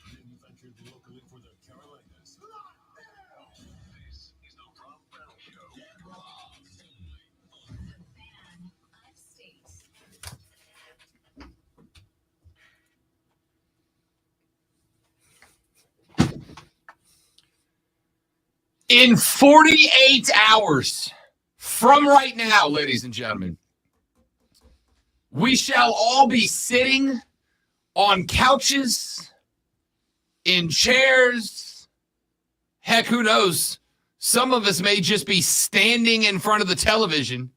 Manufactured locally for the Carolinas. This is the Rob Brown Show. Get Rob. The Fan Upstate. In 48 hours from right now, ladies and gentlemen, we shall all be sitting on couches, in chairs. Heck, who knows? Some of us may just be standing in front of the television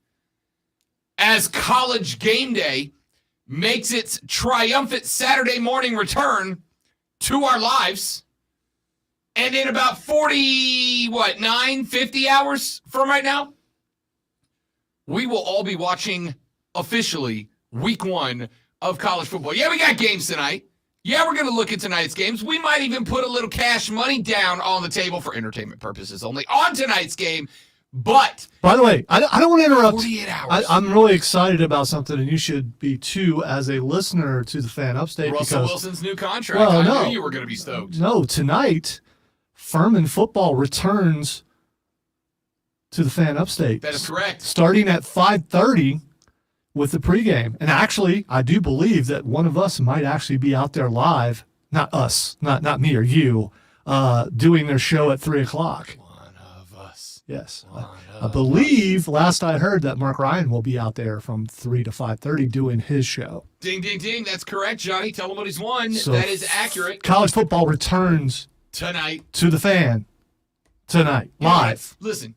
as College Game Day makes its triumphant Saturday morning return to our lives. And in about 50 hours from right now, we will all be watching officially week 1 of college football. Yeah, we got games tonight. Yeah, we're going to look at tonight's games. We might even put a little cash money down on the table for entertainment purposes only on tonight's game. But, by the way, I don't want to interrupt. 48 hours. I'm really excited about something, and you should be too as a listener to the Fan Upstate. Russell Wilson's new contract. Well, I knew you were going to be stoked. No, tonight, Furman football returns to the Fan Upstate. That is correct. Starting at 5:30 with the pregame. And actually, I do believe that one of us might actually be out there live, not us, not me or you, doing their show at 3 o'clock. One of us. Yes. I believe, last I heard, that Mark Ryan will be out there from 3 to 5:30 doing his show. Ding, ding, ding. That's correct, Johnny. Tell him what he's won. So that is accurate. College football returns Tonight. to the Fan tonight, live. Listen,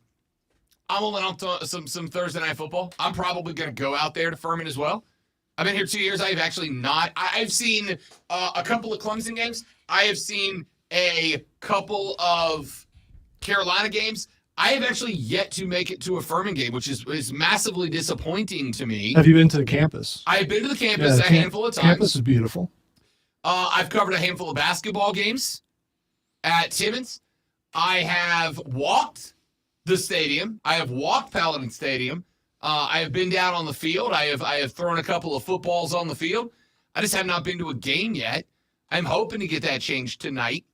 I'm only on some Thursday night football. I'm probably going to go out there to Furman as well. I've been here 2 years. I've actually not. I've seen a couple of Clemson games. I have seen a couple of Carolina games. I have actually yet to make it to a Furman game, which is massively disappointing to me. Have you been to the campus? I've been to the campus a handful of times. Campus is beautiful. I've covered a handful of basketball games at Timmons. I have walked the stadium. I have walked Paladin Stadium. I have been down on the field. I have thrown a couple of footballs on the field. I just have not been to a game yet. I'm hoping to get that changed tonight.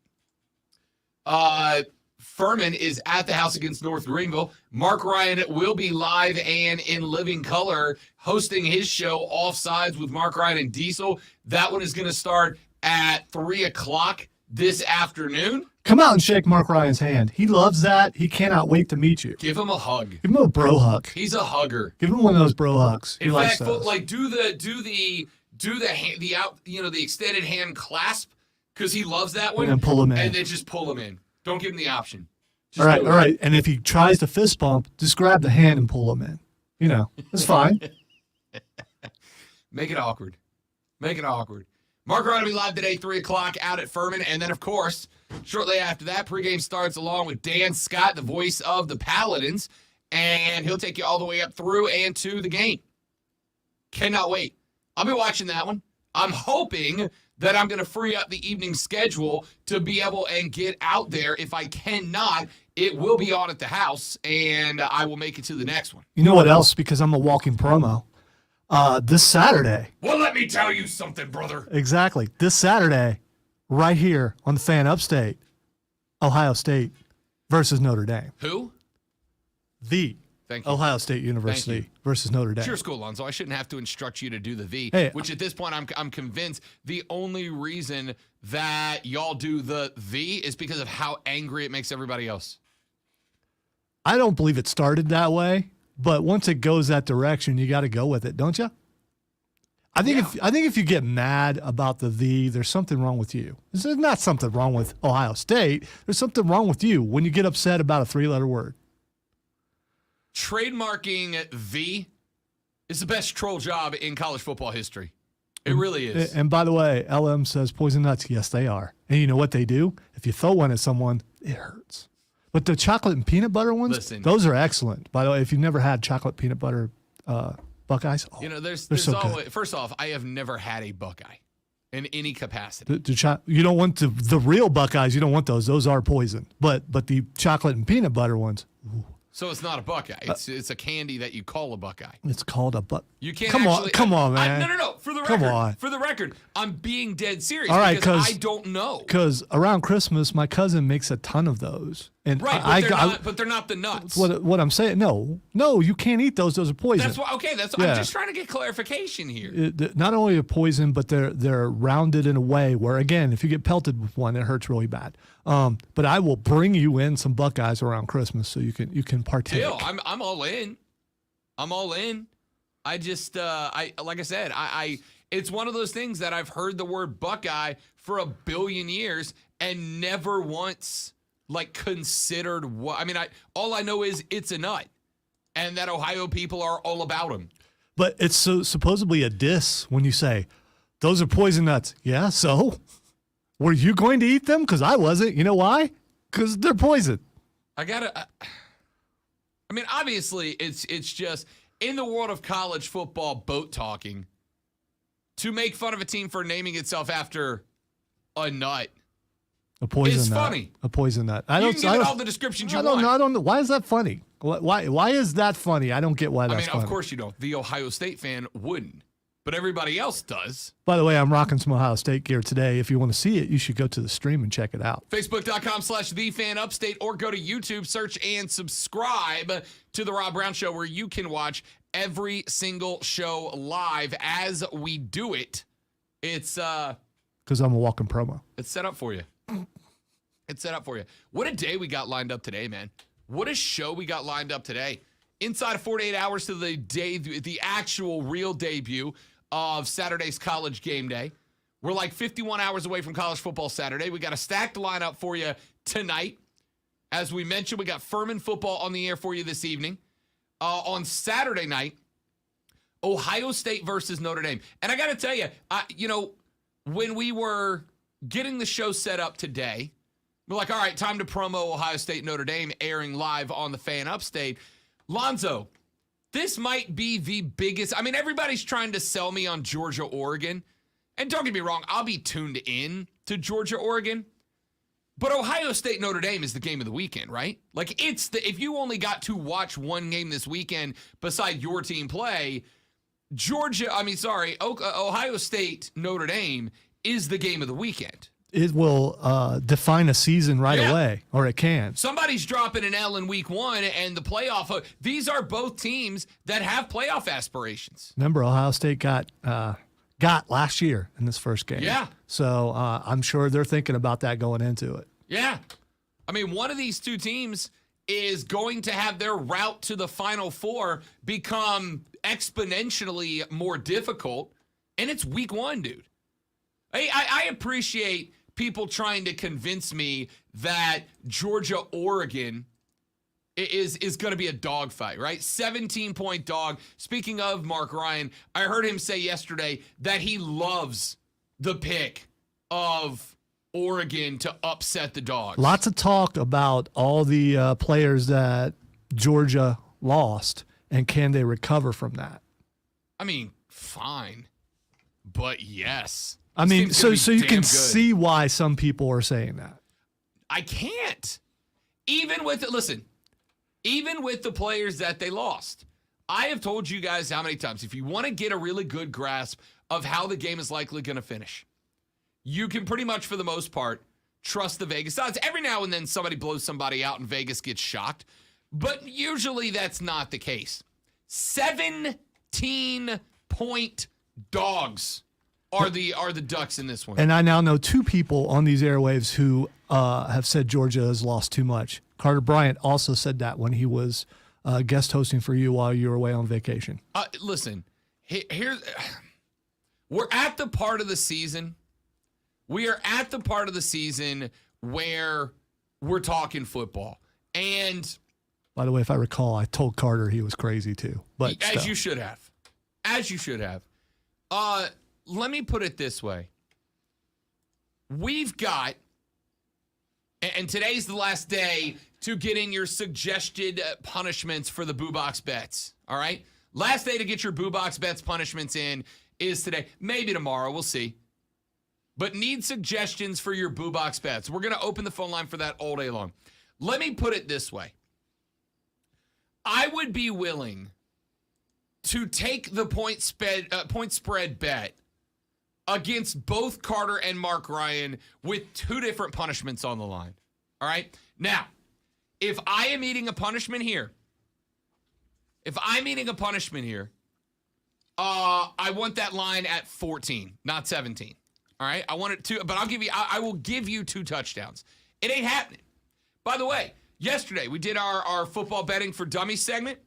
Furman is at the house against North Greenville. Mark Ryan will be live and in living color hosting his show Offsides with Mark Ryan and Diesel. That one is going to start at 3 o'clock this afternoon. Come out and shake Mark Ryan's hand. He loves that. He cannot wait to meet you. Give him a hug. Give him a bro hug. He's a hugger. Give him one of those bro hugs. In fact, do the extended hand clasp because he loves that one. And then pull him in. And then just pull him in. Don't give him the option. Just all right. And if he tries to fist bump, just grab the hand and pull him in. You know, it's fine. Make it awkward. Mark Ryan will be live today, 3 o'clock out at Furman. And then, of course, shortly after that, pregame starts along with Dan Scott, the voice of the Paladins. And he'll take you all the way up through and to the game. Cannot wait. I'll be watching that one. I'm hoping that I'm going to free up the evening schedule to be able and get out there. If I cannot, it will be on at the house, and I will make it to the next one. You know what else? Because I'm a walking promo. This Saturday. Well, let me tell you something, brother. Exactly. This Saturday, right here on the Fan Upstate, Ohio State versus Notre Dame. Who? Thank you. Ohio State University versus Notre Dame. It's your school, Alonzo. I shouldn't have to instruct you to do the hey, which at this point I'm convinced the only reason that y'all do the is because of how angry it makes everybody else. I don't believe it started that way, but once it goes that direction, you got to go with it, don't you? I think if you get mad about the there's something wrong with you. There's not something wrong with Ohio State. There's something wrong with you when you get upset about a 3-letter word. Trademarking is the best troll job in college football history. It really is. And by the way, LM says poison nuts. Yes, they are. And you know what they do? If you throw one at someone, it hurts. But the chocolate and peanut butter ones, those are excellent. By the way, if you've never had chocolate peanut butter Buckeyes, there's so always, first off, I have never had a Buckeye in any capacity. You don't want the real Buckeyes. You don't want those. Those are poison. But the chocolate and peanut butter ones, ooh. So it's not a Buckeye. It's a candy that you call a Buckeye. It's called a You can't Come actually, on, come on, man. No. For the record, Come on. For the record, I'm being dead serious All right, because I don't know. Because around Christmas, my cousin makes a ton of those. And Right, but they're not the nuts. What I'm saying, no, you can't eat those. Those are poison. That's why. Okay, I'm just trying to get clarification here. Not only are poison, but they're rounded in a way where, again, if you get pelted with one, it hurts really bad. But I will bring you in some Buckeyes around Christmas so you can partake. Deal. I'm all in. I'm all in. I just like I said, it's one of those things that I've heard the word Buckeye for a billion years and never once considered what. I mean, all I know is it's a nut, and that Ohio people are all about them. But it's supposedly a diss when you say those are poison nuts. Yeah, so were you going to eat them? Because I wasn't. You know why? Because they're poison. Obviously, it's just in the world of college football boat talking to make fun of a team for naming itself after a nut. A poison it's nut. Funny. A poison nut. You can give it all the descriptions you want. I don't know. Why is that funny? Why is that funny? I don't get why that's funny. Of course you don't. The Ohio State fan wouldn't, but everybody else does. By the way, I'm rocking some Ohio State gear today. If you want to see it, you should go to the stream and check it out. Facebook.com/TheFanUpstate or go to YouTube, search and subscribe to The Rob Brown Show, where you can watch every single show live as we do it. It's because I'm a walking promo. It's set up for you. It's set up for you. What a day we got lined up today, man. What a show we got lined up today. Inside of 48 hours to the actual real debut of Saturday's College Game Day. We're like 51 hours away from College Football Saturday. We got a stacked lineup for you tonight. As we mentioned, we got Furman football on the air for you this evening. On Saturday night, Ohio State versus Notre Dame. And I got to tell you, when we were getting the show set up today, we're like, all right, time to promo Ohio State Notre Dame airing live on the Fan Upstate. Lonzo, this might be the biggest. I mean, everybody's trying to sell me on Georgia, Oregon. And don't get me wrong, I'll be tuned in to Georgia, Oregon. But Ohio State Notre Dame is the game of the weekend, right? If you only got to watch one game this weekend beside your team play, Ohio State Notre Dame is the game of the weekend. It will define a season right away, or it can. Somebody's dropping an L in week one, and the playoff. These are both teams that have playoff aspirations. Remember, Ohio State got last year in this first game. Yeah. So I'm sure they're thinking about that going into it. Yeah. I mean, one of these two teams is going to have their route to the Final Four become exponentially more difficult, and it's week one, dude. I appreciate people trying to convince me that Georgia, Oregon is going to be a dogfight, right? 17-point dog. Speaking of Mark Ryan, I heard him say yesterday that he loves the pick of Oregon to upset the Dogs. Lots of talk about all the players that Georgia lost, and can they recover from that? I mean, fine, but yes. I mean, so you can see why some people are saying that. I can't. Even with the players that they lost. I have told you guys how many times, if you want to get a really good grasp of how the game is likely going to finish, you can pretty much, for the most part, trust the Vegas odds. Every now and then somebody blows somebody out and Vegas gets shocked, but usually that's not the case. 17-point dogs are the Ducks in this one. And I now know two people on these airwaves who have said Georgia has lost too much. Carter Bryant also said that when he was guest hosting for you while you were away on vacation. Listen, we're at the part of the season. We are at the part of the season where we're talking football. And by the way, if I recall, I told Carter he was crazy too. But as you should have. As you should have. Let me put it this way. We've got, and today's the last day to get in your suggested punishments for the Boo Box bets. All right? Last day to get your Boo Box bets punishments in is today. Maybe tomorrow. We'll see. But need suggestions for your Boo Box bets. We're going to open the phone line for that all day long. Let me put it this way. I would be willing to take the point spread bet against both Carter and Mark Ryan with two different punishments on the line. All right? Now, if I am eating a punishment here, I want that line at 14, not 17. All right? I want it to, but I will give you 2 touchdowns. It ain't happening. By the way, yesterday we did our football betting for dummies segment.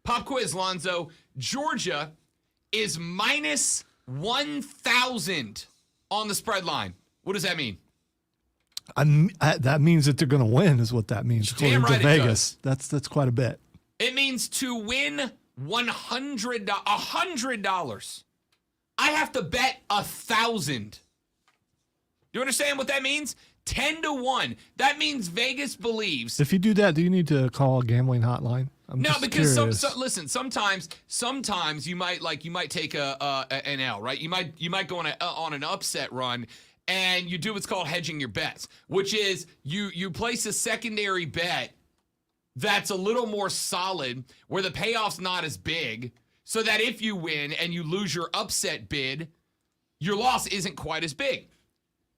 Pop quiz, Lonzo. Georgia is minus 1,000 on the spread line. What does that mean? That means that they're going to win, is what that means. Damn According right to it Vegas, that's quite a bit. It means to win $100. I have to bet 1,000. You understand what that means? 10-1. That means Vegas believes. If you do that, do you need to call a gambling hotline? No, because listen, sometimes you might take an L, right? You might go on an upset run, and you do what's called hedging your bets, which is you place a secondary bet that's a little more solid, where the payoff's not as big, so that if you win and you lose your upset bid, your loss isn't quite as big.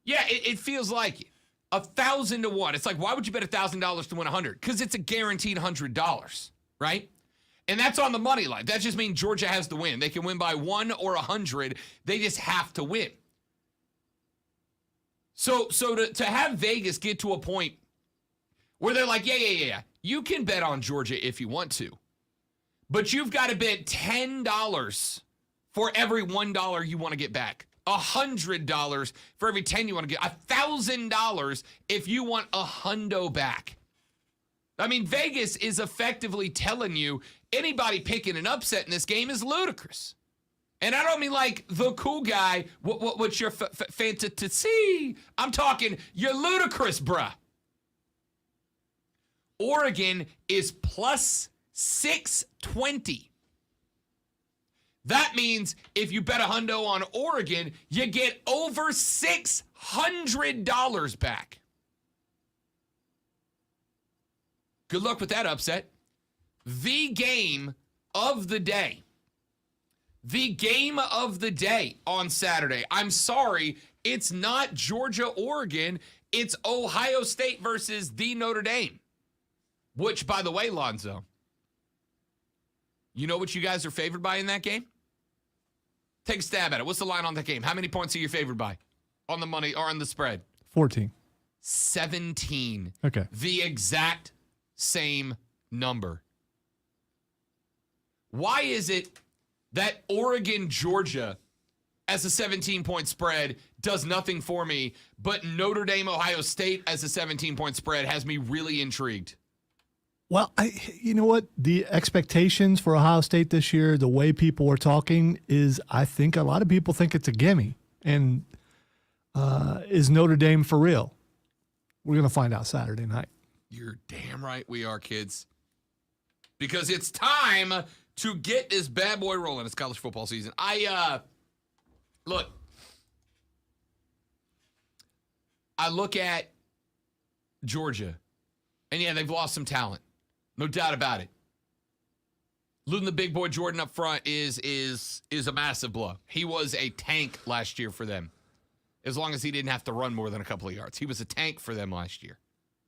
Yeah, it feels like it. 1,000-1. It's like, why would you bet $1,000 to win 100? Because it's a guaranteed $100, right? And that's on the money line. That just means Georgia has to win. They can win by 1 or 100. They just have to win. So to have Vegas get to a point where they're like, yeah, you can bet on Georgia if you want to, but you've got to bet $10 for every $1 you want to get back. $100 for every 10 you want to get. $1,000 if you a hundo back. I mean, Vegas is effectively telling you anybody picking an upset in this game is ludicrous. And I don't mean like the cool guy, what's your fantasy? I'm talking, you're ludicrous, bruh. Oregon is plus 620. That means if you bet a hundo on Oregon, you get over $600 back. Good luck with that upset. The game of the day. The game of the day on Saturday. I'm sorry, it's not Georgia-Oregon. It's Ohio State versus the Notre Dame. Which, by the way, Lonzo, you know what you guys are favored by in that game? Take a stab at it. What's the line on that game? How many points are you favored by on the money or on the spread? 14. 17. Okay. The exact same number. Why is it that Oregon, Georgia, as a 17-point spread does nothing for me, but Notre Dame, Ohio State as a 17-point spread has me really intrigued? Well, you know what? The expectations for Ohio State this year, the way people are talking is, I think a lot of people think it's a gimme. And is Notre Dame for real? We're going to find out Saturday night. You're damn right we are, kids. Because it's time to get this bad boy rolling. It's college football season. Look. I look at Georgia, and yeah, they've lost some talent. No doubt about it. Losing the big boy Jordan up front is a massive blow. He was a tank last year for them. As long as he didn't have to run more than a couple of yards. He was a tank for them last year,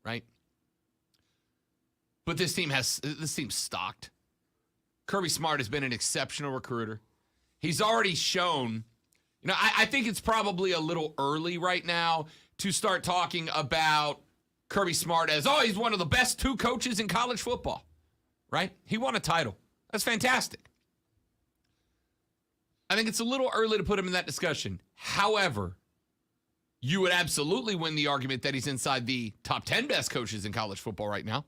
right? But this team's stocked. Kirby Smart has been an exceptional recruiter. He's already shown, I think it's probably a little early right now to start talking about Kirby Smart as, he's one of the best 2 coaches in college football, right? He won a title. That's fantastic. I think it's a little early to put him in that discussion. However, you would absolutely win the argument that he's inside the top 10 best coaches in college football right now.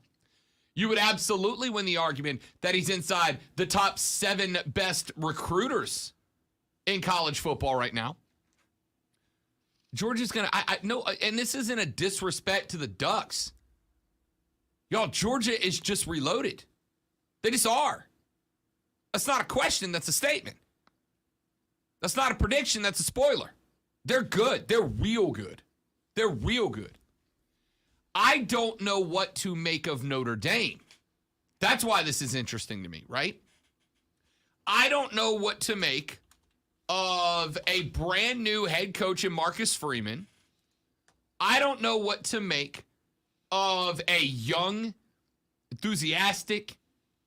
You would absolutely win the argument that he's inside the top 7 best recruiters in college football right now. Georgia's going to, no, and this isn't a disrespect to the Ducks. Y'all, Georgia is just reloaded. They just are. That's not a question, that's a statement. That's not a prediction, that's a spoiler. They're good. They're real good. They're real good. I don't know what to make of Notre Dame. That's why this is interesting to me, right? I don't know what to make of a brand new head coach in Marcus Freeman. I don't know what to make of a young, enthusiastic,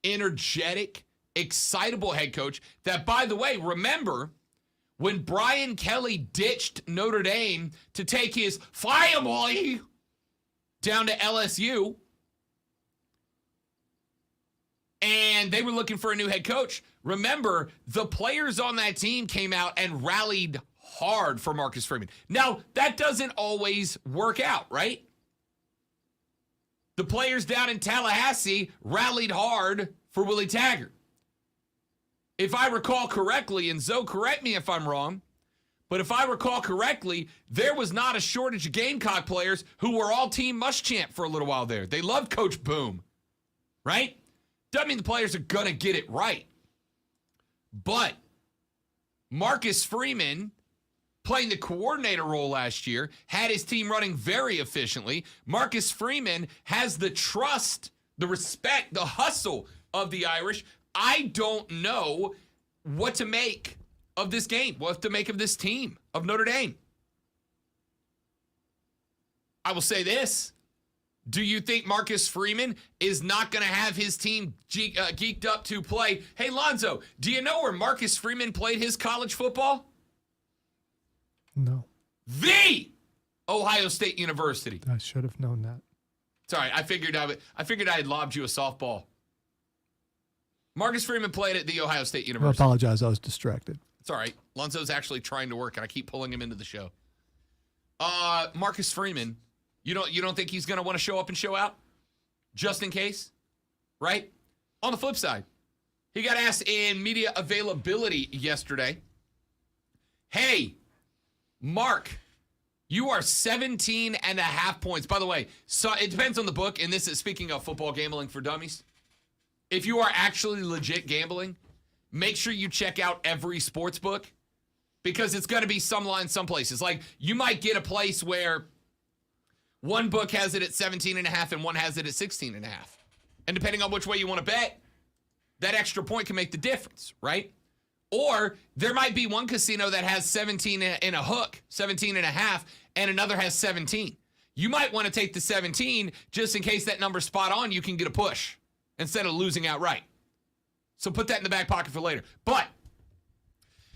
energetic, excitable head coach that, by the way, remember when Brian Kelly ditched Notre Dame to take his family down to LSU and they were looking for a new head coach. Remember, the players on that team came out and rallied hard for Marcus Freeman. Now, that doesn't always work out, right? The players down in Tallahassee rallied hard for Willie Taggart. If I recall correctly, and Zoe, correct me if I'm wrong, but if I recall correctly, there was not a shortage of Gamecock players who were all Team Muschamp for a little while there. They loved Coach Boom, right? Doesn't mean the players are going to get it right. But Marcus Freeman, playing the coordinator role last year, had his team running very efficiently. Marcus Freeman has the trust, the respect, the hustle of the Irish. I don't know what to make of this game, what to make of this team of Notre Dame. I will say this. Do you think Marcus Freeman is not going to have his team geeked up to play? Hey, Lonzo, do you know where Marcus Freeman played his college football? No. The Ohio State University. I should have known that. Sorry, I figured I had lobbed you a softball. Marcus Freeman played at the Ohio State I University. apologize. I was distracted. It's all right. Lonzo's actually trying to work, and I keep pulling him into the show. Marcus Freeman, you don't think he's going to want to show up and show out? Just in case? Right? On the flip side, he got asked in media availability yesterday, hey, Mark, you are 17 and a half points. By the way, so it depends on the book, and this is speaking of football gambling for dummies. If you are actually legit gambling, make sure you check out every sports book because it's going to be some line some places. Like you might get a place where one book has it at 17 and a half and one has it at 16 and a half. And depending on which way you want to bet, that extra point can make the difference, right? Or there might be one casino that has 17 in a hook, 17 and a half, and another has 17. You might want to take the 17 just in case that number's spot on, you can get a push instead of losing outright. So put that in the back pocket for later. But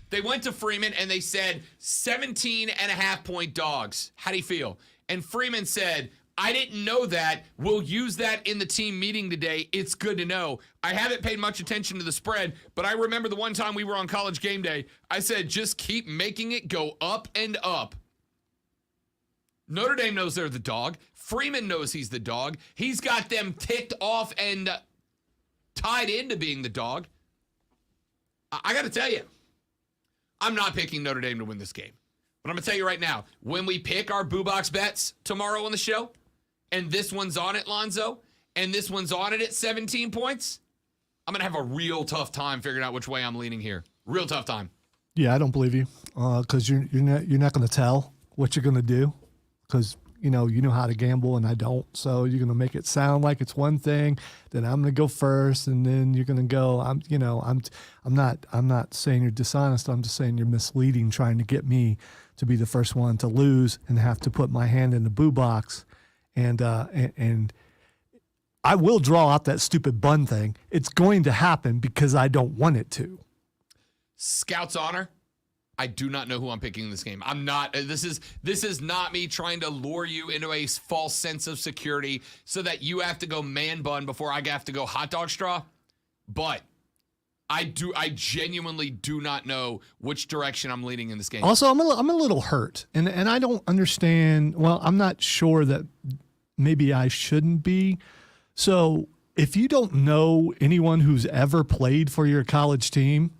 they went to Freeman and they said 17 and a half point dogs. How do you feel? And Freeman said, I didn't know that. We'll use that in the team meeting today. It's good to know. I haven't paid much attention to the spread, but I remember the one time we were on College Game Day, I said, just keep making it go up and up. Notre Dame knows they're the dog. Freeman knows he's the dog. He's got them ticked off and tied into being the dog. I got to tell you, I'm not picking Notre Dame to win this game. But I'm going to tell you right now, when we pick our Boo Box bets tomorrow on the show, and this one's on it, Lonzo, and this one's on it at 17 points, I'm going to have a real tough time figuring out which way I'm leaning here. Real tough time. Yeah, I don't believe you because you're not going to tell what you're going to do because you know how to gamble and I don't. So you're going to make it sound like it's one thing. Then I'm going to go first, and then you're going to go. I'm not saying you're dishonest. I'm just saying you're misleading, trying to get me to be the first one to lose and have to put my hand in the Boo Box, and I will draw out that stupid bun thing. It's going to happen because I don't want it to. Scout's honor. I do not know who I'm picking in this game. I'm not. This is not me trying to lure you into a false sense of security so that you have to go man bun before I have to go hot dog straw. But I genuinely do not know which direction I'm leaning in this game. Also, I'm a little hurt, and I don't understand. Well, I'm not sure that maybe I shouldn't be. So if you don't know anyone who's ever played for your college team,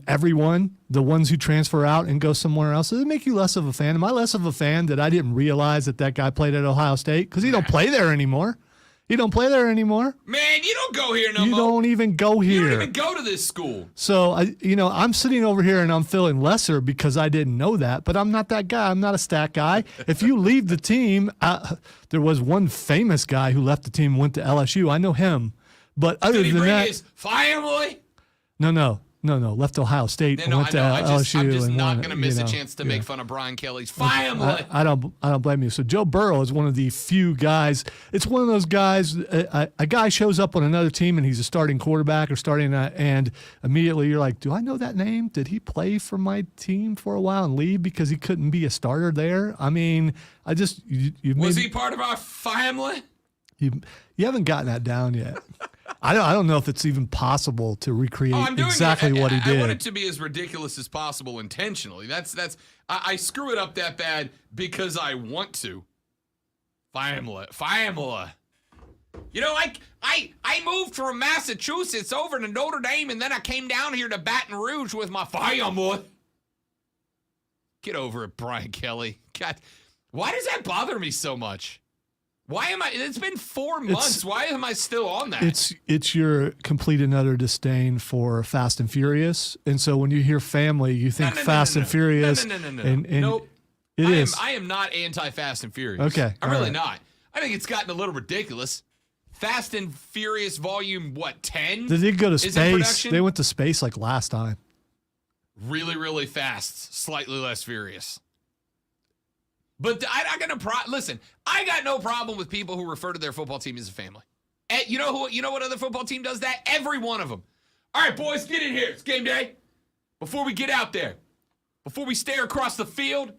everyone, the ones who transfer out and go somewhere else, does it make you less of a fan? Am I less of a fan that I didn't realize that guy played at Ohio State? Because he don't play there anymore. He don't play there anymore. Man, you don't go here no more. You don't even go here. You don't even go to this school. So, I'm sitting over here and I'm feeling lesser because I didn't know that, but I'm not that guy. I'm not a stat guy. If you leave the team, there was one famous guy who left the team and went to LSU. I know him. But other Did he than bring that, his family? no. Left Ohio State. Then Went to I'm LSU just and not won, going to miss you a know, chance to yeah. make fun of Brian Kelly's family. I don't blame you. So Joe Burrow is one of the few guys. It's one of those guys. A guy shows up on another team and he's a starting quarterback or starting, and immediately you're like, do I know that name? Did he play for my team for a while and leave because he couldn't be a starter there? I mean, Was he part of our family? You haven't gotten that down yet. I don't know if it's even possible to recreate I'm doing exactly what he I want it did. to be as ridiculous as possible intentionally. I screw it up that bad because I want to. Family. You know, I moved from Massachusetts over to Notre Dame, and then I came down here to Baton Rouge with my family. Get over it, Brian Kelly. God, why does that bother me so much? Why am I? It's been 4 months. Why am I still on that? It's your complete and utter disdain for Fast and Furious, and so when you hear family, you think Fast and Furious. No. And Nope. It is. I am not anti-Fast and Furious. Okay, I'm all really right. not. I think it's gotten a little ridiculous. Fast and Furious Volume 10? They did go to is in space. production? They went to space like last time. Really, really fast, slightly less furious. But I got listen. I got no problem with people who refer to their football team as a family. And you know what other football team does that? Every one of them. All right, boys, get in here. It's game day. Before we get out there, before we stare across the field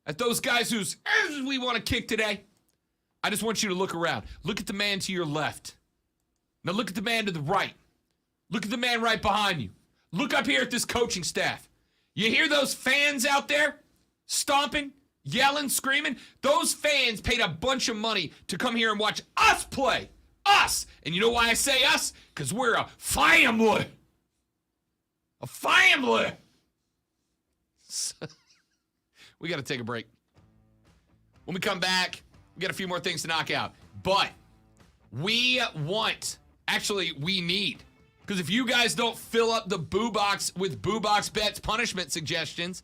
at those guys whose asses we want to kick today, I just want you to look around. Look at the man to your left. Now look at the man to the right. Look at the man right behind you. Look up here at this coaching staff. You hear those fans out there stomping, yelling, screaming? Those fans paid a bunch of money to come here and watch us play. Us. And you know why I say us? Because we're a family. A family. We got to take a break. When we come back, we got a few more things to knock out. But we need, because if you guys don't fill up the Boo Box with Boo Box Bets punishment suggestions,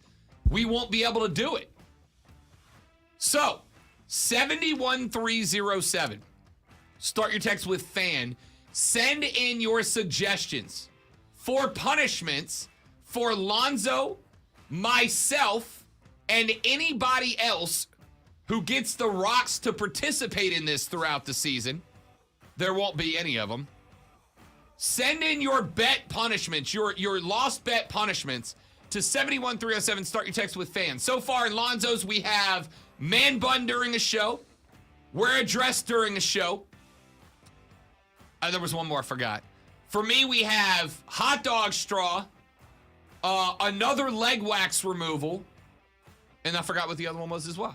we won't be able to do it. So, 71307. Start your text with FAN. Send in your suggestions for punishments for Lonzo, myself, and anybody else who gets the Rocks to participate in this throughout the season. There won't be any of them. Send in your bet punishments, your lost bet punishments to 71307. Start your text with FAN. So far in Lonzo's, we have man bun during a show, wear a dress during a show. There was one more I forgot. For me, we have hot dog straw, another leg wax removal, and I forgot what the other one was as well.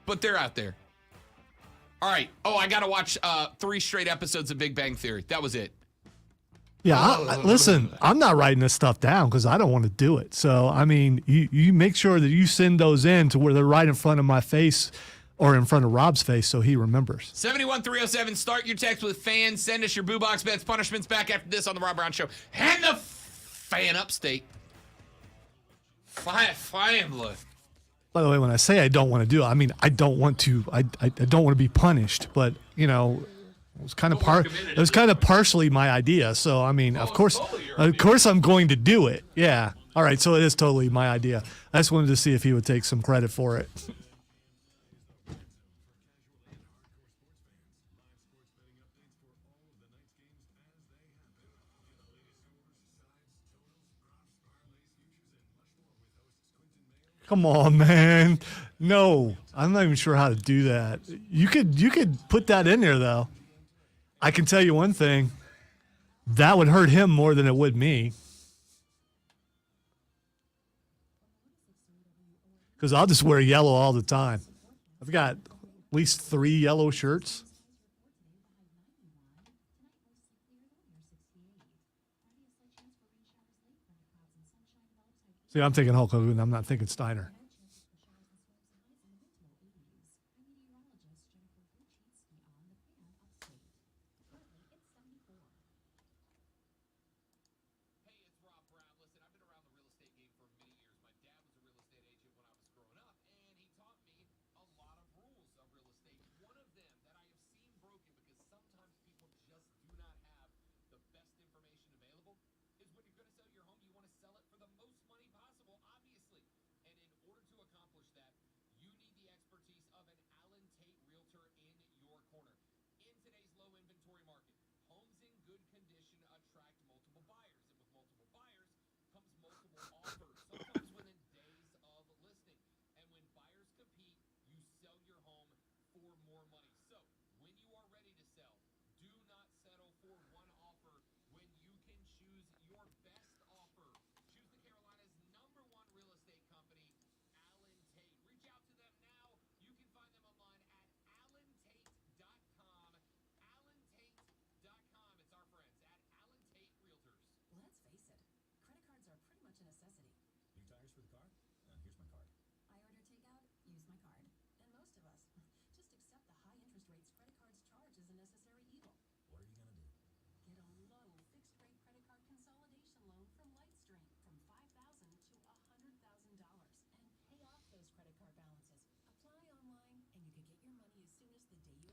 But they're out there. All right. Oh, I got to watch 3 straight episodes of Big Bang Theory. That was it. Yeah, listen, I'm not writing this stuff down because I don't want to do it. So, I mean, you make sure that you send those in to where they're right in front of my face or in front of Rob's face so he remembers. 71307. Start your text with FAN. Send us your Boo Box Bets punishments back after this on the Rob Brown Show. And the FAN Upstate. Family. By the way, when I say I don't want to do it, I mean I don't want to. I don't want to be punished. But it was kind of partially my idea. So I mean, of course I'm going to do it. Yeah. All right. So it is totally my idea. I just wanted to see if he would take some credit for it. Come on, man. No, I'm not even sure how to do that. You could put that in there though. I can tell you one thing. That would hurt him more than it would me. Because I'll just wear yellow all the time. I've got at least 3 yellow shirts. See, I'm thinking Hulk Hogan. I'm not thinking Steiner.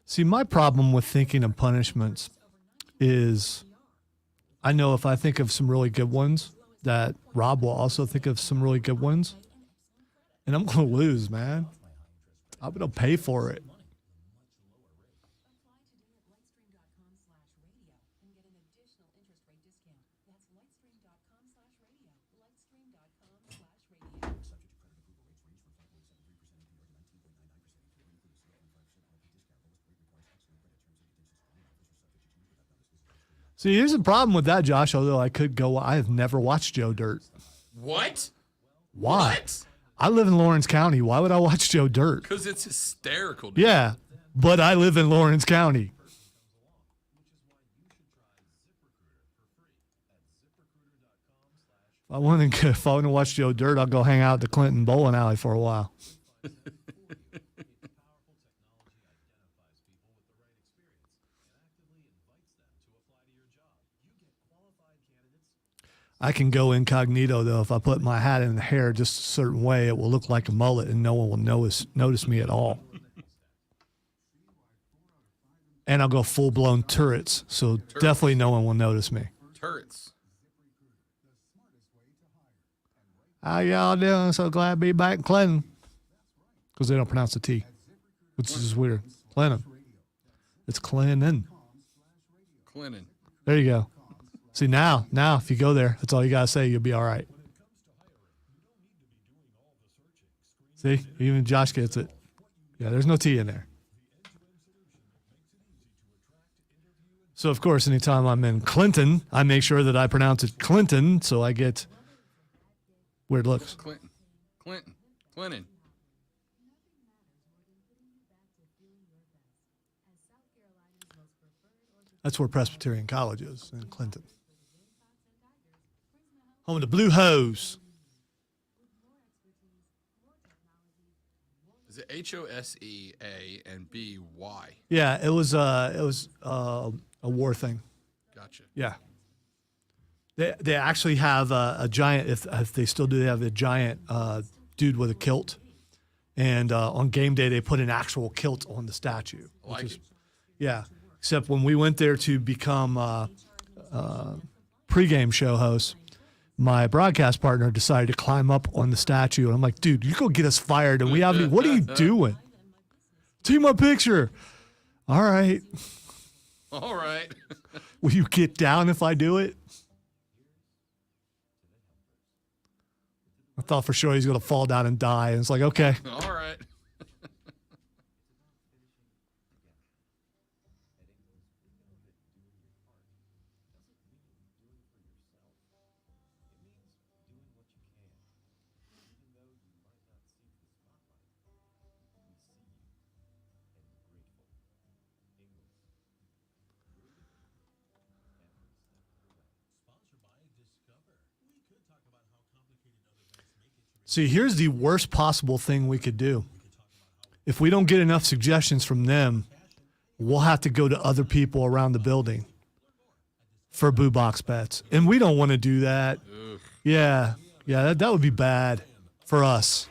See, my problem with thinking of punishments is I know if I think of some really good ones, that Rob will also think of some really good ones. And I'm going to lose, man. I'm going to pay for it. See, here's the problem with that, Josh, although I could go, I have never watched Joe Dirt. What? Why? What? I live in Lawrence County. Why would I watch Joe Dirt? Because it's hysterical. Dude. Yeah, but I live in Lawrence County. If I want to watch Joe Dirt, I'll go hang out at the Clinton Bowling Alley for a while. I can go incognito, though. If I put my hat in the hair just a certain way, it will look like a mullet and no one will notice me at all. And I'll go full-blown turrets, so definitely no one will notice me. Turrets. How y'all doing? So glad to be back in Clinton. Because they don't pronounce the T, which is just weird. Clinton. It's Clinton. Clinton. There you go. See, now, if you go there, that's all you got to say. You'll be all right. See, even Josh gets it. Yeah, there's no T in there. So, of course, anytime I'm in Clinton, I make sure that I pronounce it Clinton, so I get weird looks. Clinton. Clinton. Clinton. That's where Presbyterian College is, in Clinton. Home of the Blue Hose. Is it HOSEA and BY? Yeah, it was a war thing. Gotcha. Yeah. They actually have a giant, if they still do, they have a giant dude with a kilt. And on game day, they put an actual kilt on the statue. I like it. Yeah. Except when we went there to become pregame show hosts, my broadcast partner decided to climb up on the statue. And I'm like, dude, you go get us fired. And we haven't, what are you doing? Take my picture. All right. All right. Will you get down if I do it? I thought for sure he's going to fall down and die. And it's like, okay. All right. See, here's the worst possible thing we could do. If we don't get enough suggestions from them, we'll have to go to other people around the building for Boo Box bets. And we don't want to do that. Ugh. Yeah, that would be bad for us.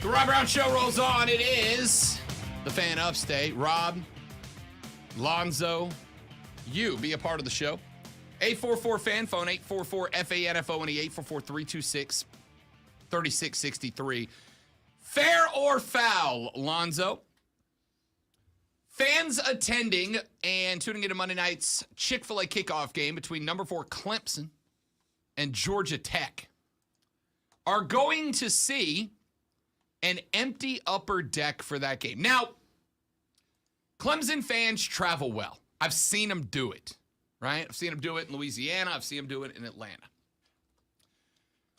The Rob Brown Show rolls on. It is the Fan Upstate. Rob, Lonzo, you be a part of the show. 844-FAN, phone 844-FANFONE, 844-326-3663. Fair or foul, Lonzo? Fans attending and tuning into Monday night's Chick-fil-A kickoff game between number 4 Clemson and Georgia Tech are going to see an empty upper deck for that game. Now, Clemson fans travel well. I've seen them do it, right? I've seen them do it in Louisiana. I've seen them do it in Atlanta.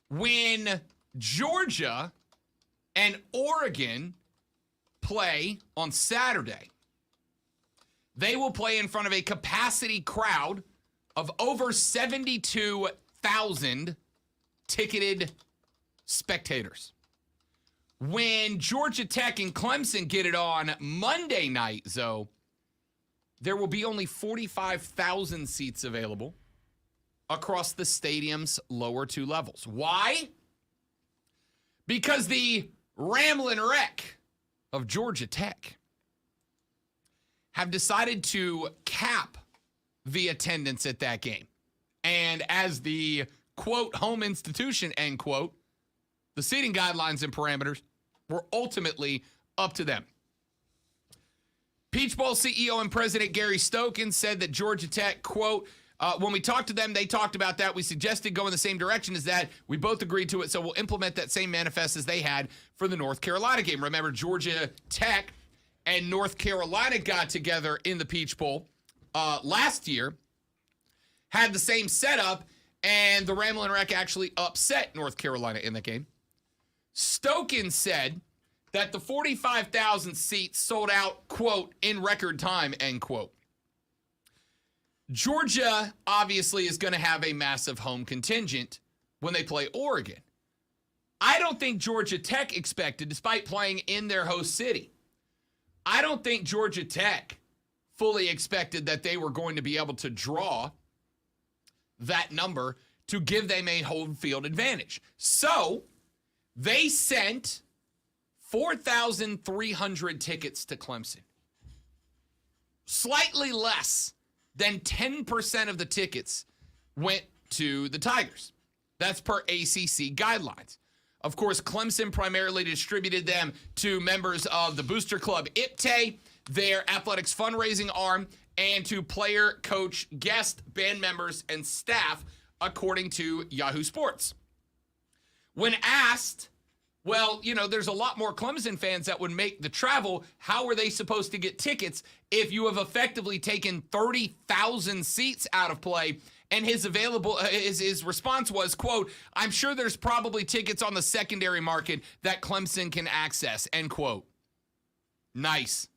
When Georgia and Oregon play on Saturday, they will play in front of a capacity crowd of over 72,000 ticketed spectators. When Georgia Tech and Clemson get it on Monday night, though, there will be only 45,000 seats available across the stadium's lower two levels. Why? Because the Ramblin' Wreck of Georgia Tech have decided to cap the attendance at that game. And as the, quote, home institution, end quote, the seating guidelines and parameters were ultimately up to them. Peach Bowl CEO and President Gary Stokan said that Georgia Tech, quote, when we talked to them, they talked about that. We suggested going the same direction as that. We both agreed to it, so we'll implement that same manifest as they had for the North Carolina game. Remember, Georgia Tech and North Carolina got together in the Peach Bowl last year, had the same setup, and the Ramblin' Wreck actually upset North Carolina in that game. Stokan said that the 45,000 seats sold out, quote, in record time, end quote. Georgia obviously is going to have a massive home contingent when they play Oregon. I don't think Georgia Tech expected, despite playing in their host city, I don't think Georgia Tech fully expected that they were going to be able to draw that number to give them a home field advantage. So they sent 4,300 tickets to Clemson. Slightly less than 10% of the tickets went to the Tigers. That's per ACC guidelines. Of course, Clemson primarily distributed them to members of the Booster Club IPTE, their athletics fundraising arm, and to player, coach, guest, band members, and staff, according to Yahoo Sports. When asked, well, you know, there's a lot more Clemson fans that would make the travel. How are they supposed to get tickets if you have effectively taken 30,000 seats out of play? And his response was, quote, I'm sure there's probably tickets on the secondary market that Clemson can access, end quote. Nice.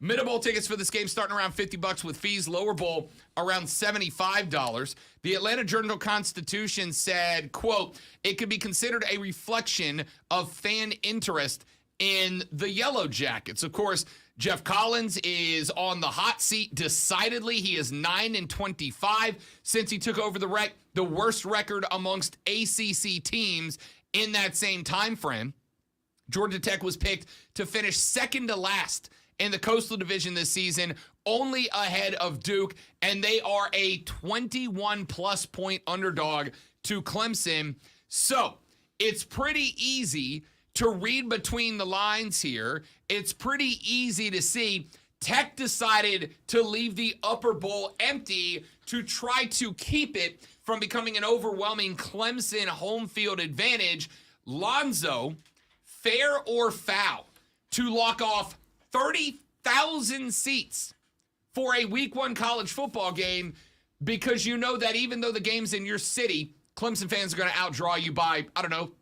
Middle bowl tickets for this game starting around $50 with fees. Lower bowl around $75. The Atlanta Journal-Constitution said, quote, it could be considered a reflection of fan interest in the Yellow Jackets. Of course, Jeff Collins is on the hot seat decidedly. He is 9-25 since he took over the worst record amongst ACC teams in that same time frame. Georgia Tech was picked to finish second to last in the Coastal Division this season, only ahead of Duke, and they are a 21-plus point underdog to Clemson. So it's pretty easy to read between the lines here. It's pretty easy to see Tech decided to leave the upper bowl empty to try to keep it from becoming an overwhelming Clemson home field advantage. Lonzo, fair or foul, to lock off 30,000 seats for a week one college football game, because you know that even though the game's in your city, Clemson fans are going to outdraw you by,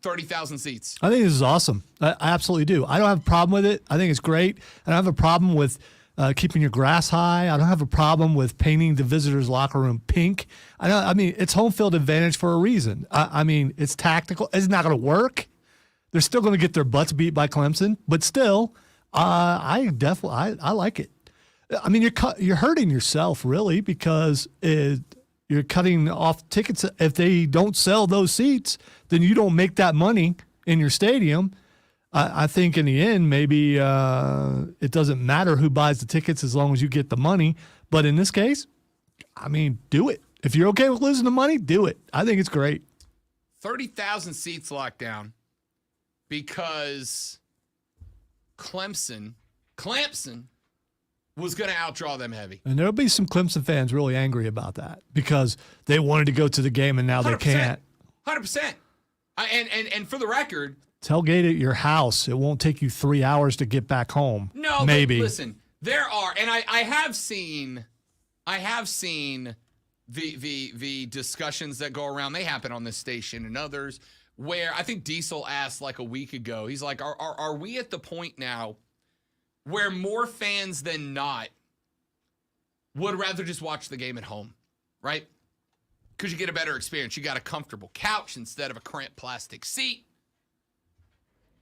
30,000 seats. I think this is awesome. I absolutely do. I don't have a problem with it. I think it's great. I don't have a problem with keeping your grass high. I don't have a problem with painting the visitors' locker room pink. I mean, it's home field advantage for a reason. I mean, it's tactical. It's not going to work. They're still going to get their butts beat by Clemson, but still, I like it. I mean, you're hurting yourself really, because you're cutting off tickets. If they don't sell those seats, then you don't make that money in your stadium. I think in the end, maybe it doesn't matter who buys the tickets as long as you get the money. But in this case, I mean, do it. If you're okay with losing the money, do it. I think it's great. 30,000 seats locked down because Clemson was going to outdraw them heavy. And there'll be some Clemson fans really angry about that because they wanted to go to the game and now 100%, they can't. 100%. And for the record, tailgate at your house. It won't take you 3 hours to get back home. No, maybe. But listen, there are, and I have seen the discussions that go around. They happen on this station and others, where I think Diesel asked like a week ago. He's like, "Are we at the point now where more fans than not would rather just watch the game at home, right? Because you get a better experience. You got a comfortable couch instead of a cramped plastic seat.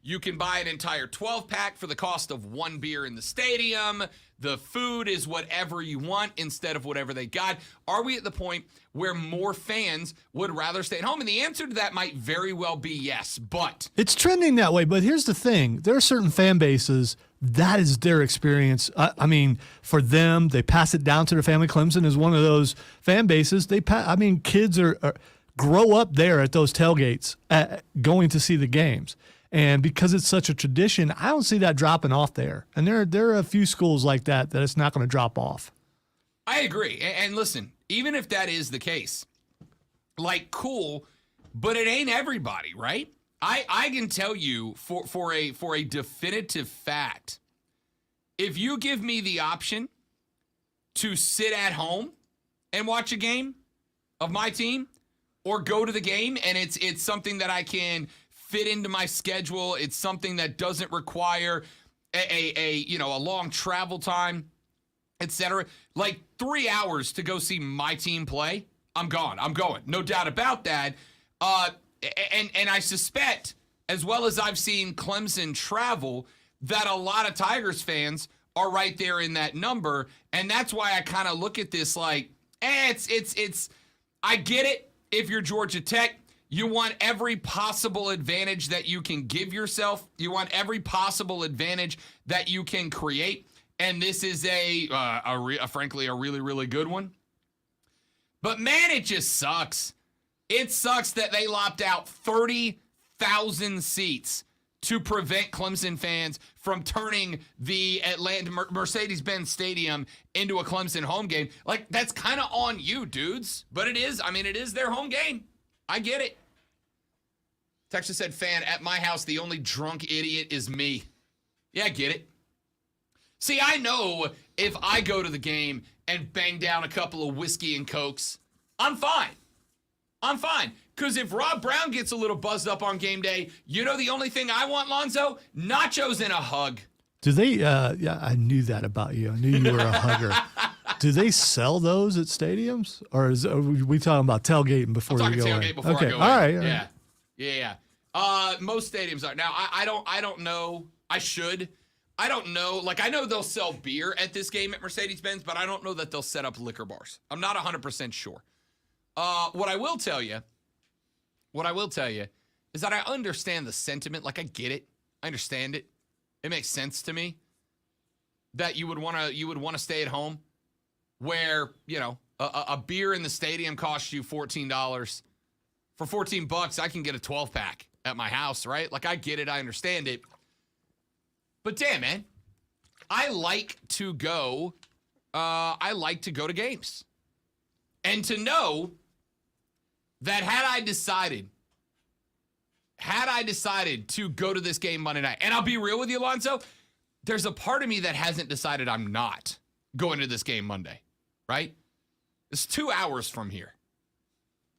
You can buy an entire 12-pack for the cost of one beer in the stadium. The food is whatever you want instead of whatever they got. Are we at the point where more fans would rather stay at home? And the answer to that might very well be yes, but It's trending that way, but here's the thing. There are certain fan bases, that is their experience. I mean, for them, they pass it down to their family. Clemson is one of those fan bases. Kids grow up there at those tailgates going to see the games. And because it's such a tradition, I don't see that dropping off there. And there are a few schools like that it's not going to drop off. I agree. And listen, even if that is the case, like, cool, but it ain't everybody, right? I can tell you for a definitive fact, if you give me the option to sit at home and watch a game of my team or go to the game, and it's something that I can fit into my schedule, it's something that doesn't require a long travel time, etc. Like 3 hours to go see my team play, I'm gone. I'm going. No doubt about that. And I suspect, as well as I've seen Clemson travel, that a lot of Tigers fans are right there in that number. And that's why I kind of look at this like, it's I get it. If you're Georgia Tech, you want every possible advantage that you can give yourself. You want every possible advantage that you can create. And this is frankly, a really, really good one. But man, it just sucks. It sucks that they lopped out 30,000 seats to prevent Clemson fans from turning the Atlanta Mercedes-Benz Stadium into a Clemson home game. Like, that's kind of on you, dudes. But it is. I mean, it is their home game. I get it. Texas said, fan, at my house, the only drunk idiot is me. Yeah, I get it. See, I know if I go to the game and bang down a couple of whiskey and cokes, I'm fine. I'm fine. Because if Rob Brown gets a little buzzed up on game day, you know the only thing I want, Lonzo? Nachos and a hug. Do they, yeah, I knew that about you. I knew you were a hugger. Do they sell those at stadiums? Or are we talking about tailgating before you go tailgate in? Before okay, I go all in. right. Yeah. Most stadiums are. Now, I don't know. I should. I don't know. Like, I know they'll sell beer at this game at Mercedes-Benz, but I don't know that they'll set up liquor bars. I'm not 100% sure. What I will tell you is that I understand the sentiment. Like, I get it. I understand it. It makes sense to me that you would want to stay at home where, a beer in the stadium costs you $14. For $14, I can get a 12-pack at my house, right? Like, I get it. I understand it. But damn, man, I like to go to games. And to know that had I decided to go to this game Monday night, and I'll be real with you, Alonzo, there's a part of me that hasn't decided I'm not going to this game Monday, right? It's 2 hours from here.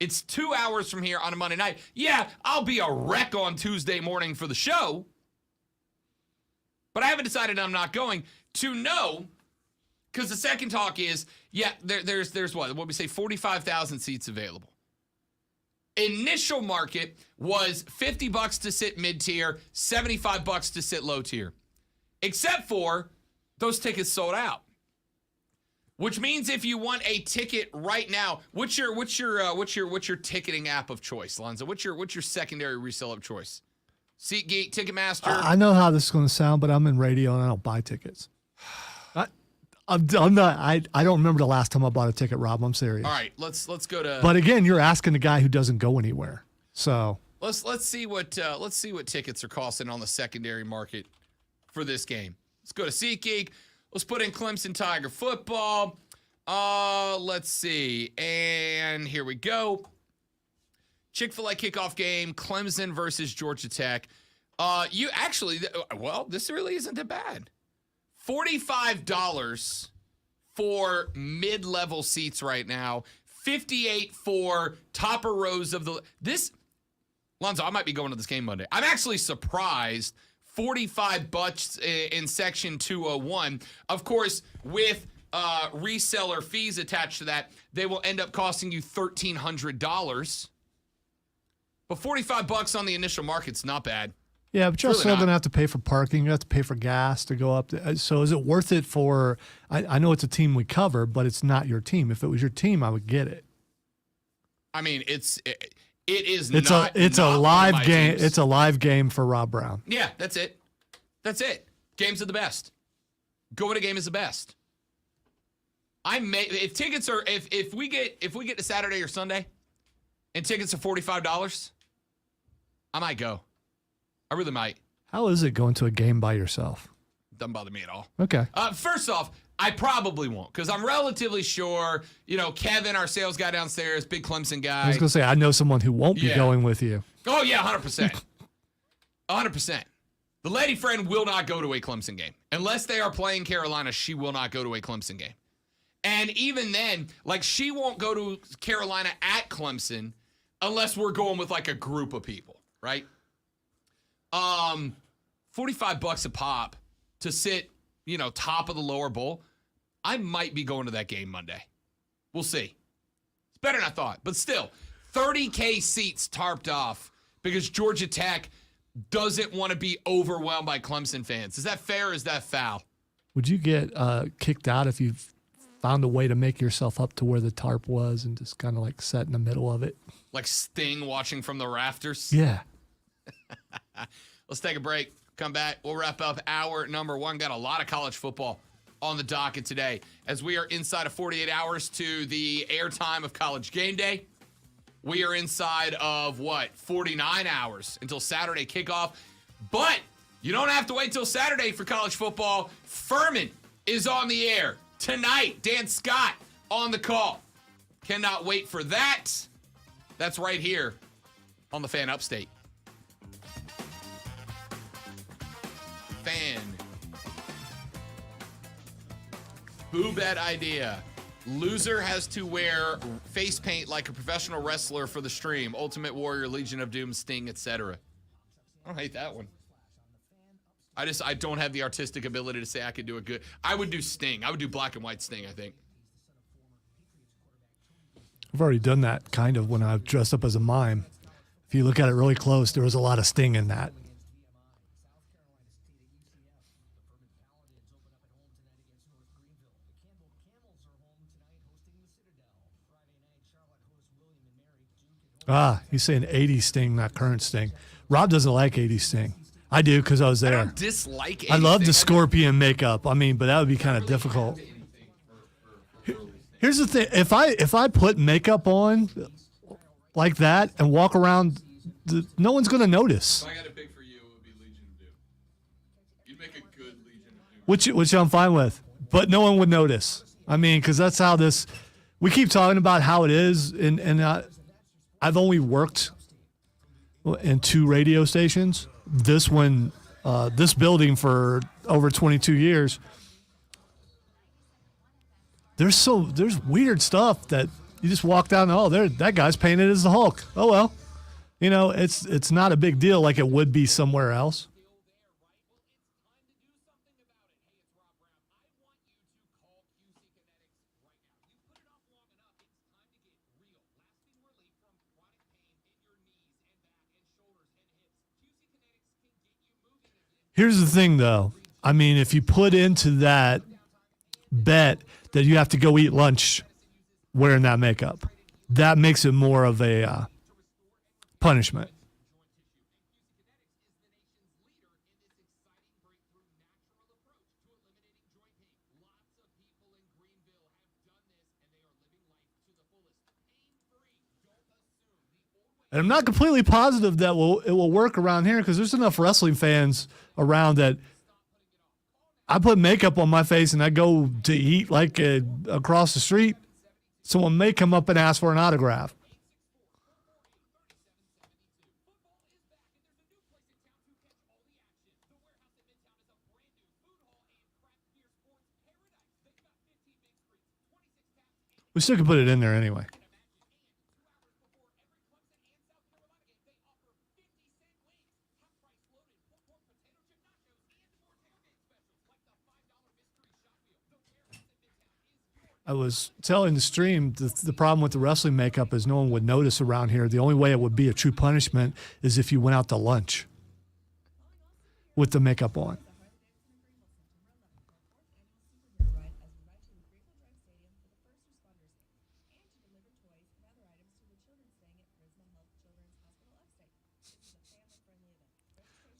It's 2 hours from here on a Monday night. Yeah, I'll be a wreck on Tuesday morning for the show, but I haven't decided I'm not going to know, because the second talk is, there's what we say, 45,000 seats available. Initial market was $50 to sit mid-tier, $75 to sit low-tier. Except for those tickets sold out. Which means if you want a ticket right now, what's your ticketing app of choice, Lonzo? What's your secondary resale of choice? SeatGeek, Ticketmaster. I know how this is going to sound, but I'm in radio and I don't buy tickets. I'm not. I don't remember the last time I bought a ticket, Rob. I'm serious. All right, let's go to. But again, you're asking the guy who doesn't go anywhere. So let's see what tickets are costing on the secondary market for this game. Let's go to SeatGeek. Let's put in Clemson Tiger football. Let's see, and here we go. Chick-fil-A kickoff game, Clemson versus Georgia Tech. This really isn't that bad. $45 for mid-level seats right now. $58 for topper rows of Lonzo, I might be going to this game Monday. I'm actually surprised. $45 in section 201. Of course, with reseller fees attached to that, they will end up costing you $1,300. But $45 on the initial market's not bad. Yeah, but you're Really also not. going to have to pay for parking. You have to pay for gas to go up. So is it worth it for? I know it's a team we cover, but it's not your team. If it was your team, I would get it. I mean, it is It's not. a not one of live my game. teams. It's a live game for Rob Brown. Yeah, that's it. That's it. Games are the best. Go to game is the best. If tickets are if we get to Saturday or Sunday, and tickets are $45, I might go. I really might. How is it going to a game by yourself? Doesn't bother me at all. Okay. First off, I probably won't because I'm relatively sure. Kevin, our sales guy downstairs, big Clemson guy. I was going to say I know someone who won't be Yeah. going with you. Oh yeah, 100%. 100%. The lady friend will not go to a Clemson game. Unless they are playing Carolina, she will not go to a Clemson game. And even then, she won't go to Carolina at Clemson unless we're going with a group of people, right? $45 a pop to sit, top of the lower bowl. I might be going to that game Monday. We'll see. It's better than I thought, but still, 30K seats tarped off because Georgia Tech doesn't want to be overwhelmed by Clemson fans. Is that fair or is that foul? Would you get kicked out if you found a way to make yourself up to where the tarp was and just kind of sat in the middle of it? Like Sting watching from the rafters? Yeah. Let's take a break. Come back. We'll wrap up hour number 1. Got a lot of college football on the docket today as we are inside of 48 hours to the airtime of College Game Day. We are inside of 49 hours until Saturday kickoff. But you don't have to wait till Saturday for college football. Furman is on the air tonight. Dan Scott on the call. Cannot wait for that. That's right here on the Fan Upstate. Fan. Boo bet idea. Loser has to wear face paint like a professional wrestler for the stream. Ultimate Warrior, Legion of Doom, Sting, etc. I don't hate that one. I don't have the artistic ability to say I could do it good. I would do Sting. I would do black and white Sting, I think. I've already done that kind of when I dressed up as a mime. If you look at it really close, there was a lot of Sting in that. He's saying 80s Sting, not current Sting. Rob doesn't like 80s Sting. I do because I was I there. don't dislike I love the anything. Scorpion makeup. I mean, but that would be kind of difficult. Here's the thing: if I put makeup on like that and walk around, no one's going to notice. If I got to pick for you, it would be Legion of Doom. You'd make a good Legion of Doom. Which I'm fine with, but no one would notice. I mean, because that's how this. We keep talking about how it is, and I've only worked in 2 radio stations. This one, this building for over 22 years. There's weird stuff that you just walk down. Oh, that guy's painted as the Hulk. Oh well, it's not a big deal like it would be somewhere else. Here's the thing, though. I mean, if you put into that bet that you have to go eat lunch wearing that makeup, that makes it more of a punishment. And I'm not completely positive that it will work around here because there's enough wrestling fans around that I put makeup on my face and I go to eat across the street. Someone may come up and ask for an autograph. We still can put it in there anyway. I was telling the stream the problem with the wrestling makeup is no one would notice around here. The only way it would be a true punishment is if you went out to lunch. with the makeup on.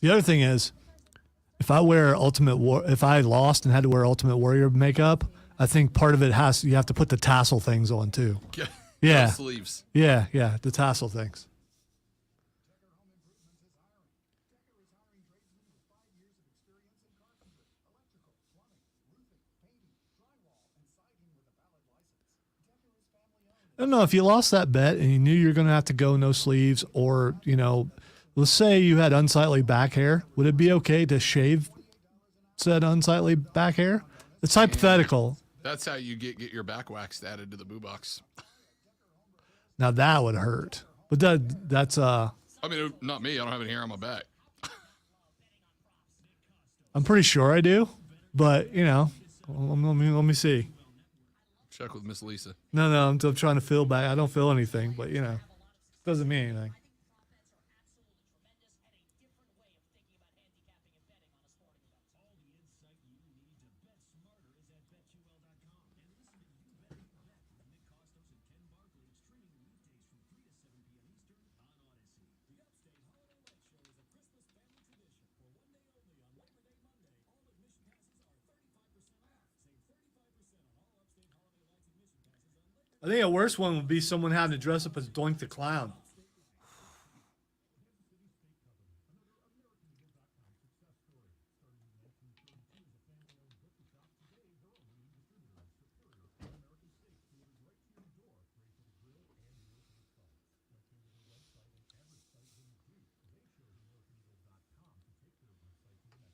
The other thing is, if I lost and had to wear Ultimate Warrior makeup, I think part of it you have to put the tassel things on too. Yeah. Sleeves. Yeah, the tassel things. I don't know, if you lost that bet and you knew you were going to have to go no sleeves, or, let's say you had unsightly back hair, would it be okay to shave said unsightly back hair? It's hypothetical. That's how you get your back waxed added to the boo box. Now that would hurt. But that's I mean, not me. I don't have any hair on my back. I'm pretty sure I do. But, let me see. Check with Miss Lisa. No, I'm trying to feel back. I don't feel anything, but doesn't mean anything. I think a worse one would be someone having to dress up as Doink the Clown.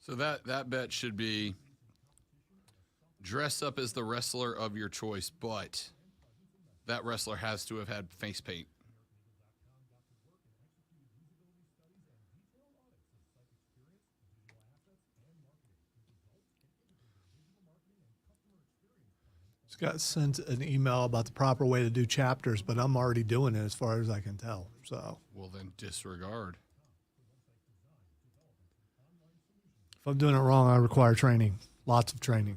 So that bet should be dress up as the wrestler of your choice, but that wrestler has to have had face paint. Just got sent an email about the proper way to do chapters, but I'm already doing it as far as I can tell. So, well, then disregard. If I'm doing it wrong, I require training. Lots of training.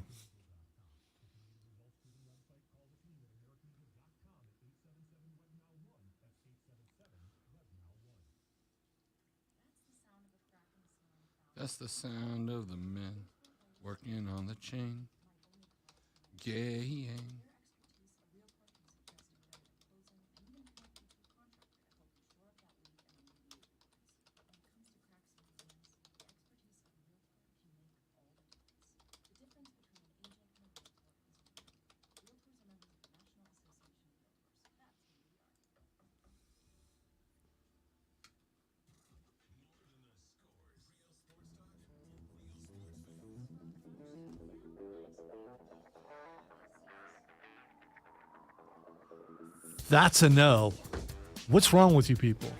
That's the sound of the men working on the chain. Gang. That's a no. What's wrong with you people?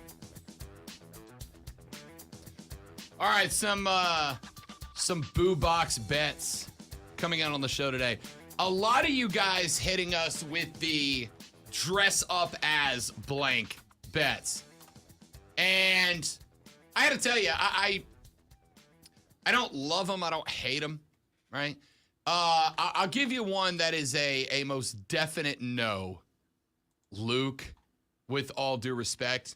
All right, some boo box bets coming out on the show today. A lot of you guys hitting us with the dress up as blank bets. And I got to tell you, I don't love them. I don't hate them, right? I'll give you one that is a most definite no. Luke, with all due respect.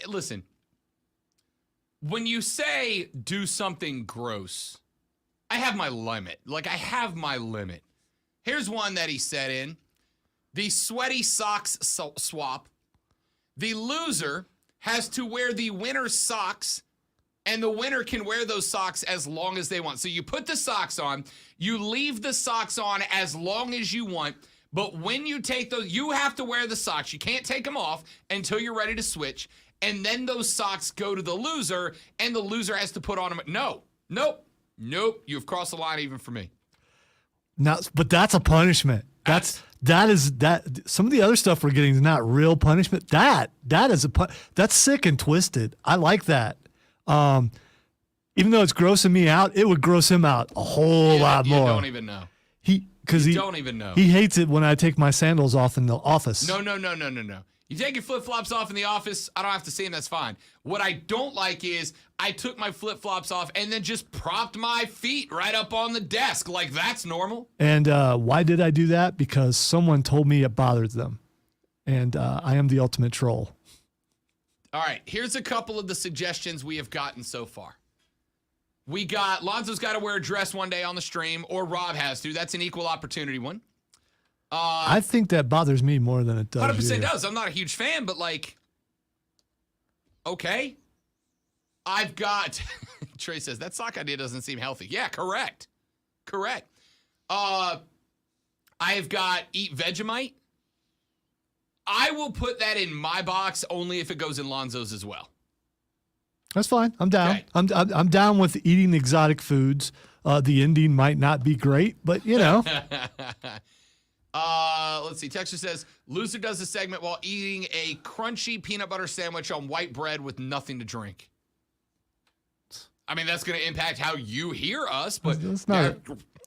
Listen, when you say do something gross, I have my limit. I have my limit. Here's one that he said in. The sweaty socks swap. The loser has to wear the winner's socks, and the winner can wear those socks as long as they want. So you put the socks on, you leave the socks on as long as you want, but when you take those, you have to wear the socks. You can't take them off until you're ready to switch, and then those socks go to the loser, and the loser has to put on them. Nope. You've crossed the line even for me. No, but that's a punishment. That is some of the other stuff we're getting is not real punishment. That is that's sick and twisted. I like that. Even though it's grossing me out, it would gross him out a whole lot more. You don't even know. He don't even know. He hates it when I take my sandals off in the office. No. You take your flip-flops off in the office, I don't have to see them, that's fine. What I don't like is I took my flip-flops off and then just propped my feet right up on the desk. Like, that's normal. And why did I do that? Because someone told me it bothered them. And I am the ultimate troll. All right, here's a couple of the suggestions we have gotten so far. We got Lonzo's got to wear a dress one day on the stream, or Rob has to. That's an equal opportunity one. I think that bothers me more than it does 100% you. does. I'm not a huge fan, but like, okay. I've got, Trey says, that sock idea doesn't seem healthy. Yeah, correct. Correct. I've got eat Vegemite. I will put that in my box only if it goes in Lonzo's as well. That's fine. I'm down. Okay. I'm down with eating exotic foods. The ending might not be great, but you know. Let's see. Texture says, loser does a segment while eating a crunchy peanut butter sandwich on white bread with nothing to drink. I mean, that's going to impact how you hear us, but That's not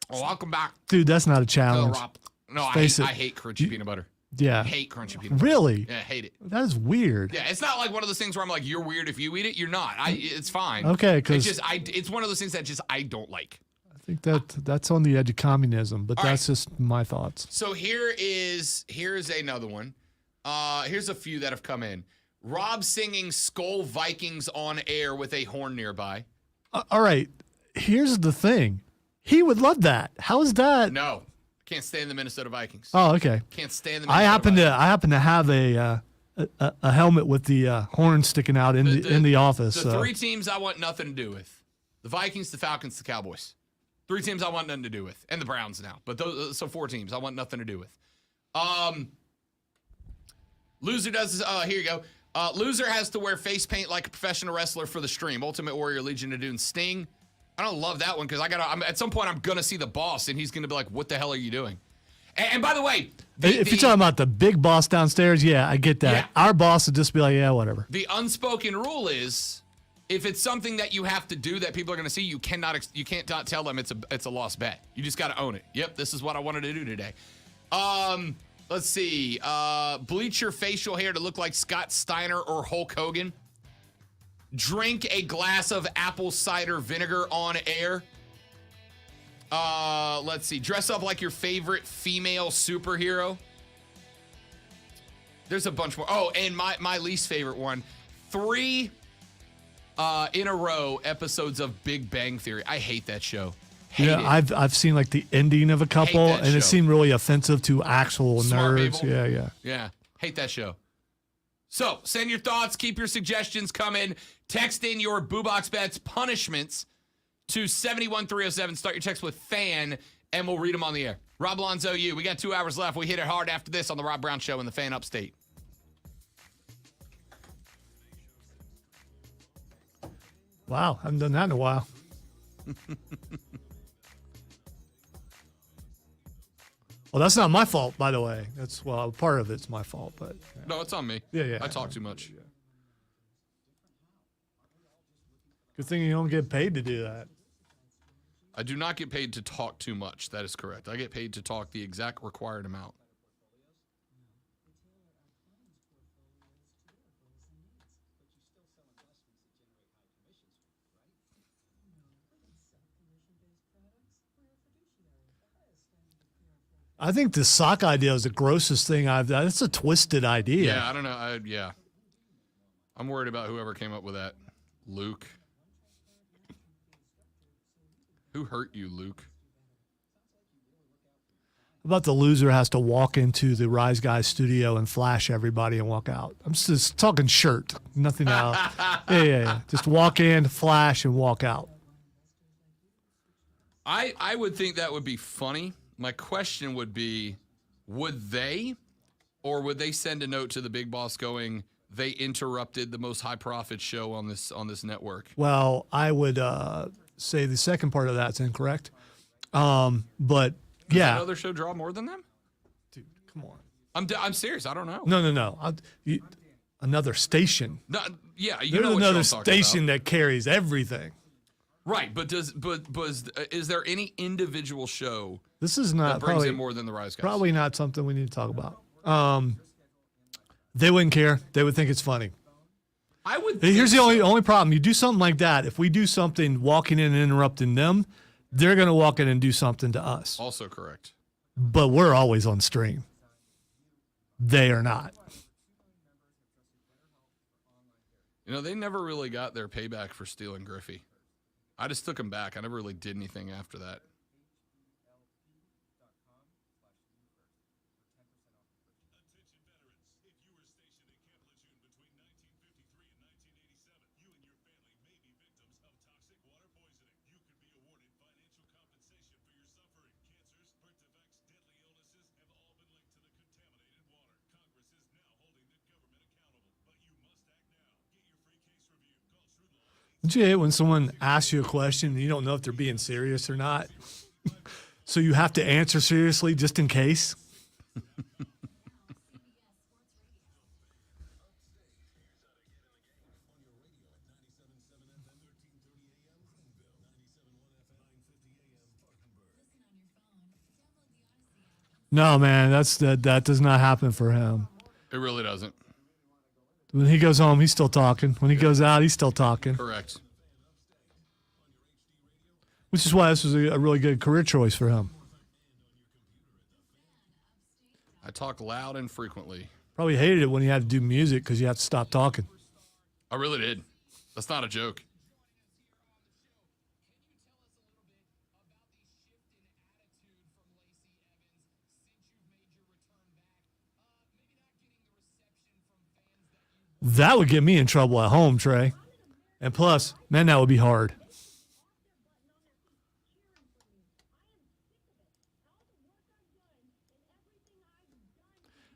welcome back. Dude, that's not a No, challenge. Rob. No, Face it. I hate crunchy peanut butter. Yeah. I hate crunchy peanut butter. Really? Yeah, I hate it. That is weird. Yeah, it's not like one of those things where I'm like, you're weird if you eat it. You're not. It's fine. Okay, It's 'cause- just it's one of those things that just I don't like. I think that's on the edge of communism, but All that's just my thoughts. So here's another one. Here's a few that have come in. Rob singing Skull Vikings on air with a horn nearby. All right. Here's the thing. He would love that. How is that? No, can't stand the Minnesota Vikings. Oh, okay. Can't stand the I Minnesota happen to have a helmet with the horn sticking out in the office. The three teams I want nothing to do with: the Vikings, the Falcons, the Cowboys. Three teams I want nothing to do with, and the Browns now. But those, so four teams I want nothing to do with. Loser does. Here you go. Loser has to wear face paint like a professional wrestler for the stream. Ultimate Warrior, Legion of Doom, Sting. I don't love that one because at some point I'm gonna see the boss and he's gonna be like, "What the hell are you doing?" And by the way, If you're talking about the big boss downstairs, yeah, I get that. Yeah. Our boss would just be like, yeah, whatever. the unspoken rule is, if it's something that you have to do that people are gonna see, you can't not tell them it's a lost bet. You just gotta own it. Yep, this is what I wanted to do today. Let's see. Bleach your facial hair to look like Scott Steiner or Hulk Hogan. Drink a glass of apple cider vinegar on air. Let's see. Dress up like your favorite female superhero. There's a bunch more. Oh, and my least favorite one. 3 in a row episodes of Big Bang Theory. I hate that show. Hate Yeah, it. I've seen like the ending of a couple, that and show. it seemed really offensive to actual Smart nerds. people. Yeah. Yeah, hate that show. So, send your thoughts, keep your suggestions coming. Text in your Boo Box Bets punishments to 71307. Start your text with FAN, and we'll read them on the air. Rob Lonzo, you. We got 2 hours left. We hit it hard after this on the Rob Brown Show in the Fan Upstate. Wow, haven't done that in a while. Well, that's not my fault, by the way. That's part of it's my fault, but No, it's on me. Yeah. I talk too much. Good thing you don't get paid to do that. I do not get paid to talk too much. That is correct. I get paid to talk the exact required amount. I think the sock idea is the grossest thing I've done. It's a twisted idea. Yeah, I don't know. I'm worried about whoever came up with that. Luke. Who hurt you, Luke? About the loser has to walk into the Rise Guys studio and flash everybody and walk out. I'm just talking shirt, nothing else. Yeah. Just walk in, flash, and walk out. I would think that would be funny. My question would be, would they, or would they send a note to the big boss going, they interrupted the most high profit show on this network? Well, I would say the second part of that's incorrect. But Does yeah, another show draw more than them? dude, come on. I'm serious. I don't know. No. Another station. No, yeah, you There's know what another show I'm talking station that carries everything. about. Right, but is there any individual show This is that not brings probably in more than the Rise Guys? probably not something we need to talk about. They wouldn't care. They would think it's funny. I would. Here's the think so. only problem. You do something like that. If we do something walking in and interrupting them, they're going to walk in and do something to us. Also correct. But we're always on stream. They are not. You know, they never really got their payback for stealing Griffey. I just took him back. I never really did anything after that. Don't you hate when someone asks you a question and you don't know if they're being serious or not? So you have to answer seriously just in case? No, man, that does not happen for him. It really doesn't. When he goes home, he's still talking. When he goes out, he's still talking. Correct. Which is why this was a really good career choice for him. I talk loud and frequently. Probably hated it when he had to do music because you have to stop talking. I really did. That's not a joke. That would get me in trouble at home, Trey. And plus, man, that would be hard.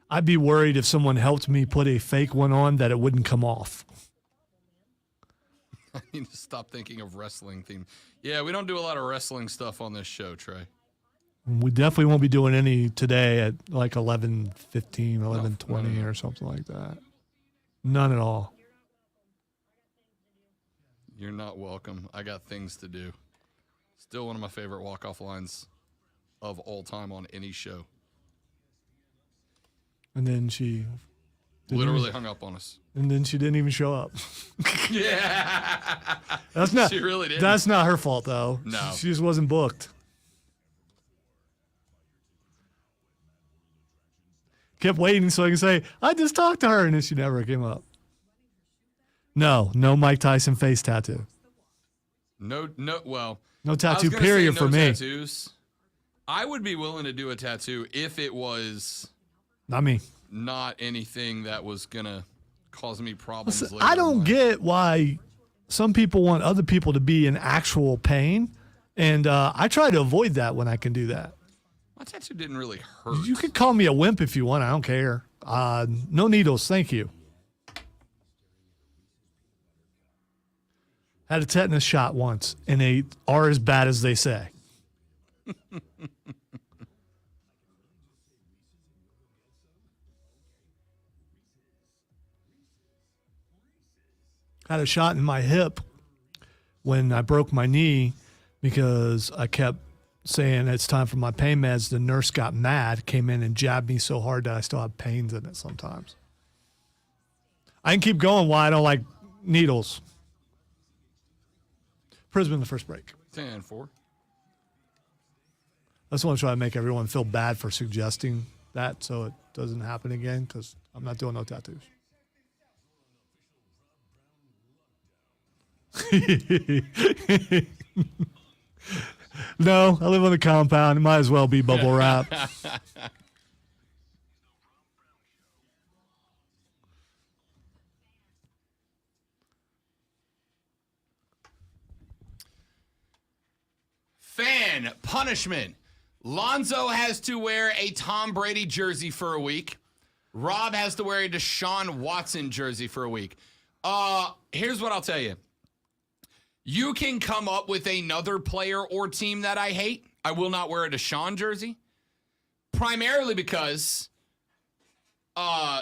I'd be worried if someone helped me put a fake one on that it wouldn't come off. I need to stop thinking of wrestling theme. Yeah, we don't do a lot of wrestling stuff on this show, Trey. We definitely won't be doing any today at like 11:15, 11:20 No. or something like that. None at all. You're not welcome. I got things to do. Still one of my favorite walk-off lines of all time on any show. And then she Literally hung up on us. And then she didn't even show up. Yeah. That's not. She really didn't. That's not her fault though. No. She just wasn't booked. Kept waiting so I can say, I just talked to her, and then she never came up. No Mike Tyson face tattoo. No, well. No I was tattoo gonna period say for no me. Tattoos. I would be willing to do a tattoo if it was Not me. not anything that was going to cause me problems Listen, later I in don't life. get why some people want other people to be in actual pain, and I try to avoid that when I can do that. My tattoo didn't really hurt. You can call me a wimp if you want. I don't care. No needles, thank you. Had a tetanus shot once, and they are as bad as they say. Had a shot in my hip when I broke my knee because I kept saying it's time for my pain meds. The nurse got mad, came in and jabbed me so hard that I still have pains in it sometimes. I can keep going why I don't like needles. Prism, the first break. 10-4. I just want to try to make everyone feel bad for suggesting that so it doesn't happen again because I'm not doing no tattoos. No, I live on the compound. It might as well be bubble wrap. Fan punishment. Lonzo has to wear a Tom Brady jersey for a week. Rob has to wear a Deshaun Watson jersey for a week. Here's what I'll tell you. You can come up with another player or team that I hate. I will not wear a Deshaun jersey. Primarily because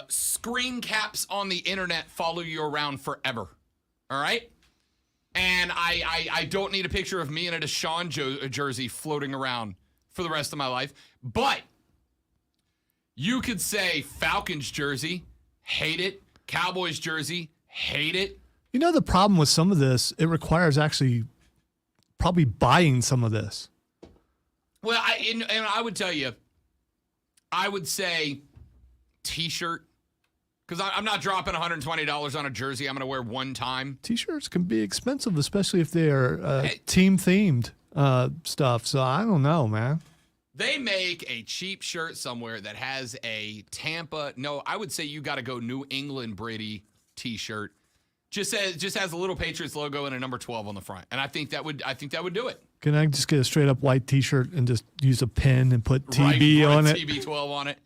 screen caps on the internet follow you around forever. All right? And I don't need a picture of me in a Deshaun jersey floating around for the rest of my life. But you could say Falcons jersey, hate it. Cowboys jersey, Hate it. You know, the problem with some of this, it requires actually probably buying some of this. Well, and I would tell you, I would say T-shirt, because I'm not dropping $120 on a jersey I'm going to wear one time. T-shirts can be expensive, especially if they're team-themed stuff. So I don't know, man. They make a cheap shirt somewhere that has a Tampa. No, I would say you got to go New England Brady T-shirt. Just has a little Patriots logo and a number 12 on the front, and I think that would do it. Can I just get a straight up white T-shirt and just use a pen and put TB on it? TB12 on it.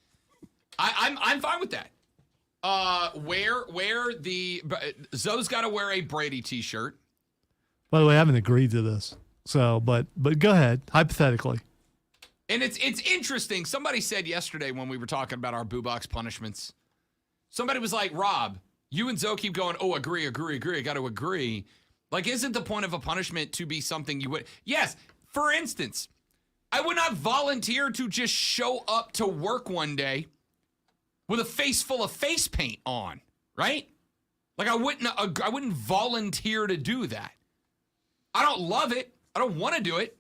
I'm fine with that. Wear the Zoe's got to wear a Brady T-shirt. By the way, I haven't agreed to this, so but go ahead, hypothetically. And it's interesting. Somebody said yesterday when we were talking about our Boo Box punishments, somebody was like, Rob, you and Zoe keep going, oh, agree. I got to agree. Like, isn't the point of a punishment to be something you would? Yes. For instance, I would not volunteer to just show up to work one day with a face full of face paint on, right? Like, I wouldn't volunteer to do that. I don't love it. I don't want to do it.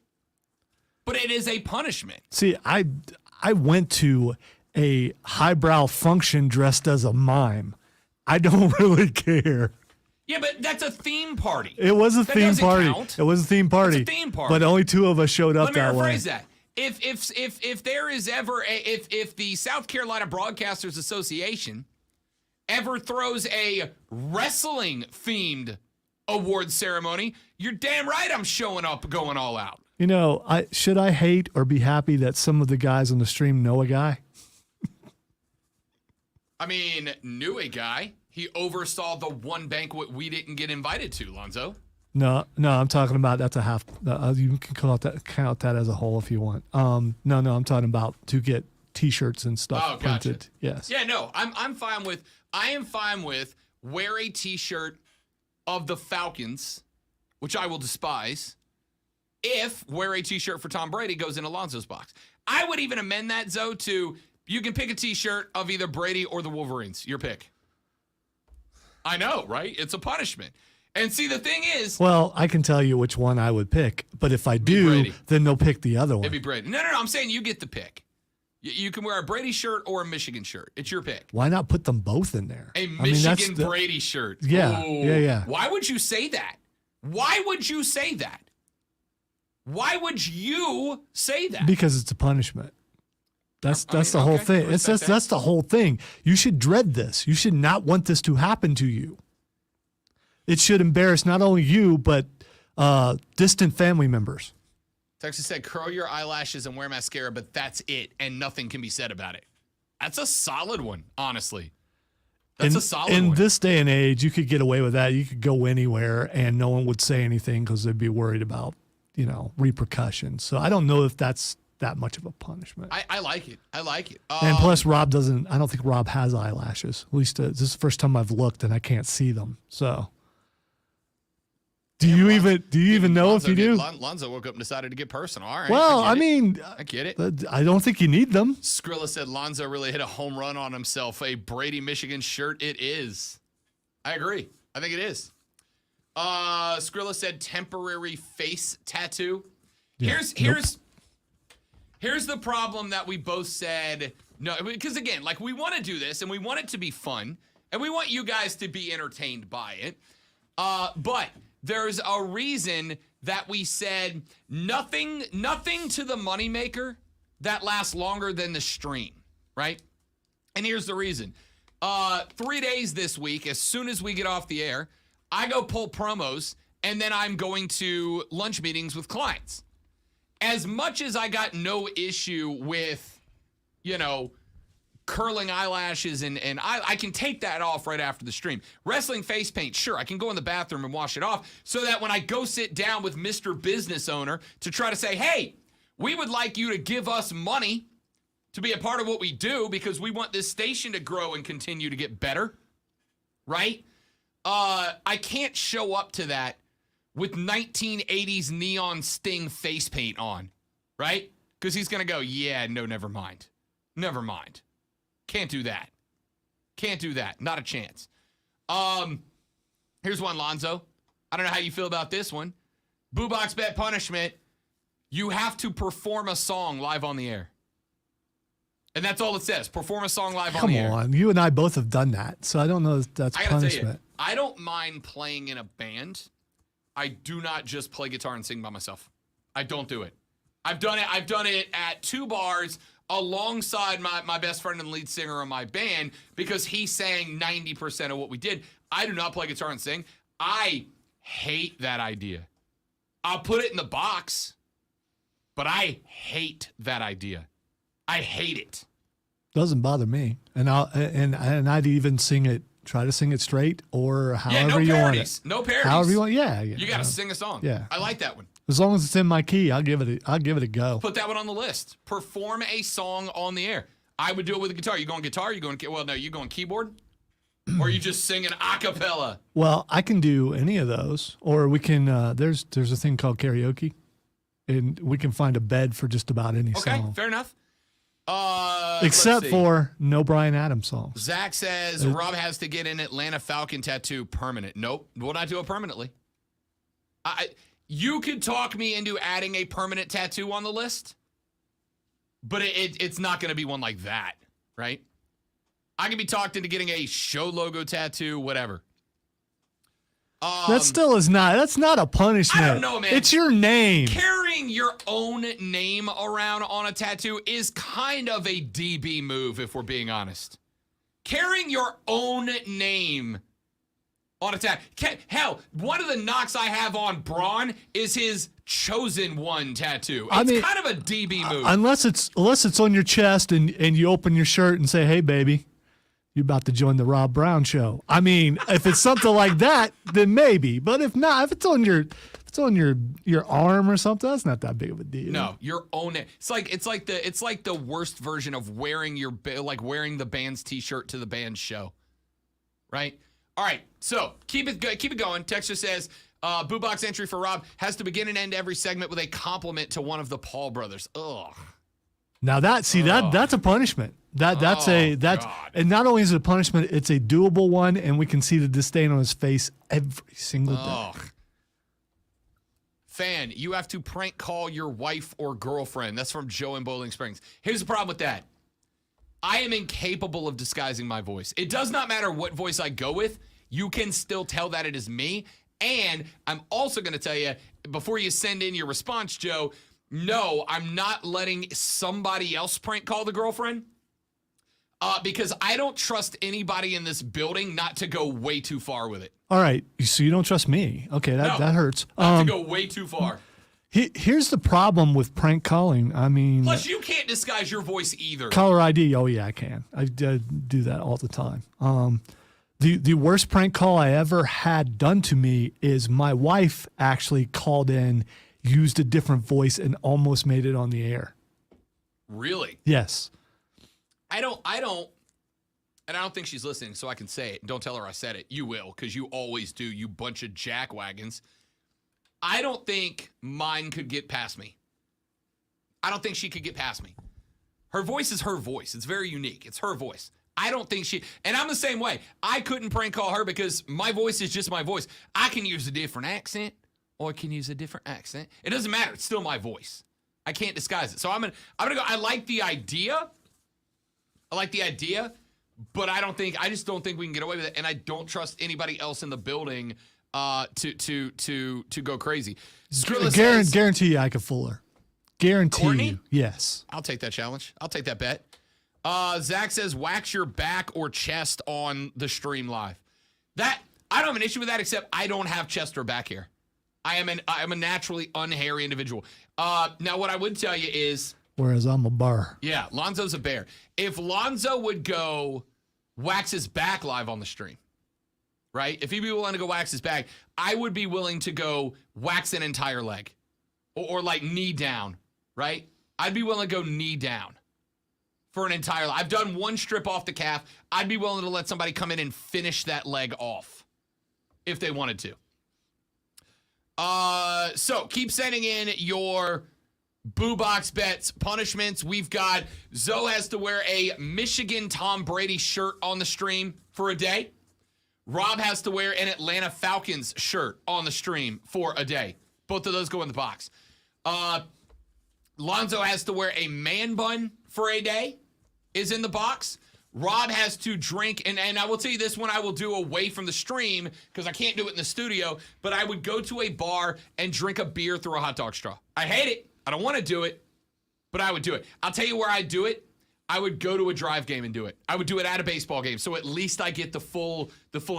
But it is a punishment. See, I went to a highbrow function dressed as a mime. I don't really care. Yeah, but that's a theme party. It was a theme party. Count. It was a theme party. It's a theme party. But only two of us showed up that way. Let me rephrase that. If there is ever if the South Carolina Broadcasters Association ever throws a wrestling themed award ceremony, you're damn right I'm showing up going all out. You know, should I hate or be happy that some of the guys on the stream know a guy? I mean, knew a guy. He oversaw the one banquet we didn't get invited to, Lonzo. No, I'm talking about that's a half. You can count that as a whole if you want. No, I'm talking about to get T-shirts and stuff printed. Gotcha. Yes. Yeah, no, I'm fine with. I am fine with wear a T-shirt of the Falcons, which I will despise. If wear a T-shirt for Tom Brady goes in Alonzo's box, I would even amend that, Zoe, to you can pick a T-shirt of either Brady or the Wolverines. Your pick. I know, right? It's a punishment. And see, the thing is... Well, I can tell you which one I would pick, but if I do, then they'll pick the other one. It'd be Brady. No, I'm saying you get the pick. You can wear a Brady shirt or a Michigan shirt. It's your pick. Why not put them both in there? A Michigan Brady shirt. Yeah, Ooh. yeah. Why would you say that? Why would you say that? Why would you say that? Because it's a punishment. That's the whole thing. That's the whole thing. You should dread this. You should not want this to happen to you. It should embarrass not only you, but distant family members. Texas said, curl your eyelashes and wear mascara, but that's it, and nothing can be said about it. That's a solid one, honestly. That's a solid one. In this day and age, you could get away with that. You could go anywhere, and no one would say anything because they'd be worried about, repercussions. So I don't know if that's that much of a punishment. I like it. I like it. And plus, I don't think Rob has eyelashes. At least this is the first time I've looked, and I can't see them. So... Do you even know if you do? Lonzo woke up and decided to get personal. All right. Well, I get it. I don't think you need them. Skrilla said Lonzo really hit a home run on himself. A Brady Michigan shirt. It is. I agree. I think it is. Skrilla said temporary face tattoo. Yeah. Here's the problem that we both said no, because again, like we want to do this and we want it to be fun and we want you guys to be entertained by it. But there's a reason that we said nothing to the moneymaker that lasts longer than the stream, right? And here's the reason. 3 days this week, as soon as we get off the air, I go pull promos, and then I'm going to lunch meetings with clients. As much as I got no issue with, curling eyelashes and I can take that off right after the stream. Wrestling face paint, sure, I can go in the bathroom and wash it off so that when I go sit down with Mr. Business Owner to try to say, hey, we would like you to give us money to be a part of what we do because we want this station to grow and continue to get better, right? I can't show up to that with 1980s neon Sting face paint on, right? Because he's going to go, yeah, no, never mind. Never mind. Can't do that. Not a chance. Here's one, Lonzo. I don't know how you feel about this one. Boobox Bet punishment. You have to perform a song live on the air. And that's all it says. Perform a song live on Come the air. on. You and I both have done that. So I don't know if that's I gotta tell you, punishment. I don't mind playing in a band. I do not just play guitar and sing by myself. I don't do it. I've done it at 2 bars alongside my best friend and lead singer of my band because he sang 90% of what we did. I do not play guitar and sing. I hate that idea. I'll put it in the box, but I hate that idea. I hate it. Doesn't bother me. And I'd even try to sing it straight or however you want it. No parodies. However you want. Yeah. You got to sing a song. Yeah. I like that one. As long as it's in my key, I'll give it a go. Put that one on the list. Perform a song on the air. I would do it with a guitar. You going guitar? You going keyboard? Or you just singing a cappella? Well, I can do any of those. Or we can there's a thing called karaoke. And we can find a bed for just about any Okay, song. fair enough. Except let's see. for no Bryan Adams songs. Zach says Rob has to get an Atlanta Falcon tattoo permanent. Nope, we'll not do it permanently. You could talk me into adding a permanent tattoo on the list, but it's not going to be one like that, right? I can be talked into getting a show logo tattoo, whatever. That's not a punishment. I don't know, man. It's your name. Carrying your own name around on a tattoo is kind of a DB move, if we're being honest. Carrying your own name on a tattoo. Hell, one of the knocks I have on Braun is his Chosen One tattoo. It's kind of a DB move. Unless it's on your chest and you open your shirt and say, "Hey, baby, you're about to join the Rob Brown show." I mean, if it's something like that, then maybe. But if not, if it's on your arm or something, that's not that big of a deal. No, your own. It's like the worst version of wearing wearing the band's T-shirt to the band's show, right? All right, so keep it going. Texture says, "Boobox entry for Rob has to begin and end every segment with a compliment to one of the Paul brothers." Ugh. Now that's a punishment. That's God. And not only is it a punishment, it's a doable one, and we can see the disdain on his face every single day. Ugh. Fan, you have to prank call your wife or girlfriend. That's from Joe in Bowling Springs. Here's the problem with that. I am incapable of disguising my voice. It does not matter what voice I go with. You can still tell that it is me. And I'm also going to tell you, before you send in your response, Joe, no, I'm not letting somebody else prank call the girlfriend. Because I don't trust anybody in this building not to go way too far with it. All right, so you don't trust me? Okay, that hurts. Not to go way too far. Here's the problem with prank calling. I mean, Plus, you can't disguise your voice either. Caller ID. Oh yeah, I can. I do that all the time. The worst prank call I ever had done to me is my wife actually called in, used a different voice, and almost made it on the air. Really? Yes. I don't, and I don't think she's listening, so I can say it. Don't tell her I said it. You will, because you always do, you bunch of jackwagons. I don't think mine could get past me. I don't think she could get past me. Her voice is her voice. It's very unique. It's her voice. I don't think and I'm the same way. I couldn't prank call her because my voice is just my voice. I can use a different accent or I can use a different accent. It doesn't matter. It's still my voice. I can't disguise it. So I'm gonna go. I like the idea, but I just don't think we can get away with it. And I don't trust anybody else in the building to go crazy. Guarantee you I could fool her. Guarantee Courtney? you. Yes. I'll take that challenge. I'll take that bet. Zach says wax your back or chest on the stream live. That I don't have an issue with that, except I don't have chest or back hair. I am a naturally unhairy individual. Now what I would tell you is, whereas I'm a bar. Yeah, Lonzo's a bear. If Lonzo would go wax his back live on the stream, right? If he'd be willing to go wax his back, I would be willing to go wax an entire leg or like knee down, right? I'd be willing to go knee down for an entire leg. I've done one strip off the calf. I'd be willing to let somebody come in and finish that leg off if they wanted to. So keep sending in your Boobox bets, punishments. We've got Zoe has to wear a Michigan Tom Brady shirt on the stream for a day. Rob has to wear an Atlanta Falcons shirt on the stream for a day. Both of those go in the box. Lonzo has to wear a man bun for a day, is in the box. Rob has to drink, and I will tell you this one I will do away from the stream because I can't do it in the studio, but I would go to a bar and drink a beer through a hot dog straw. I hate it. I don't want to do it, but I would do it. I'll tell you where I'd do it. I would go to a drive game and do it. I would do it at a baseball game, so at least I get the full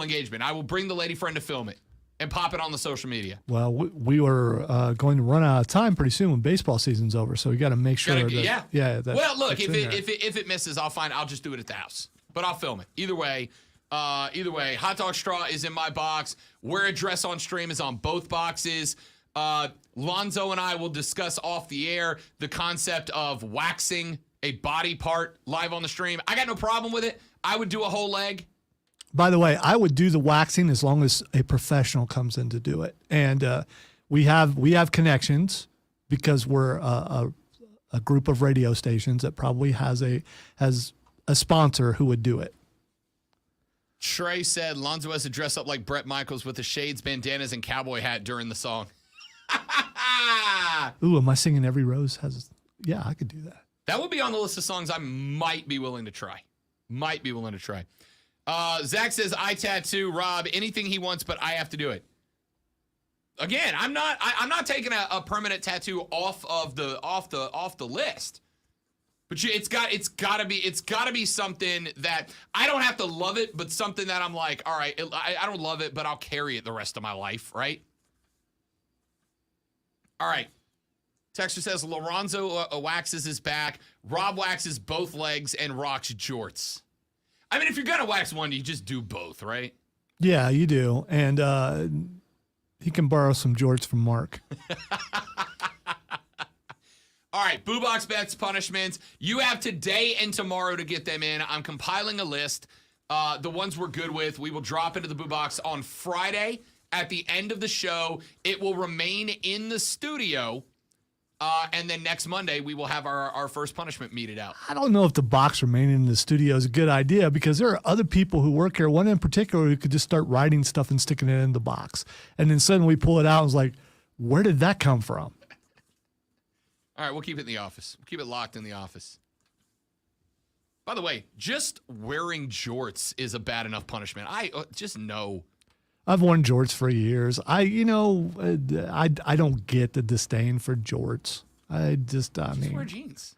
engagement. I will bring the lady friend to film it and pop it on the social media. Well, we were going to run out of time pretty soon when baseball season's over, so we got to make sure that Well, look, that's in there. if it misses, I'll just do it at the house. But I'll film it. Either way, hot dog straw is in my box. Wear a dress on stream is on both boxes. Lonzo and I will discuss off the air the concept of waxing a body part live on the stream. I got no problem with it. I would do a whole leg. By the way, I would do the waxing as long as a professional comes in to do it. And we have connections because we're a group of radio stations that probably has a sponsor who would do it. Trey said Lonzo has to dress up like Bret Michaels with the shades, bandanas, and cowboy hat during the song. Ooh, am I singing Every Rose Has... Yeah, I could do that. That would be on the list of songs I might be willing to try. Zach says, I tattoo Rob anything he wants, but I have to do it. Again, I'm not taking a permanent tattoo off the list. But it's got to be something that I don't have to love it, but something that I'm like, all right, I don't love it, but I'll carry it the rest of my life, right? All right. Texter says Lorenzo waxes his back, Rob waxes both legs, and rocks jorts. I mean, if you're gonna wax one, you just do both, right? Yeah, you do, and he can borrow some jorts from Mark. All right, Boo Box Bets punishments. You have today and tomorrow to get them in. I'm compiling a list. The ones we're good with, we will drop into the Boo Box on Friday at the end of the show. It will remain in the studio. And then next Monday, we will have our first punishment meted out. I don't know if the box remaining in the studio is a good idea because there are other people who work here, one in particular who could just start writing stuff and sticking it in the box. And then suddenly we pull it out and it's like, where did that come from? All right, we'll keep it in the office. We'll keep it locked in the office. By the way, just wearing jorts is a bad enough punishment. I just know. I've worn jorts for years. I don't get the disdain for jorts. I mean, wear jeans.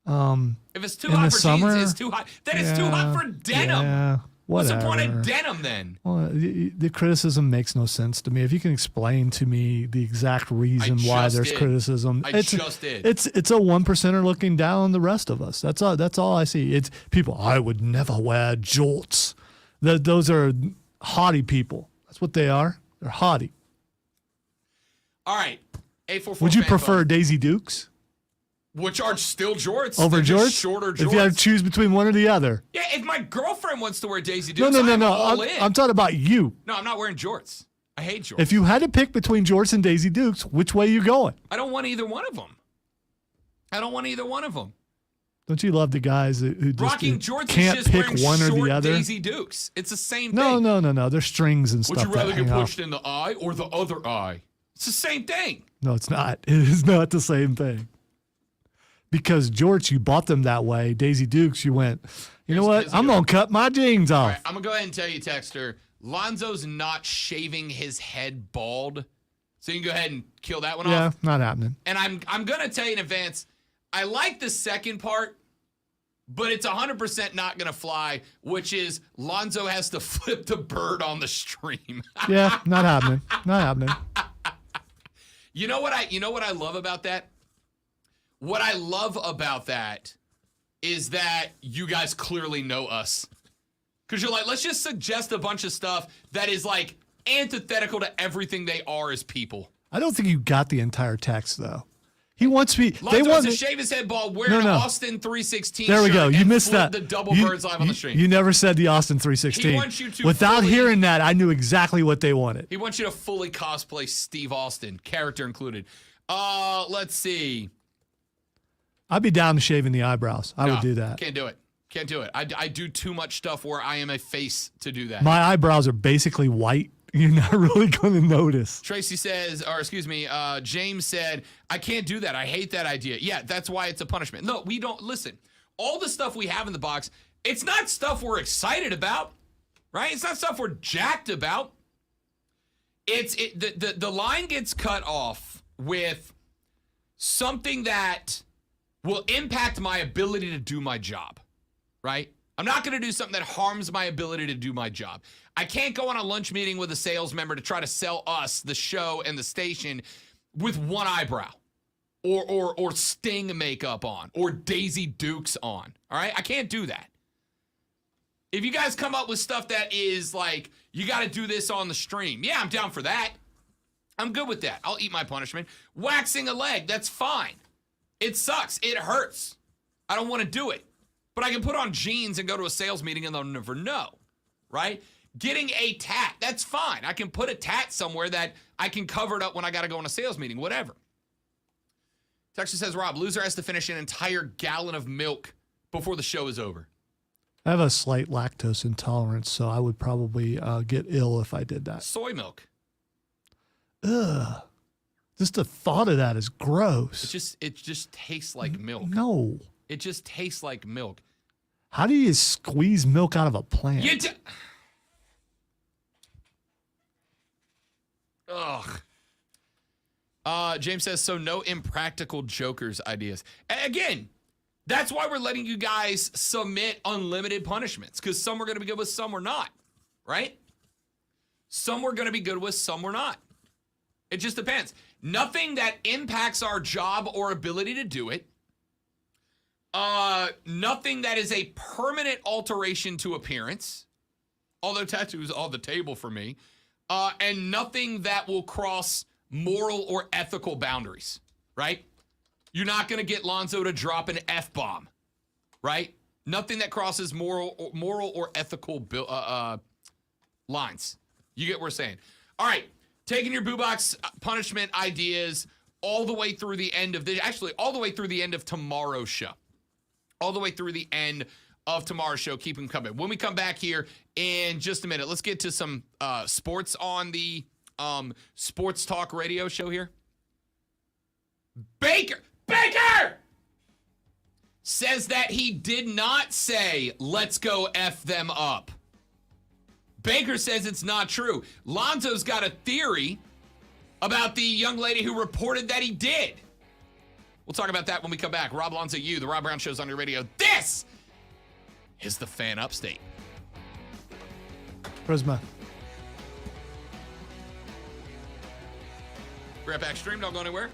If it's too in hot the for summer, jeans, it's too hot. Then it's too hot for denim. Yeah, What's the whatever. point of denim then? Well, the criticism makes no sense to me. If you can explain to me the exact reason why there's criticism, It's a 1%er looking down on the rest of us. That's all I see. It's people. I would never wear jorts. Those are haughty people. That's what they are. They're haughty. All right. 844 Would you fan prefer phone. Daisy Dukes Which are still jorts. over They're just jorts? shorter jorts. If you had to choose between one or the other. Yeah, if my girlfriend wants to wear Daisy Dukes, No. I'm all in. I'm talking about you. No, I'm not wearing jorts. I hate jorts. If you had to pick between jorts and Daisy Dukes, which way you going? I don't want either one of them. Don't you love the guys who just Rocking jorts can't is just pick wearing one or short the other? Daisy Dukes. It's the same No. thing. There's strings and Would stuff. you rather that get hang off. pushed in the eye or the other eye? It's the same thing. No, it's not. It is not the same thing. Because jorts, you bought them that way. Daisy Dukes, you went, you know what? Here's a I'm good going to cut my jeans All off. right, I'm going to go ahead and tell you, Texter, Lonzo's not shaving his head bald. So you can go ahead and kill that one Yeah, off. not happening. And I'm going to tell you in advance, I like the second part, but it's 100% not going to fly, which is Lonzo has to flip the bird on the stream. Yeah, not happening. Not happening. You know what I love about that? What I love about that is that you guys clearly know us. Because you're like, let's just suggest a bunch of stuff that is like antithetical to everything they are as people. I don't think you got the entire text, though. He wants me. Lonzo They has want to me. shave his head bald, wear an No. Austin 316 There we shirt, go. You and missed flip that. the double birds live on the stream. You never said the Austin 316. He wants you to Without fully- hearing that, I knew exactly what they wanted. He wants you to fully cosplay Steve Austin, character included. Let's see. I'd be down to shaving the eyebrows. I would do that. Can't do it. Can't do it. I do too much stuff where I am a face to do that. My eyebrows are basically white. You're not really going to notice. Tracy says, or excuse me, James said, I can't do that. I hate that idea. Yeah, that's why it's a punishment. No, we don't. Listen, all the stuff we have in the box, it's not stuff we're excited about, right? It's not stuff we're jacked about. The line gets cut off with something that will impact my ability to do my job, right? I'm not going to do something that harms my ability to do my job. I can't go on a lunch meeting with a sales member to try to sell us, the show and the station, with one eyebrow or Sting makeup on or Daisy Dukes on, all right? I can't do that. If you guys come up with stuff that is like, you got to do this on the stream, yeah, I'm down for that. I'm good with that. I'll eat my punishment. Waxing a leg, that's fine. It sucks. It hurts. I don't want to do it. But I can put on jeans and go to a sales meeting and they'll never know, right? Getting a tat, that's fine. I can put a tat somewhere that I can cover it up when I got to go on a sales meeting, whatever. Texas says, Rob, loser has to finish an entire gallon of milk before the show is over. I have a slight lactose intolerance, so I would probably get ill if I did that. Soy milk. Ugh. Just the thought of that is gross. It just tastes like milk. No. It just tastes like milk. How do you squeeze milk out of a plant? Ugh. James says, so no impractical jokers ideas. Again, that's why we're letting you guys submit unlimited punishments, because some we're going to be good with, some we're not, right? Some we're going to be good with, some we're not. It just depends. Nothing that impacts our job or ability to do it. Nothing that is a permanent alteration to appearance, although tattoos on the table for me, and nothing that will cross moral or ethical boundaries, right? You're not going to get Lonzo to drop an F-bomb, right? Nothing that crosses moral or ethical lines. You get what we're saying. All right, taking your Boo Box punishment ideas all the way through the end of all the way through the end of tomorrow's show. All the way through the end of tomorrow's show. Keep them coming. When we come back here in just a minute, let's get to some sports on the Sports Talk radio show here. Baker says that he did not say, let's go F them up. Baker says it's not true. Lonzo's got a theory about the young lady who reported that he did. We'll talk about that when we come back. Rob Lonzo, the Rob Brown Show's on your radio. This is the Fan Upstate. Prisma. We're back stream. Don't go anywhere.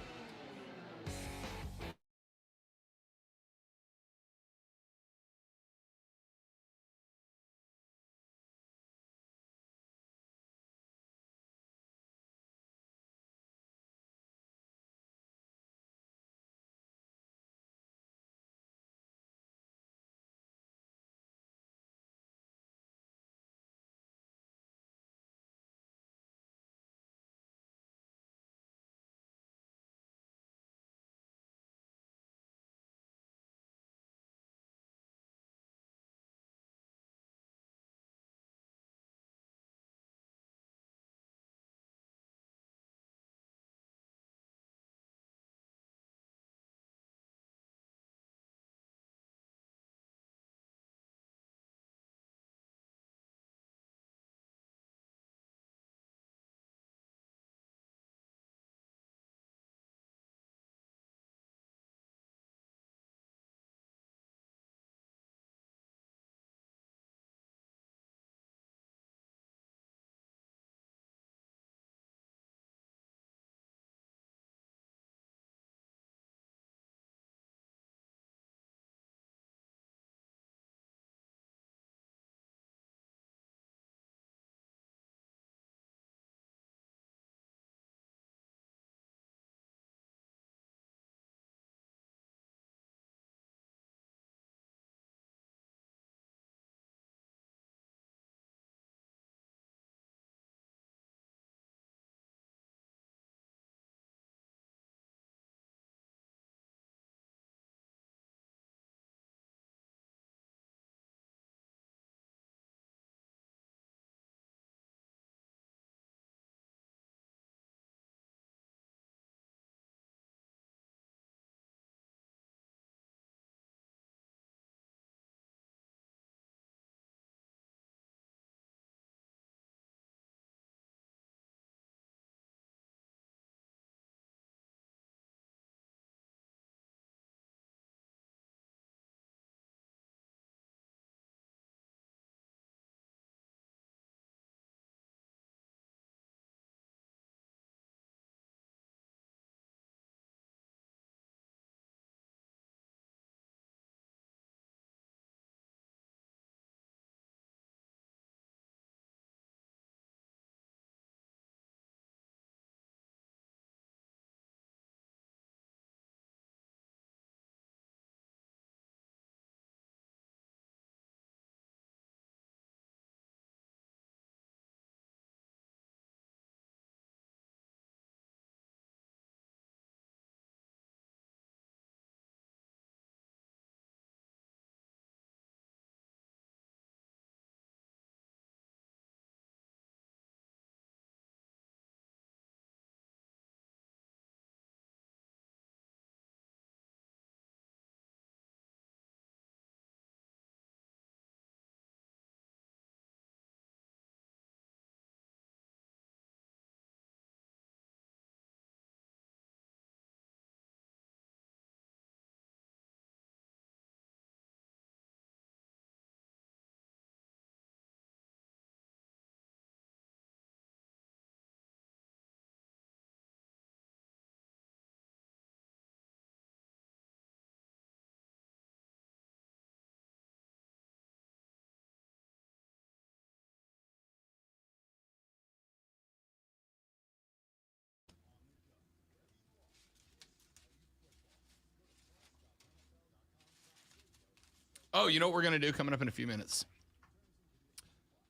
Oh, you know what we're going to do coming up in a few minutes?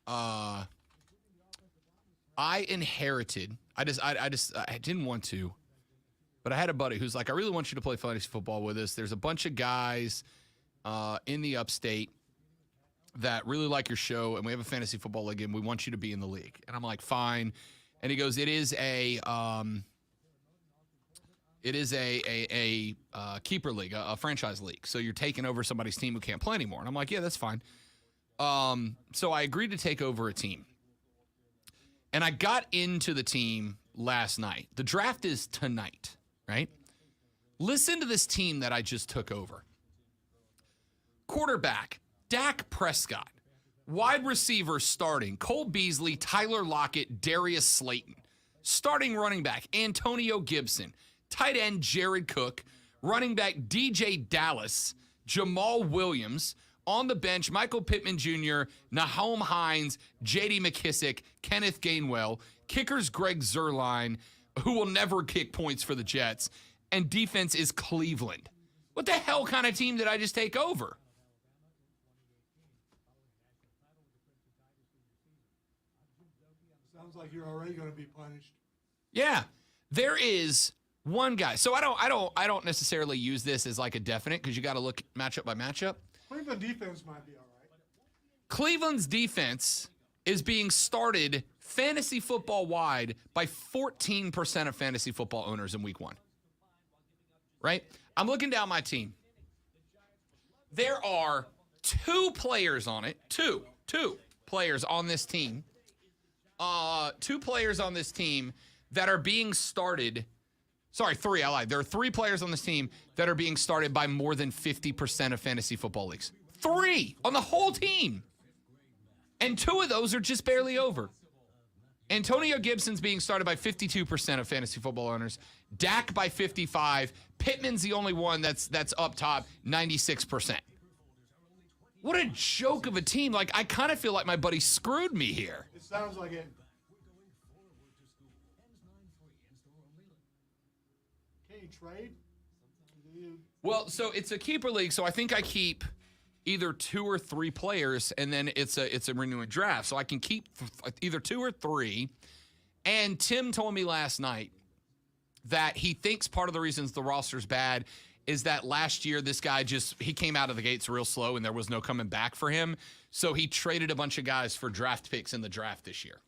I inherited. I didn't want to, but I had a buddy who's like, I really want you to play fantasy football with us. There's a bunch of guys in the upstate that really like your show, and we have a fantasy football league, and we want you to be in the league. And I'm like, fine. And he goes, it is a keeper league, a franchise league. So you're taking over somebody's team who can't play anymore. And I'm like, yeah, that's fine. So I agreed to take over a team. And I got into the team last night. The draft is tonight, right? Listen to this team that I just took over. Quarterback, Dak Prescott. Wide receiver starting, Cole Beasley, Tyler Lockett, Darius Slayton. Starting running back, Antonio Gibson. Tight end, Jared Cook. Running back, DJ Dallas, Jamal Williams. On the bench, Michael Pittman Jr., Nahom Hines, J.D. McKissick, Kenneth Gainwell. Kickers, Greg Zuerlein, who will never kick points for the Jets. And defense is Cleveland. What the hell kind of team did I just take over? Sounds like you're already going to be punished. Yeah, there is one guy. So I don't necessarily use this as like a definite because you got to look matchup by matchup. Cleveland defense might be all right. Cleveland's defense is being started fantasy football wide by 14% of fantasy football owners in week 1. Right? I'm looking down my team. There are 2 players on it. Two players on this team. 2 players on this team that are being started. Sorry, 3. I lied. There are 3 players on this team that are being started by more than 50% of fantasy football leagues. 3 on the whole team. And 2 of those are just barely over. Antonio Gibson's being started by 52% of fantasy football owners. Dak by 55%. Pittman's the only one that's up top, 96%. What a joke of a team. Like, I kind of feel like my buddy screwed me here. It sounds like it. Can you trade? Well, so it's a keeper league, so I think I keep either 2 or 3 players, and then it's a renewing draft. So I can keep either 2 or 3. And Tim told me last night that he thinks part of the reasons the roster's bad is that last year this guy he came out of the gates real slow and there was no coming back for him. So he traded a bunch of guys for draft picks in the draft this year.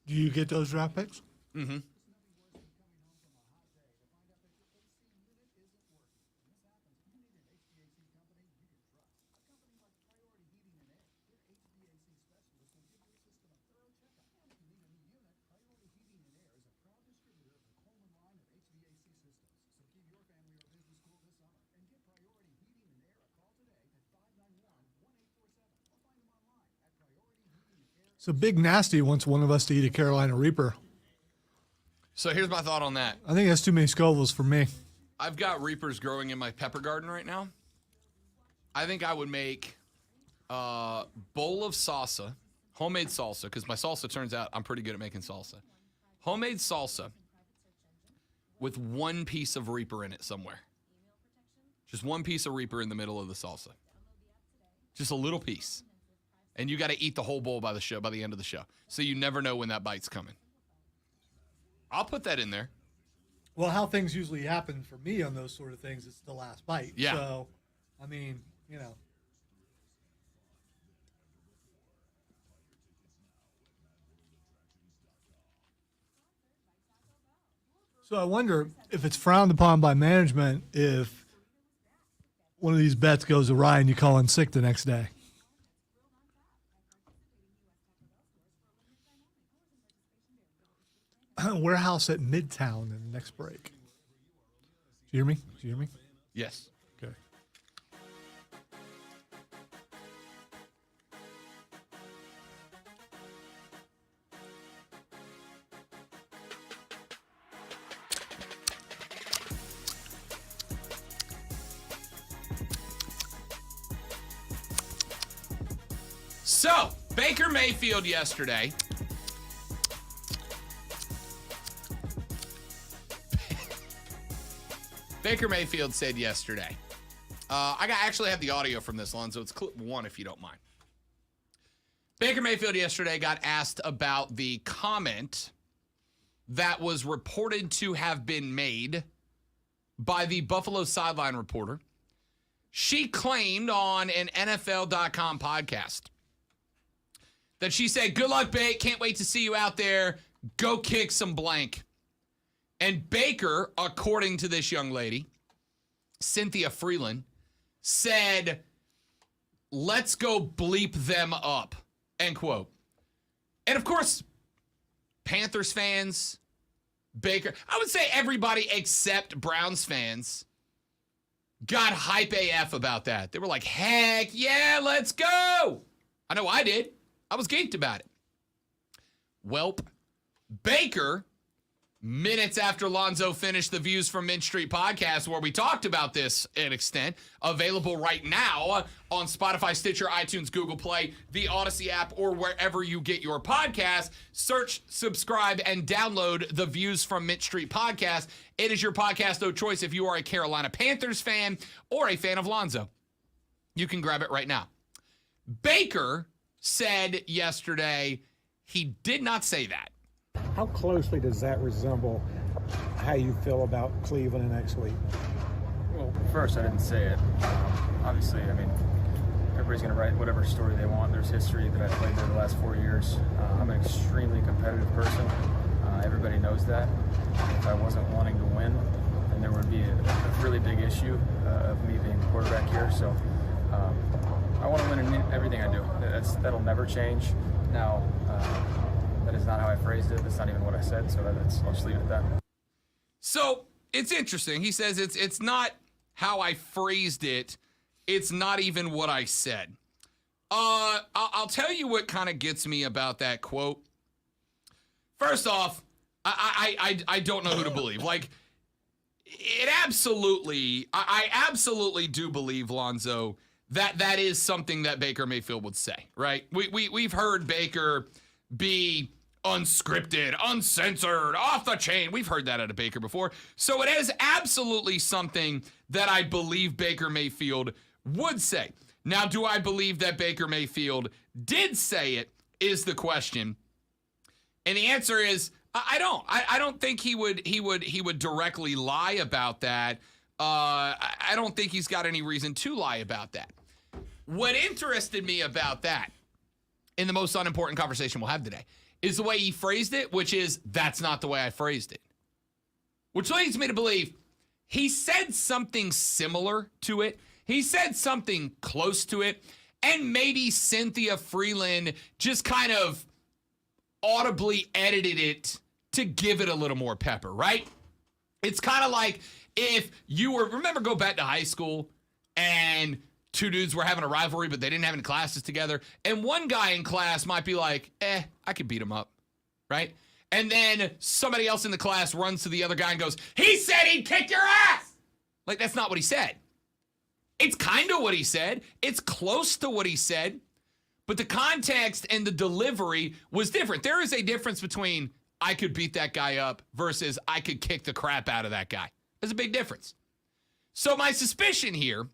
Do you get those draft picks? Mm-hmm. So Big Nasty wants one of us to eat a Carolina Reaper. So here's my thought on that. I think that's too many Scovilles for me. I've got Reapers growing in my pepper garden right now. I think I would make a bowl of salsa, homemade salsa, because my salsa turns out I'm pretty good at making salsa. Homemade salsa with 1 piece of Reaper in it somewhere. Just 1 piece of Reaper in the middle of the salsa. Just a little piece. And you got to eat the whole bowl by the end of the show. So you never know when that bite's coming. I'll put that in there. Well, how things usually happen for me on those sort of things, it's the last bite. Yeah. So, I mean, you know. So I wonder if it's frowned upon by management if one of these bets goes awry and you call in sick the next day. Warehouse at Midtown in the next break. Do you hear me? Do you hear me? Yes. Okay. So, Baker Mayfield yesterday. Baker Mayfield said yesterday actually have the audio from this, Lonzo. It's clip 1, if you don't mind. Baker Mayfield yesterday got asked about the comment that was reported to have been made by the Buffalo sideline reporter. She claimed on an NFL.com podcast that she said, "Good luck, Bake. Can't wait to see you out there. Go kick some blank." And Baker, according to this young lady, Cynthia Freeland, said, "Let's go bleep them up," end quote. And of course, Panthers fans, Baker, I would say everybody except Browns fans got hype AF about that. They were like, heck yeah, let's go. I know I did. I was geeked about it. Welp, Baker, minutes after Lonzo finished the Views from Mint Street podcast, where we talked about this an extent, available right now on Spotify, Stitcher, iTunes, Google Play, the Odyssey app, or wherever you get your podcast. Search, subscribe, and download the Views from Mint Street podcast. It is your podcast of choice if you are a Carolina Panthers fan or a fan of Lonzo. You can grab it right now. Baker said yesterday he did not say that. How closely does that resemble how you feel about Cleveland next week? Well, first, I didn't say it. Obviously, I mean, everybody's going to write whatever story they want. There's history that I've played there the last 4 years. I'm an extremely competitive person. Everybody knows that. If I wasn't wanting to win, then there would be a really big issue of me being the quarterback here. So I want to win in everything I do. That'll never change. Now, that is not how I phrased it. That's not even what I said, so I'll just leave it at that. So it's interesting. He says it's not how I phrased it. It's not even what I said. I'll tell you what kind of gets me about that quote. First off, I don't know who to believe. Like, I absolutely do believe, Lonzo, that is something that Baker Mayfield would say, right? We've heard Baker be unscripted, uncensored, off the chain. We've heard that out of Baker before. So it is absolutely something that I believe Baker Mayfield would say. Now, do I believe that Baker Mayfield did say it is the question. And the answer is I don't. I don't think he would directly lie about that. I don't think he's got any reason to lie about that. What interested me about that, in the most unimportant conversation we'll have today, is the way he phrased it, which is, that's not the way I phrased it. Which leads me to believe he said something similar to it. He said something close to it. And maybe Cynthia Freeland just kind of audibly edited it to give it a little more pepper, right? It's kind of like if you remember go back to high school and two dudes were having a rivalry, but they didn't have any classes together. And one guy in class might be like, I could beat him up, right? And then somebody else in the class runs to the other guy and goes, he said he'd kick your ass. Like, that's not what he said. It's kind of what he said. It's close to what he said. But the context and the delivery was different. There is a difference between I could beat that guy up versus I could kick the crap out of that guy. There's a big difference. So my suspicion here,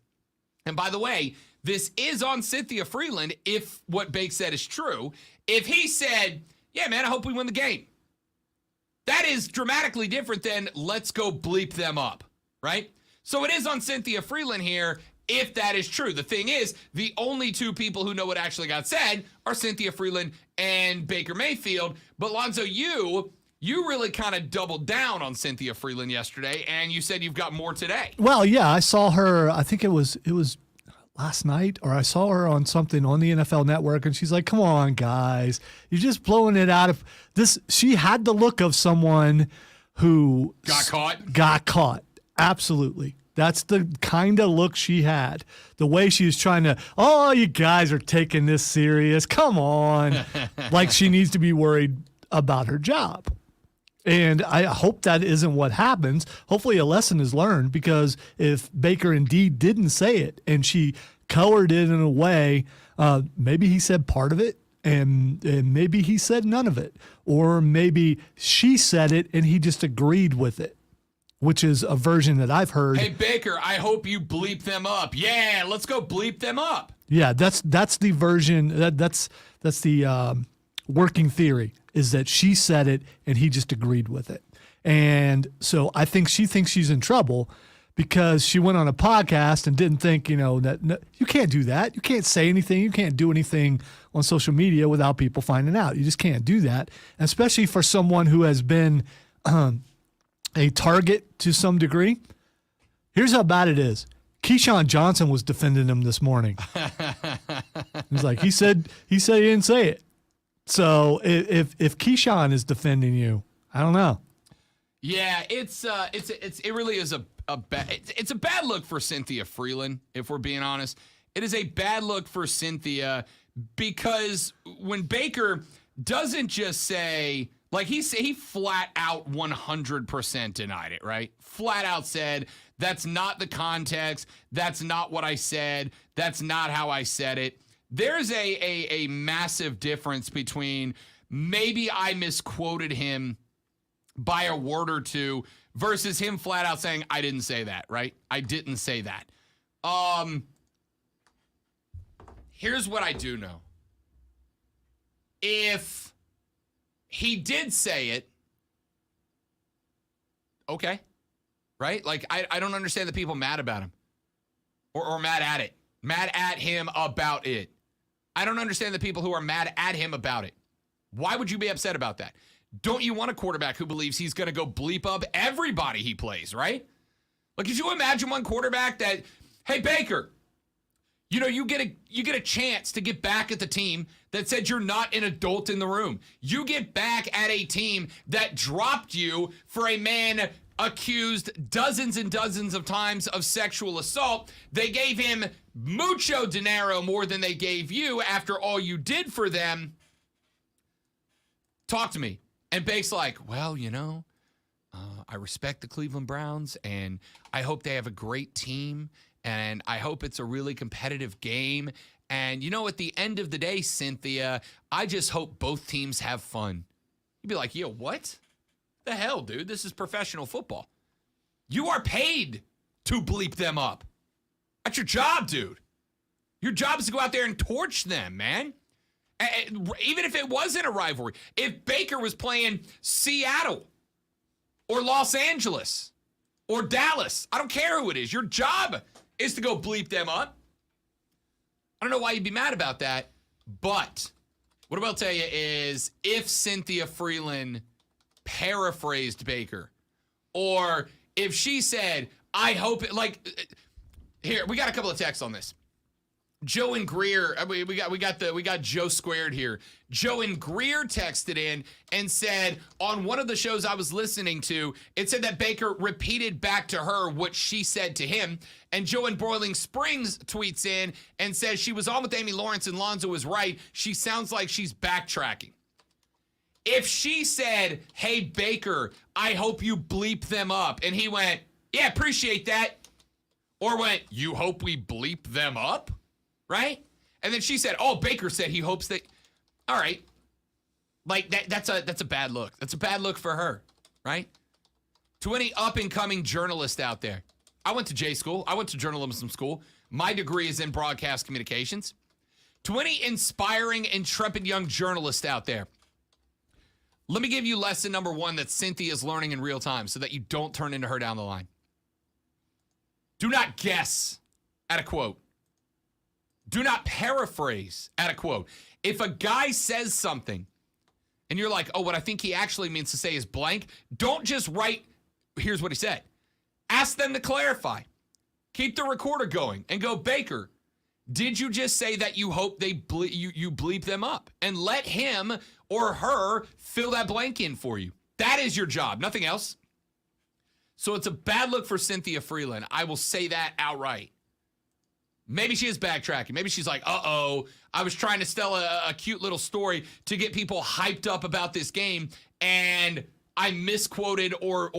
and by the way, this is on Cynthia Freeland if what Bake said is true. If he said, yeah, man, I hope we win the game. That is dramatically different than let's go bleep them up, right? So it is on Cynthia Freeland here if that is true. The thing is, the only two people who know what actually got said are Cynthia Freeland and Baker Mayfield. But Lonzo, you really kind of doubled down on Cynthia Freeland yesterday, and you said you've got more today. Well, yeah, I saw her, I think it was last night, or I saw her on something on the NFL Network, and she's like, come on, guys, you're just blowing it out of this. She had the look of someone who got caught. Absolutely. That's the kind of look she had. The way she was trying to, oh, you guys are taking this serious. Come on. Like she needs to be worried about her job. And I hope that isn't what happens. Hopefully a lesson is learned, because if Baker indeed didn't say it and she colored it in a way, maybe he said part of it and maybe he said none of it. Or maybe she said it and he just agreed with it. which is a version that I've heard. Hey, Baker, I hope you bleep them up. Yeah, let's go bleep them up. Yeah, that's the version. That's the working theory, is that she said it and he just agreed with it. And so I think she thinks she's in trouble because she went on a podcast and didn't think, that no, you can't do that. You can't say anything. You can't do anything on social media without people finding out. You just can't do that, and especially for someone who has been a target to some degree. Here's how bad it is. Keyshawn Johnson was defending him this morning. He's like, he said he didn't say it. So if Keyshawn is defending you, I don't know. Yeah, it really is it's a bad look for Cynthia Freeland, if we're being honest. It is a bad look for Cynthia because when Baker doesn't just say, like he flat out 100% denied it, right? Flat out said, that's not the context. That's not what I said. That's not how I said it. There's a massive difference between maybe I misquoted him by a word or two versus him flat out saying, I didn't say that, right? I didn't say that. Here's what I do know. If he did say it, okay, right? Like, I don't understand the people mad about him or mad at it, mad at him about it. I don't understand the people who are mad at him about it. Why would you be upset about that? Don't you want a quarterback who believes he's going to go bleep up everybody he plays, right? Like, could you imagine one quarterback that, hey, Baker, you get a chance to get back at the team that said you're not an adult in the room. You get back at a team that dropped you for a man accused dozens and dozens of times of sexual assault. They gave him mucho dinero more than they gave you after all you did for them. Talk to me. And Bake's like, well, I respect the Cleveland Browns, and I hope they have a great team, and I hope it's a really competitive game. And, at the end of the day, Cynthia, I just hope both teams have fun. You'd be like, yo, what? The hell, dude? This is professional football. You are paid to bleep them up. That's your job, dude. Your job is to go out there and torch them, man. Even if it wasn't a rivalry. If Baker was playing Seattle or Los Angeles or Dallas, I don't care who it is. Your job is to go bleep them up. I don't know why you'd be mad about that, but what I will tell you is if Cynthia Freeland paraphrased Baker, or if she said, I hope it, here, we got a couple of texts on this. Joe and Greer, we got Joe squared here. Joe and Greer texted in and said on one of the shows I was listening to, it said that Baker repeated back to her what she said to him. And Joe in Boiling Springs tweets in and says she was on with Amy Lawrence and Lonzo was right. She sounds like she's backtracking. If she said, hey, Baker, I hope you bleep them up. And he went, yeah, appreciate that. Or went, you hope we bleep them up? Right? And then she said, oh, Baker said he hopes that. All right. Like that's a bad look. That's a bad look for her, right? To any up and coming journalist out there. I went to J school. I went to journalism school. My degree is in broadcast communications. To any inspiring, intrepid young journalist out there. Let me give you lesson number 1 that Cynthia is learning in real time so that you don't turn into her down the line. Do not guess at a quote. Do not paraphrase at a quote. If a guy says something and you're like, oh, what I think he actually means to say is blank, don't just write, here's what he said. Ask them to clarify. Keep the recorder going and go, Baker, did you just say that you hope they you bleep them up? And let him or her fill that blank in for you. That is your job, nothing else. So it's a bad look for Cynthia Freeland. I will say that outright. Maybe she is backtracking. Maybe she's like, uh-oh, I was trying to tell a cute little story to get people hyped up about this game, and I misquoted or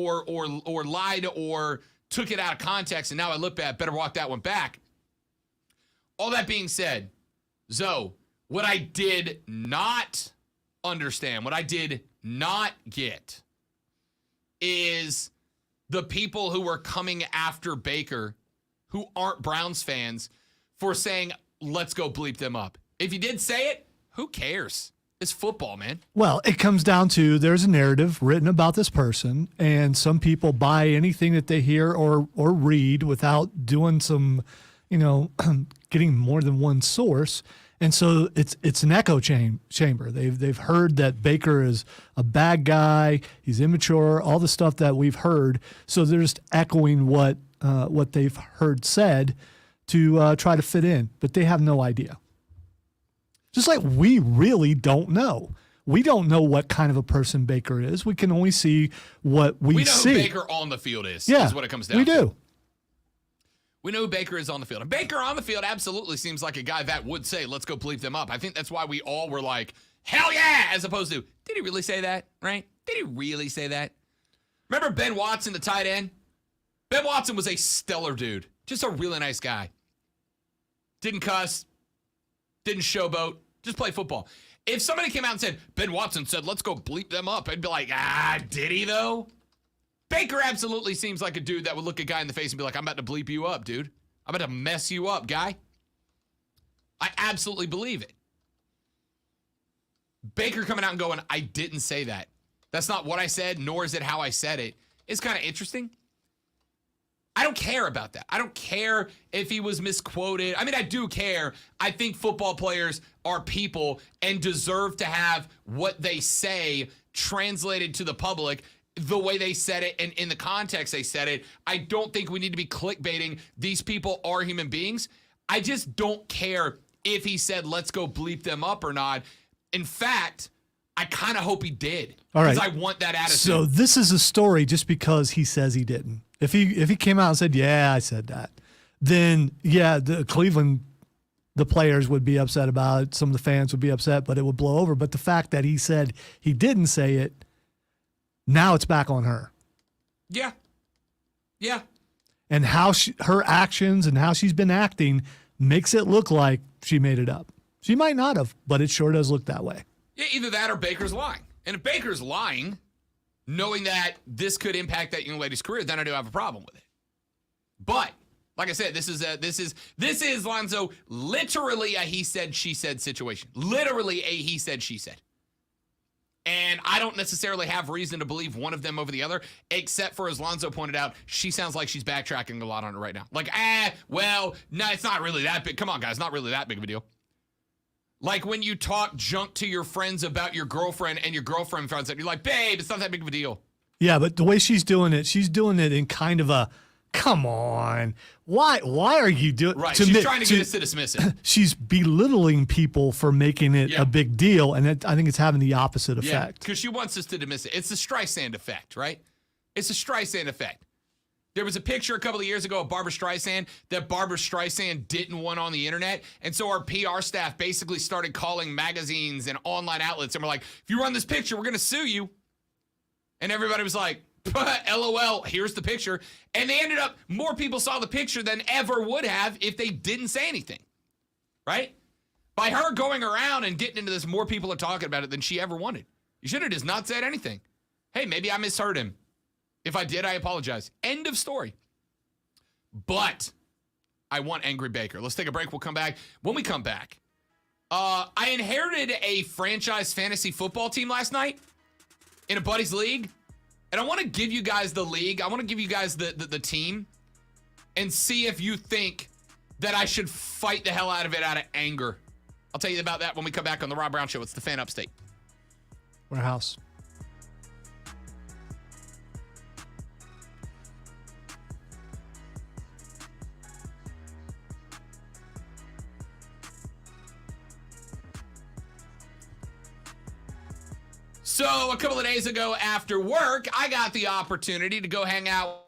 lied or took it out of context, and now I look bad. Better walk that one back. All that being said, Zoe, what I did not understand, what I did not get is the people who were coming after Baker who aren't Browns fans for saying, let's go bleep them up. If you did say it, who cares? It's football, man. Well, it comes down to there's a narrative written about this person, and some people buy anything that they hear or read without doing some, getting more than one source. And so it's an echo chamber. They've heard that Baker is a bad guy, he's immature, all the stuff that we've heard. So they're just echoing what they've heard said to try to fit in, but they have no idea. Just like we really don't know. We don't know what kind of a person Baker is. We can only see what we see. We know who Baker on the field is what it comes down to. We do. We know who Baker is on the field. And Baker on the field absolutely seems like a guy that would say, let's go bleep them up. I think that's why we all were like, hell yeah, as opposed to, did he really say that, right? Did he really say that? Remember Ben Watson, the tight end? Ben Watson was a stellar dude. Just a really nice guy. Didn't cuss. Didn't showboat. Just play football. If somebody came out and said, Ben Watson said, let's go bleep them up, I'd be like, did he though? Baker absolutely seems like a dude that would look a guy in the face and be like, I'm about to bleep you up, dude. I'm about to mess you up, guy. I absolutely believe it. Baker coming out and going, I didn't say that. That's not what I said, nor is it how I said it. It's kind of interesting. I don't care about that. I don't care if he was misquoted. I mean, I do care. I think football players are people and deserve to have what they say translated to the public the way they said it and in the context they said it. I don't think we need to be clickbaiting. These people are human beings. I just don't care if he said, let's go bleep them up or not. In fact, I kind of hope he did. All right. Because I want that attitude. So this is a story just because he says he didn't. If he came out and said, yeah, I said that, then yeah, the Cleveland, the players would be upset about it. Some of the fans would be upset, but it would blow over. But the fact that he said he didn't say it, now it's back on her. Yeah. Yeah. And how her actions and how she's been acting makes it look like she made it up. She might not have, but it sure does look that way. Yeah, either that or Baker's lying. And if Baker's lying, knowing that this could impact that young lady's career, then I do have a problem with it. But like I said, this is Lonzo, literally a he said she said situation. Literally a he said she said. And I don't necessarily have reason to believe one of them over the other, except for, as Lonzo pointed out, she sounds like she's backtracking a lot on it right now. Like, well, no, it's not really that big. Come on, guys, not really that big of a deal. Like when you talk junk to your friends about your girlfriend and your girlfriend finds out, you're like, babe, it's not that big of a deal. Yeah, but the way she's doing it in kind of a, come on, why are you doing? Right, she's trying to get us to dismiss it. She's belittling people for making it a big deal, and I think it's having the opposite effect. Because she wants us to dismiss it. It's the Streisand effect, right? It's the Streisand effect. There was a picture a couple of years ago of Barbara Streisand that Barbara Streisand didn't want on the internet. And so our PR staff basically started calling magazines and online outlets. And we're like, if you run this picture, we're going to sue you. And everybody was like, LOL, here's the picture. And they ended up, more people saw the picture than ever would have if they didn't say anything. Right? By her going around and getting into this, more people are talking about it than she ever wanted. You should have just not said anything. Hey, maybe I misheard him. If I did, I apologize. End of story. But I want Angry Baker. Let's take a break. We'll come back. When we come back, I inherited a franchise fantasy football team last night in a buddy's league. And I want to give you guys the league. I want to give you guys the team and see if you think that I should fight the hell out of it out of anger. I'll tell you about that when we come back on the Rob Brown Show. It's the Fan Upstate. Warehouse. So a couple of days ago after work, I got the opportunity to go hang out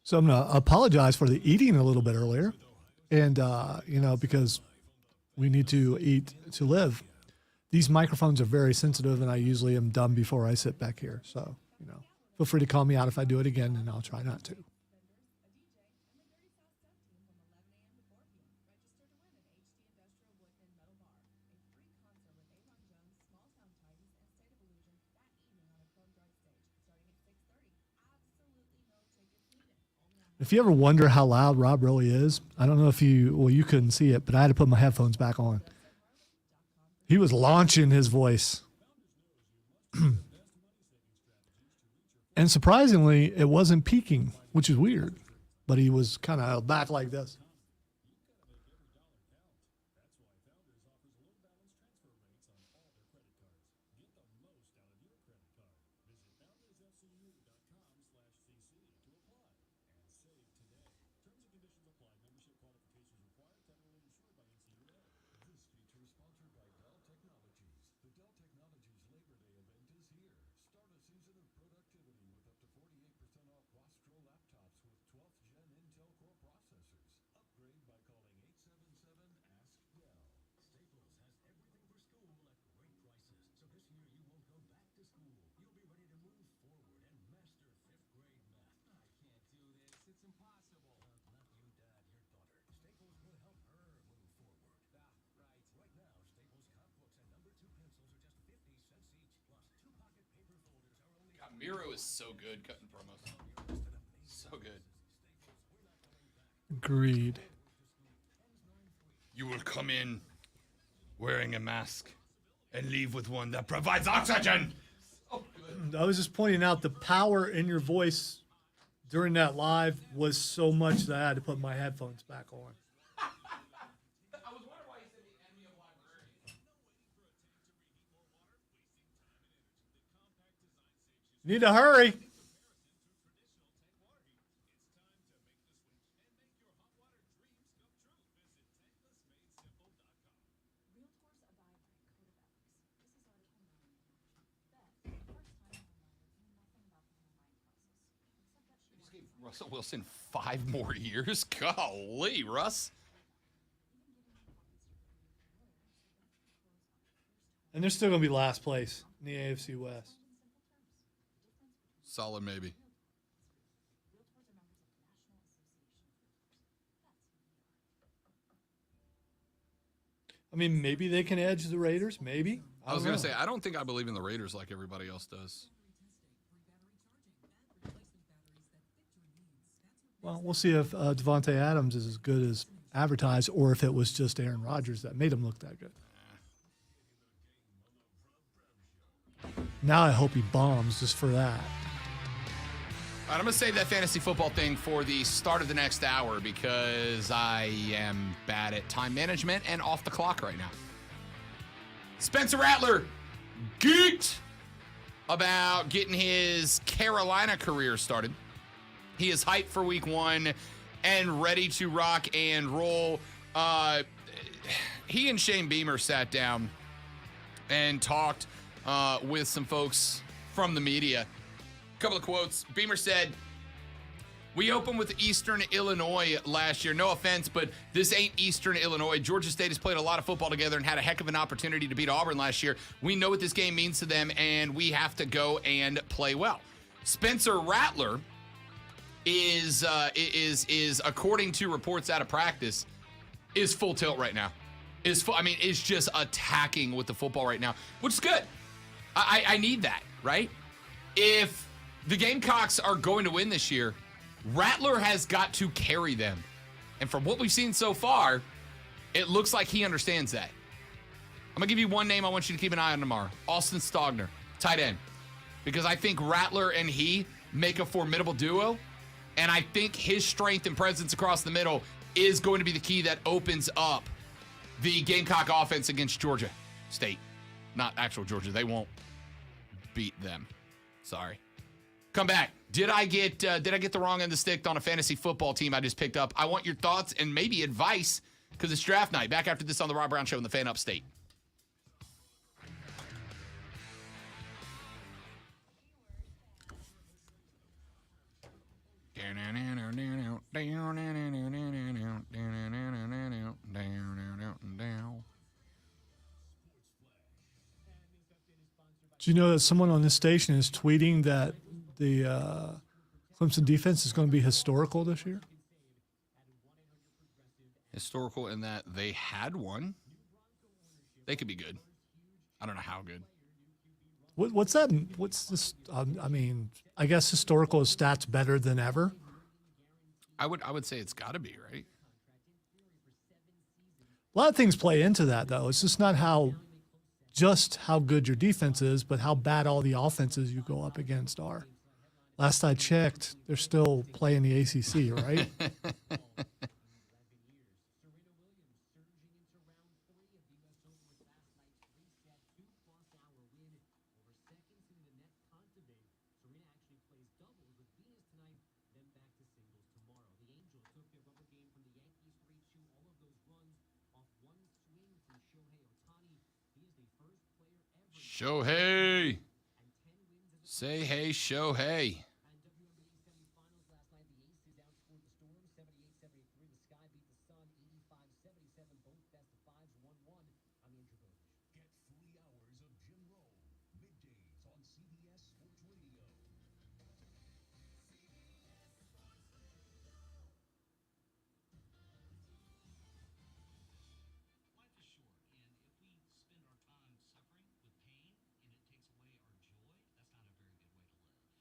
So I'm going to apologize for the eating a little bit earlier. And, because we need to eat to live. These microphones are very sensitive, and I usually am done before I sit back here. So, feel free to call me out if I do it again, and I'll try not to. If you ever wonder how loud Rob really is, I don't know if you couldn't see it, but I had to put my headphones back on. He was launching his voice. And surprisingly, it wasn't peaking, which is weird, but he was kind of back like this. Miro is so good cutting promos. So good. Agreed. You will come in wearing a mask and leave with one that provides oxygen. Oh, good. I was just pointing out the power in your voice during that live was so much that I had to put my headphones back on. I was wondering why you said the enemy of librarians. Need to hurry. Russell Wilson 5 more years? Golly, Russ. And they're still going to be last place in the AFC West. Solid maybe. I mean, maybe they can edge the Raiders. Maybe. I was going to say, I don't think I believe in the Raiders like everybody else does. Well, we'll see if Devontae Adams is as good as advertised or if it was just Aaron Rodgers that made him look that good. Now I hope he bombs just for that. All right, I'm going to save that fantasy football thing for the start of the next hour because I am bad at time management and off the clock right now. Spencer Rattler geeked about getting his Carolina career started. He is hyped for week 1 and ready to rock and roll. He and Shane Beamer sat down and talked with some folks from the media. A couple of quotes. Beamer said, "We opened with Eastern Illinois last year. No offense, but this ain't Eastern Illinois. Georgia State has played a lot of football together and had a heck of an opportunity to beat Auburn last year. We know what this game means to them, and we have to go and play well." Spencer Rattler is according to reports out of practice, is full tilt right now. Is just attacking with the football right now, which is good. I need that, right? If the Gamecocks are going to win this year, Rattler has got to carry them. And from what we've seen so far, it looks like he understands that. I'm going to give you one name I want you to keep an eye on tomorrow. Austin Stogner, tight end. Because I think Rattler and he make a formidable duo. And I think his strength and presence across the middle is going to be the key that opens up the Gamecock offense against Georgia State. Not actual Georgia. They won't beat them. Sorry. Come back. Did I get the wrong end of the stick on a fantasy football team I just picked up? I want your thoughts and maybe advice because it's draft night. Back after this on the Rob Brown Show in the Fan Upstate. Do you know that someone on this station is tweeting that the Clemson defense is going to be historical this year? Historical in that they had one. They could be good. I don't know how good. What's that? What's this? I mean, I guess historical is stats better than ever. I would say it's got to be, right? A lot of things play into that, though. It's just not just how good your defense is, but how bad all the offenses you go up against are. Last I checked, they're still playing the ACC, right? Shohei. Say hey, Shohei. Get 3 hours of Jim Rome, middays on CBS Sports Radio. Life is short, and if we spend our time suffering with pain and it takes away our joy, that's not a very good way to live.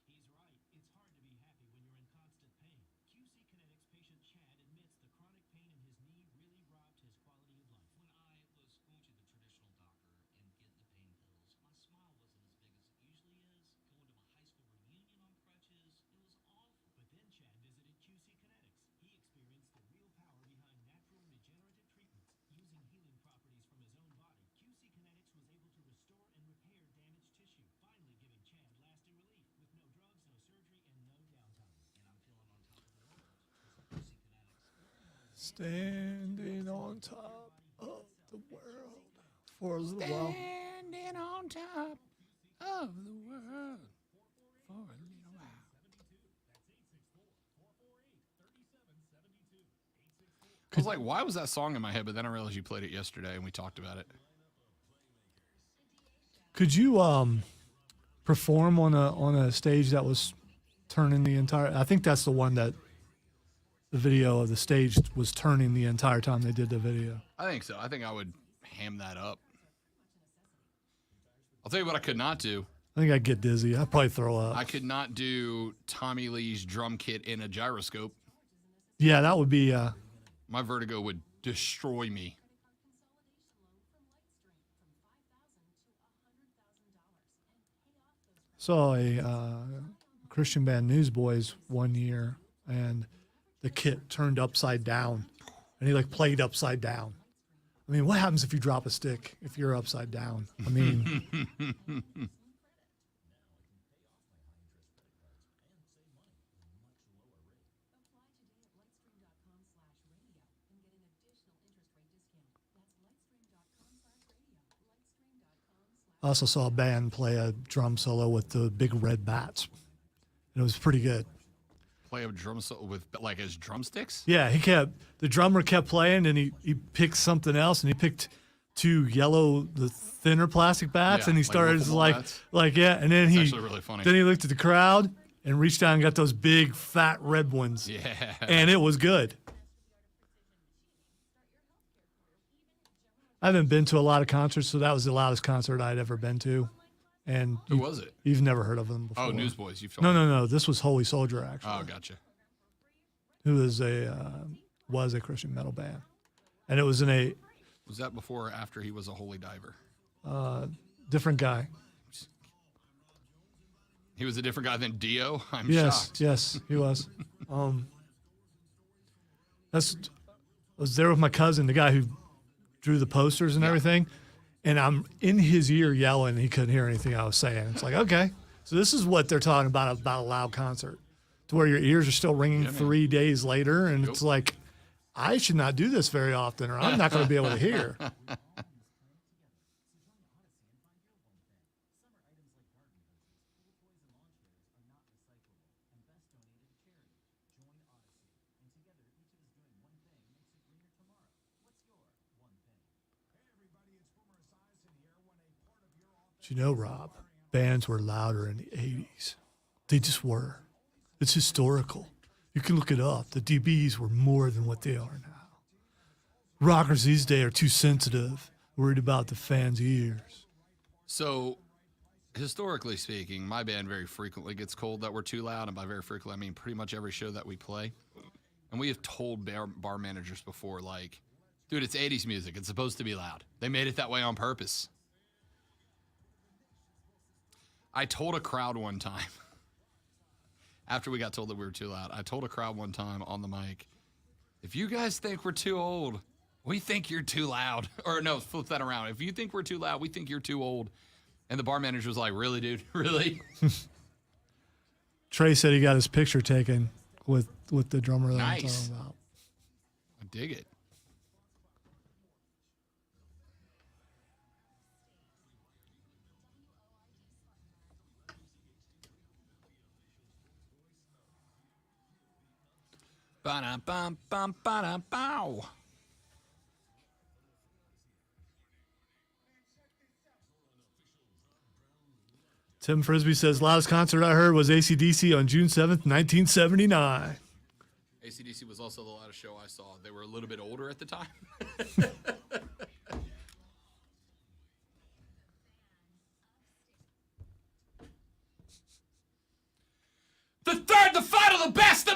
He's right. It's hard to be happy when you're in constant pain. QC Kinetics patient Chad admits the chronic pain in his knee really robbed his quality of life. When I was going to the traditional doctor and getting the pain pills, my smile wasn't as big as it usually is. Going to my high school reunion on crutches, it was awful. But then Chad visited QC Kinetics. He experienced the real power behind natural regenerative treatments. Using healing properties from his own body, QC Kinetics was able to restore and repair damaged tissue, finally giving Chad lasting relief with no drugs, no surgery, and no downtime. And I'm feeling on top of the world because of QC Kinetics. Standing on top of the world for a little while. Standing on top of the world for a little while. I was like, why was that song in my head? But then I realized you played it yesterday and we talked about it. Could you perform on a stage that was turning the entire? I think that's the one that the video of the stage was turning the entire time they did the video. I think so. I think I would ham that up. I'll tell you what I could not do. I think I'd get dizzy. I'd probably throw up. I could not do Tommy Lee's drum kit in a gyroscope. Yeah, that would be. My vertigo would destroy me. Saw a Christian band Newsboys one year, and the kit turned upside down, and he like played upside down. I mean, what happens if you drop a stick if you're upside down? I mean, I also saw a band play a drum solo with the big red bats, and it was pretty good. Play a drum solo with like his drumsticks? Yeah, the drummer kept playing, and he picked something else, and he picked two yellow, the thinner plastic bats, Yeah, and he like started wiffle bats. yeah, and then It's he actually really funny. Then he looked at the crowd and reached down and got those big fat red ones. Yeah. And it was good. I haven't been to a lot of concerts, so that was the loudest concert I'd ever been to. And Who was it? You've never heard of them before. Oh, Newsboys. You've told No, me. no, no. This was Holy Soldier, actually. Oh, gotcha. Who was a Christian metal band, and it was in a Was that before or after he was a holy diver? different guy. He was a different guy than Dio? I'm Yes, shocked. yes, he was. I was there with my cousin, the guy who drew the posters and everything, and I'm in his ear yelling. He couldn't hear anything I was saying. It's like, okay, so this is what they're talking about a loud concert, to where your ears are still ringing 3 days later, and it's like, I should not do this very often, or I'm not going to be able to hear. But you know, Rob, bands were louder in the 80s. They just were. It's historical. You can look it up. The DBs were more than what they are now. Rockers these days are too sensitive, worried about the fans' ears. So, historically speaking, my band very frequently gets told that we're too loud, and by very frequently, I mean pretty much every show that we play. And we have told bar managers before, like, dude, it's 80s music. It's supposed to be loud. They made it that way on purpose. I told a crowd one time, after we got told that we were too loud, I told a crowd one time on the mic, if you guys think we're too old, we think you're too loud. Or no, flip that around. If you think we're too loud, we think you're too old. And the bar manager was like, really, dude? Really? Trey said he got his picture taken with the drummer that I'm Nice. talking about. I dig it. Ba-da-bum-bum-ba-da-bow. Tim Frisbee says, loudest concert I heard was AC/DC on June 7th, 1979. AC/DC was also the loudest show I saw. They were a little bit older at the time. The third, the final, the best, the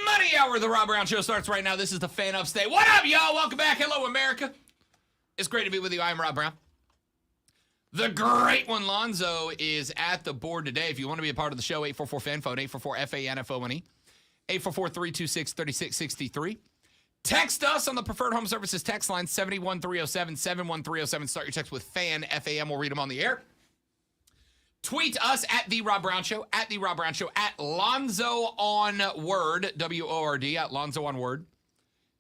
money hour of the Rob Brown Show starts right now. This is the Fan Upstate. What up, y'all? Welcome back. Hello, America. It's great to be with you. I'm Rob Brown. The great one, Lonzo, is at the board today. If you want to be a part of the show, 844-FAN-PHONE, 844-FANFONE, 844-326-3663. Text us on the Preferred Home Services text line, 71307, 71307. Start your text with FAN, F-A-M. We'll read them on the air. Tweet us at The Rob Brown Show, at The Rob Brown Show, at Lonzo on Word, W-O-R-D, at Lonzo on Word.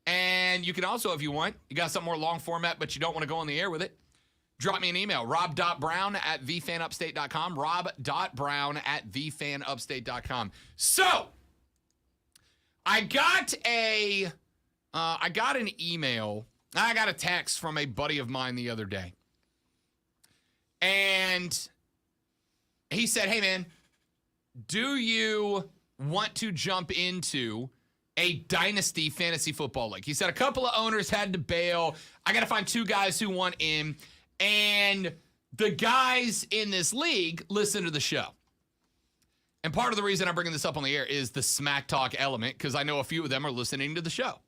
And you can also, if you want, you got some more long format, but you don't want to go on the air with it, drop me an email, rob.brown@thefanupstate.com, rob.brown@thefanupstate.com. So, I got an email, I got a text from a buddy of mine the other day. And he said, hey, man, do you want to jump into a dynasty fantasy football league? He said a couple of owners had to bail. I got to find two guys who want in. And the guys in this league listen to the show. And part of the reason I'm bringing this up on the air is the smack talk element, because I know a few of them are listening to the show.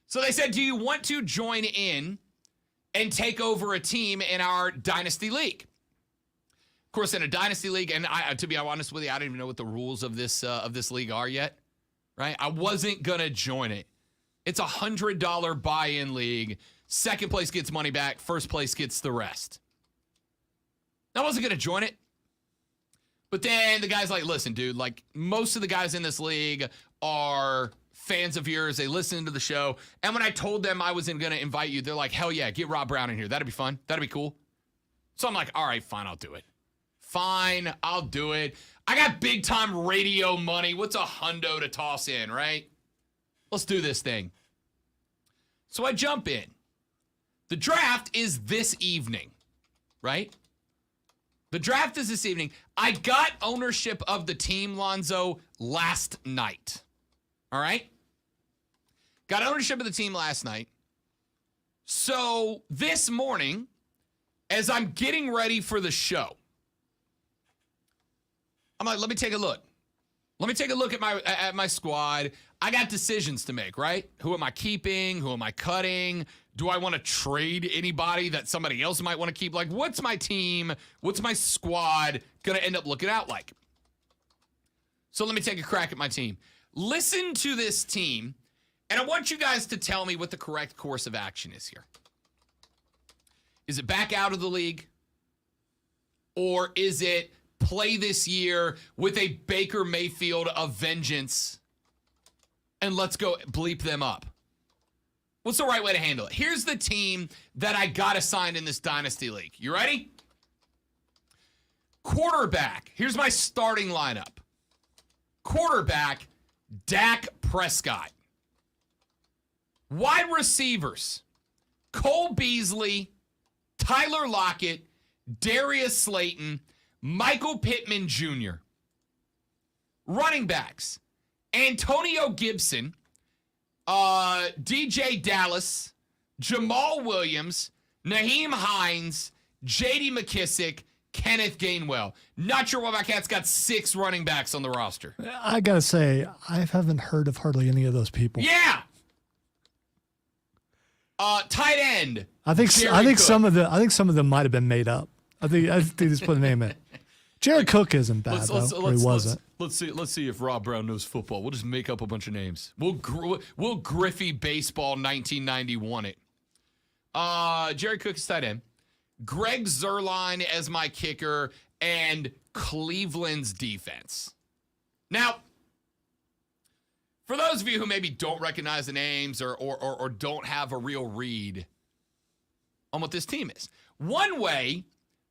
So they said, do you want to join in and take over a team in our dynasty league? Of course, in a dynasty league, and to be honest with you, I don't even know what the rules of this league are yet, right? I wasn't going to join it. It's a $100 buy-in league. Second place gets money back. First place gets the rest. I wasn't going to join it. But then the guy's like, listen, dude, like most of the guys in this league are fans of yours. They listen to the show. And when I told them I wasn't going to invite you, they're like, hell yeah, get Rob Brown in here. That'd be fun. That'd be cool. So I'm like, all right, fine, I'll do it. Fine, I'll do it. I got big time radio money. What's a hundo to toss in, right? Let's do this thing. So I jump in. The draft is this evening, right? The draft is this evening. I got ownership of the team, Lonzo, last night. All right? Got ownership of the team last night. So this morning, as I'm getting ready for the show, I'm like, let me take a look. Let me take a look at my squad. I got decisions to make, right? Who am I keeping? Who am I cutting? Do I want to trade anybody that somebody else might want to keep? Like, what's my team? What's my squad going to end up looking out like? So let me take a crack at my team. Listen to this team, and I want you guys to tell me what the correct course of action is here. Is it back out of the league? Or is it play this year with a Baker Mayfield of vengeance and let's go bleep them up? What's the right way to handle it? Here's the team that I got assigned in this dynasty league. You ready? Quarterback. Here's my starting lineup. Quarterback, Dak Prescott. Wide receivers, Cole Beasley, Tyler Lockett, Darius Slayton, Michael Pittman Jr. Running backs, Antonio Gibson, DJ Dallas, Jamal Williams, Naheem Hines, J.D. McKissick, Kenneth Gainwell. Not sure why my cat's got 6 running backs on the roster. I gotta say, I haven't heard of hardly any of those people. Yeah. Tight end. I think Jared Cook. some of them might have been made up. I think they just put a name in. Jared Cook isn't bad though. Or he wasn't. Let's see if Rob Brown knows football. We'll just make up a bunch of names. We'll Griffey baseball 1991 it. Jared Cook is tight end. Greg Zuerlein as my kicker, and Cleveland's defense. Now, for those of you who maybe don't recognize the names or don't have a real read on what this team is, one way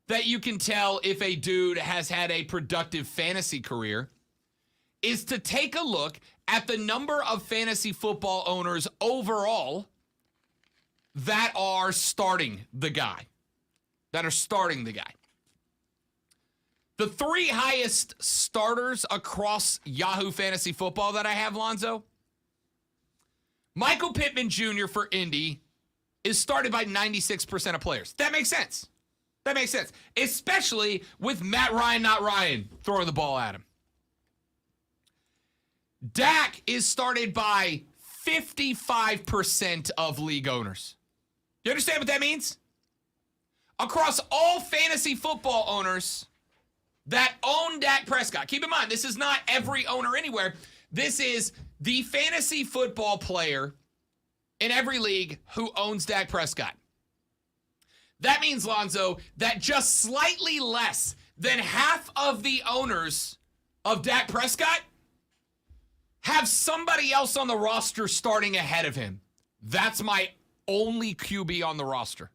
that you can tell if a dude has had a productive fantasy career is to take a look at the number of fantasy football owners overall that are starting the guy. The 3 highest starters across Yahoo Fantasy Football that I have, Lonzo. Michael Pittman Jr. for Indy is started by 96% of players. That makes sense. Especially with Matt Ryan, not Ryan, throwing the ball at him. Dak is started by 55% of league owners. You understand what that means? Across all fantasy football owners that own Dak Prescott. Keep in mind, this is not every owner anywhere. This is the fantasy football player in every league who owns Dak Prescott. That means, Lonzo, that just slightly less than half of the owners of Dak Prescott have somebody else on the roster starting ahead of him. That's my only QB on the roster,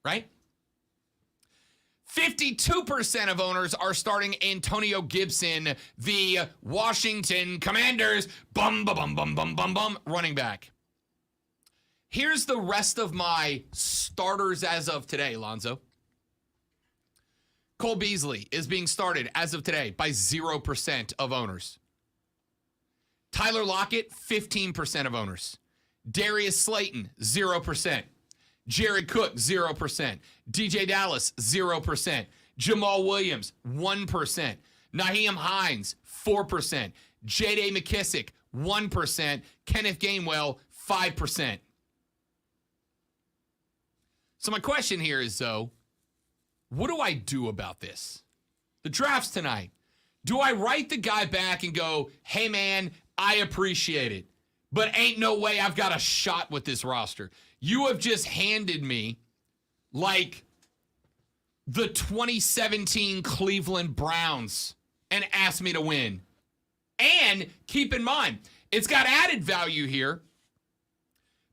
right? 52% of owners are starting Antonio Gibson, the Washington Commanders, running back. Here's the rest of my starters as of today, Lonzo. Cole Beasley is being started as of today by 0% of owners. Tyler Lockett, 15% of owners. Darius Slayton, 0%. Jared Cook, 0%. DJ Dallas, 0%. Jamal Williams, 1%. Naheem Hines, 4%. J.D. McKissick, 1%. Kenneth Gainwell, 5%. So my question here is, though, what do I do about this? The draft's tonight. Do I write the guy back and go, hey, man, I appreciate it, but ain't no way I've got a shot with this roster? You have just handed me like the 2017 Cleveland Browns and asked me to win. And keep in mind, it's got added value here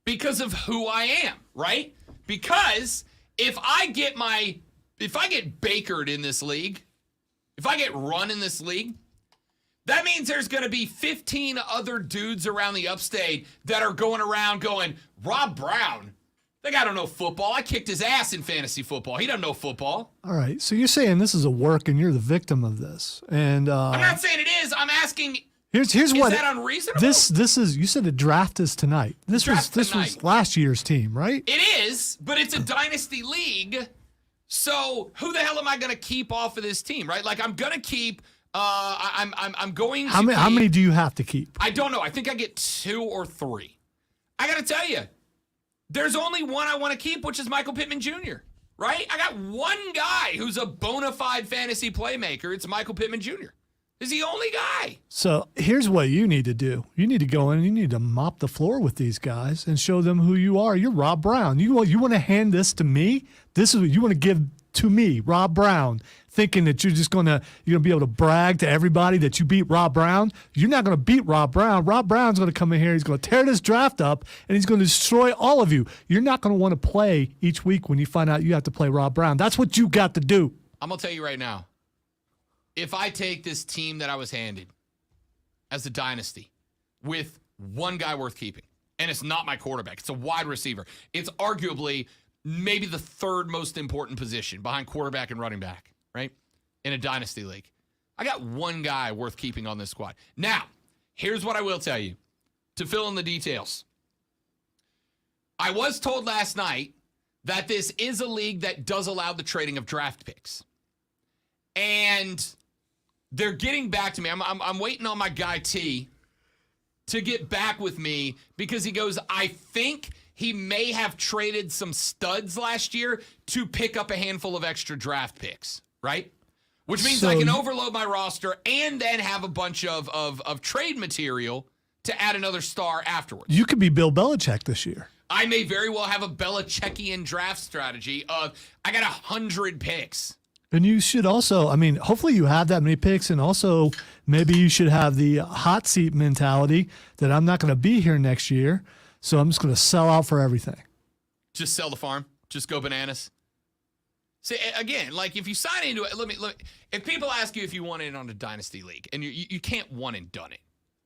because of who I am, right? Because if I get bakered in this league, if I get run in this league, that means there's going to be 15 other dudes around the upstate that are going around going, Rob Brown, that guy don't know football. I kicked his ass in fantasy football. He doesn't know football. All right. So you're saying this is a work and you're the victim of this. And I'm not saying it is. I'm asking, here's is what that unreasonable? This is, you said the draft is tonight. This was last year's team, right? It is, but it's a dynasty league. So who the hell am I going to keep off of this team, right? Like I'm going to keep I'm going to How many do you have to keep? I don't know. I think I get 2 or 3. I got to tell you, there's only one I want to keep, which is Michael Pittman Jr., right? I got one guy who's a bona fide fantasy playmaker. It's Michael Pittman Jr. He's the only guy. So here's what you need to do. You need to go in and you need to mop the floor with these guys and show them who you are. You're Rob Brown. You want to hand this to me? This is what you want to give to me, Rob Brown, thinking that you're going to be able to brag to everybody that you beat Rob Brown. You're not going to beat Rob Brown. Rob Brown's going to come in here. He's going to tear this draft up, and he's going to destroy all of you. You're not going to want to play each week when you find out you have to play Rob Brown. That's what you got to do. I'm going to tell you right now, if I take this team that I was handed as a dynasty with one guy worth keeping, and it's not my quarterback, it's a wide receiver, it's arguably maybe the third most important position behind quarterback and running back, right? In a dynasty league. I got one guy worth keeping on this squad. Now, here's what I will tell you to fill in the details. I was told last night that this is a league that does allow the trading of draft picks. And they're getting back to me. I'm waiting on my guy T to get back with me because he goes, I think he may have traded some studs last year to pick up a handful of extra draft picks, right? Which means I can overload my roster and then have a bunch of trade material to add another star afterwards. You could be Bill Belichick this year. I may very well have a Belichickian draft strategy of I got 100 picks. And you should also, I mean, hopefully you have that many picks, and also maybe you should have the hot seat mentality that I'm not going to be here next year, so I'm just going to sell out for everything. Just sell the farm. Just go bananas. See, again, like if you sign into it, let me if people ask you if you want in on a dynasty league, and you can't one and done it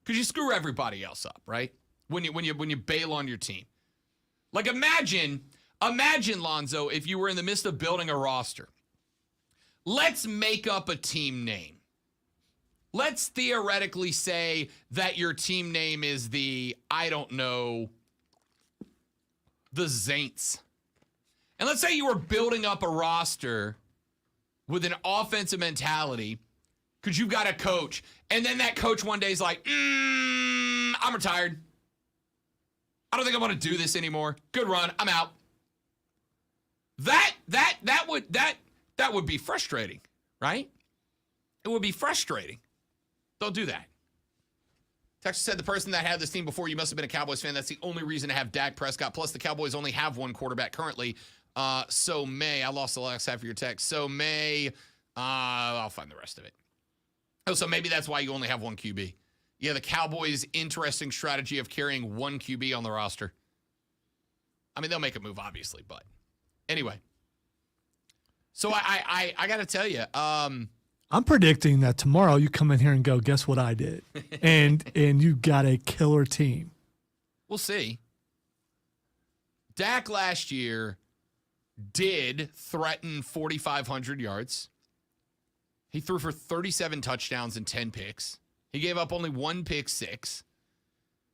because you screw everybody else up, right? When you bail on your team. Like imagine Lonzo, if you were in the midst of building a roster. Let's make up a team name. Let's theoretically say that your team name is the Saints. And let's say you were building up a roster with an offensive mentality because you've got a coach. And then that coach one day is like, I'm retired. I don't think I want to do this anymore. Good run. I'm out. That would be frustrating, right? It would be frustrating. Don't do that. Texas said the person that had this team before you must have been a Cowboys fan. That's the only reason to have Dak Prescott. Plus, the Cowboys only have one quarterback currently. I lost the last half of your text. I'll find the rest of it. Oh, so maybe that's why you only have one QB. Yeah, the Cowboys' interesting strategy of carrying one QB on the roster. I mean, they'll make a move, obviously, but anyway. So I got to tell you, I'm predicting that tomorrow you come in here and go, guess what I did? and you got a killer team. We'll see. Dak last year did threaten 4,500 yards. He threw for 37 touchdowns and 10 picks. He gave up only one pick six.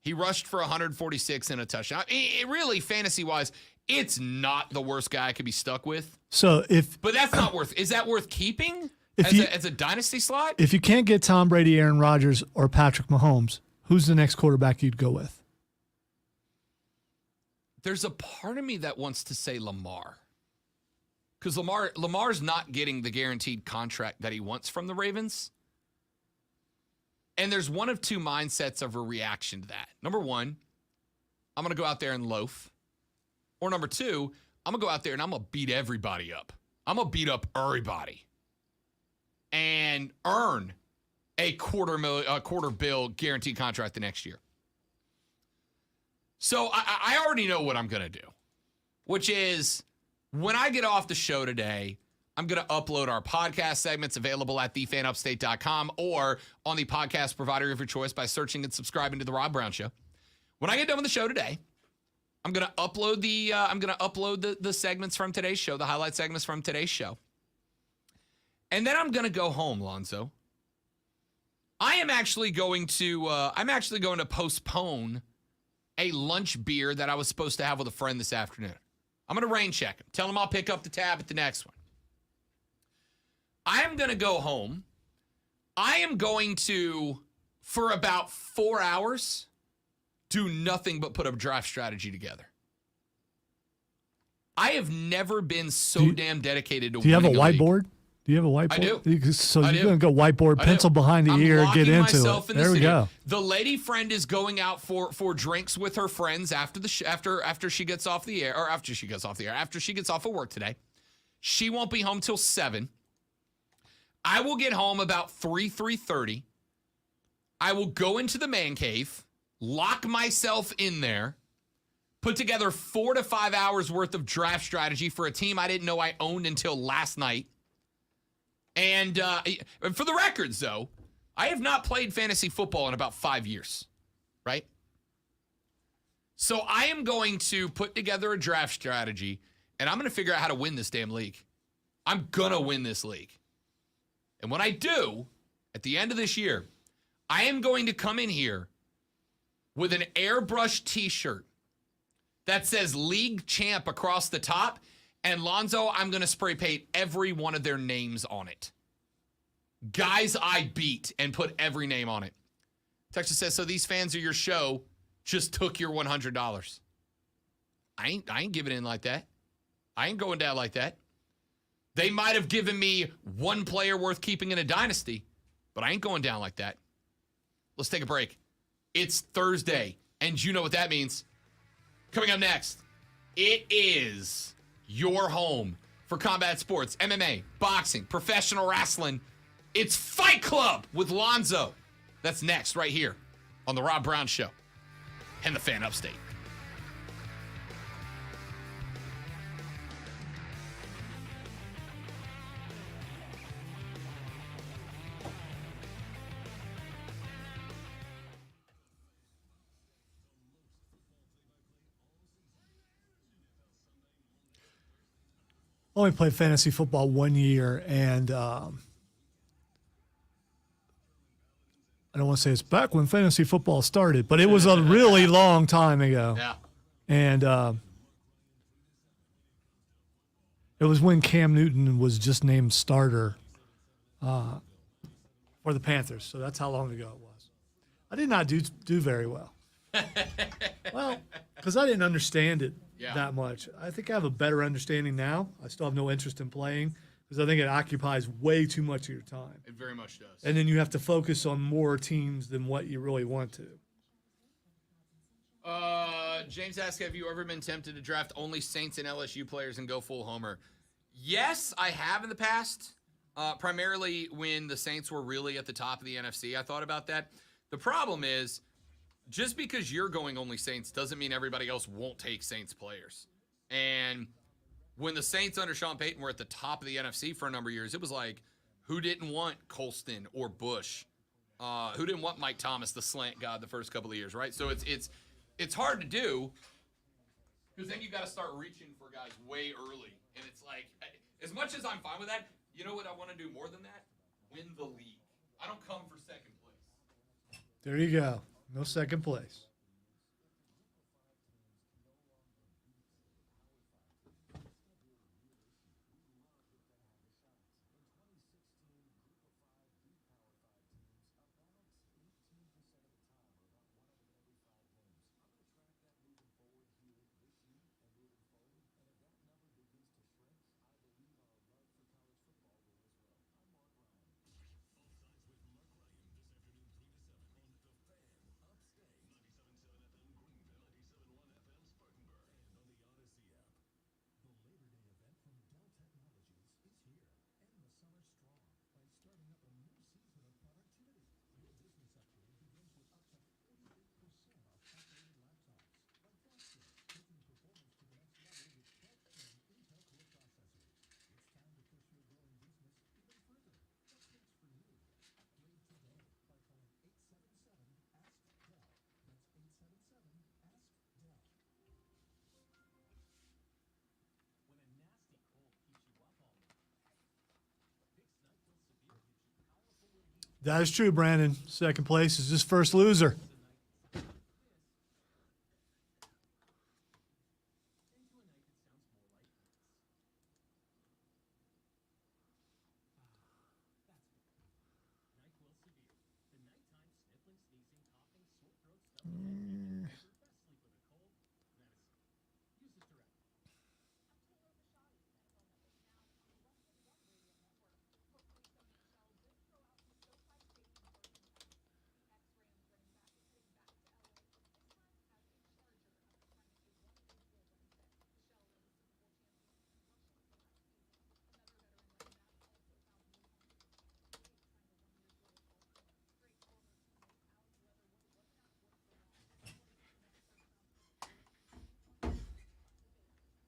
He rushed for 146 and a touchdown. It really, fantasy-wise, it's not the worst guy I could be stuck with. But that's not worth. Is that worth keeping as a dynasty slot? If you can't get Tom Brady, Aaron Rodgers, or Patrick Mahomes, who's the next quarterback you'd go with? There's a part of me that wants to say Lamar. Because Lamar's not getting the guaranteed contract that he wants from the Ravens. And there's one of two mindsets of a reaction to that. Number one, I'm going to go out there and loaf. Or number two, I'm going to go out there and I'm going to beat everybody up. I'm going to beat up everybody. And earn a quarter bill guaranteed contract the next year. So I already know what I'm going to do. Which is, when I get off the show today, I'm going to upload our podcast segments available at thefanupstate.com or on the podcast provider of your choice by searching and subscribing to The Rob Brown Show. When I get done with the show today, I'm going to upload the segments from today's show, the highlight segments from today's show. And then I'm going to go home, Lonzo. I'm actually going to postpone a lunch beer that I was supposed to have with a friend this afternoon. I'm going to rain check him. Tell him I'll pick up the tab at the next one. I am going to go home. I am going to, for about 4 hours, do nothing but put a draft strategy together. I have never been so damn dedicated to winning. Do you have a whiteboard? Do you have a whiteboard? I do. So you're going to go whiteboard, pencil behind the ear, get into it. There we go. The lady friend is going out for drinks with her friends after she gets off the air, or after she gets off of work today. She won't be home till 7. I will get home about 3:30. I will go into the man cave, lock myself in there, put together 4 to 5 hours worth of draft strategy for a team I didn't know I owned until last night. And for the records, though, I have not played fantasy football in about 5 years, right? So I am going to put together a draft strategy and I'm going to figure out how to win this damn league. I'm going to win this league. And when I do, at the end of this year, I am going to come in here with an airbrush t-shirt that says league champ across the top. And Lonzo, I'm going to spray paint every one of their names on it. Guys I beat and put every name on it. Texas says, so these fans of your show just took your $100. I ain't giving in like that. I ain't going down like that. They might have given me one player worth keeping in a dynasty, but I ain't going down like that. Let's take a break. It's Thursday, and you know what that means. Coming up next, it is your home for combat sports, MMA, boxing, professional wrestling. It's Fight Club with Lonzo. That's next right here on The Rob Brown Show and The Fan Upstate. Only played fantasy football 1 year, and I don't want to say it's back when fantasy football started, but it was a really long time ago. Yeah. And it was when Cam Newton was just named starter for the Panthers. So that's how long ago it was. I did not do very well. Well, because I didn't understand it that much. I think I have a better understanding now. I still have no interest in playing because I think it occupies way too much of your time. It very much does. And then you have to focus on more teams than what you really want to. James asks, have you ever been tempted to draft only Saints and LSU players and go full homer? Yes, I have in the past. Primarily when the Saints were really at the top of the NFC, I thought about that. The problem is, just because you're going only Saints doesn't mean everybody else won't take Saints players. And when the Saints under Sean Payton were at the top of the NFC for a number of years, it was like, who didn't want Colston or Bush? Who didn't want Mike Thomas, the slant god, the first couple of years, right? So it's hard to do because then you got to start reaching for guys way early. And it's like, as much as I'm fine with that, you know what I want to do more than that? Win the league. I don't come for second place. There you go. No second place. That is true, Brandon. Second place is his first loser.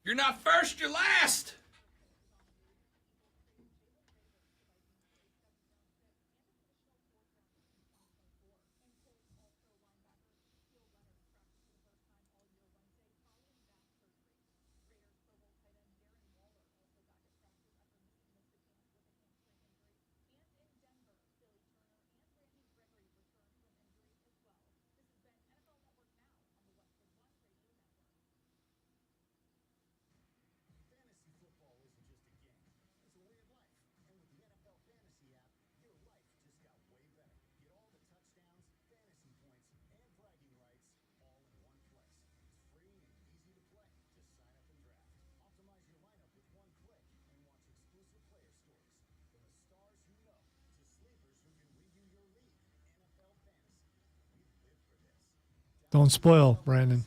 You're not first, you're last. Don't spoil, Brandon.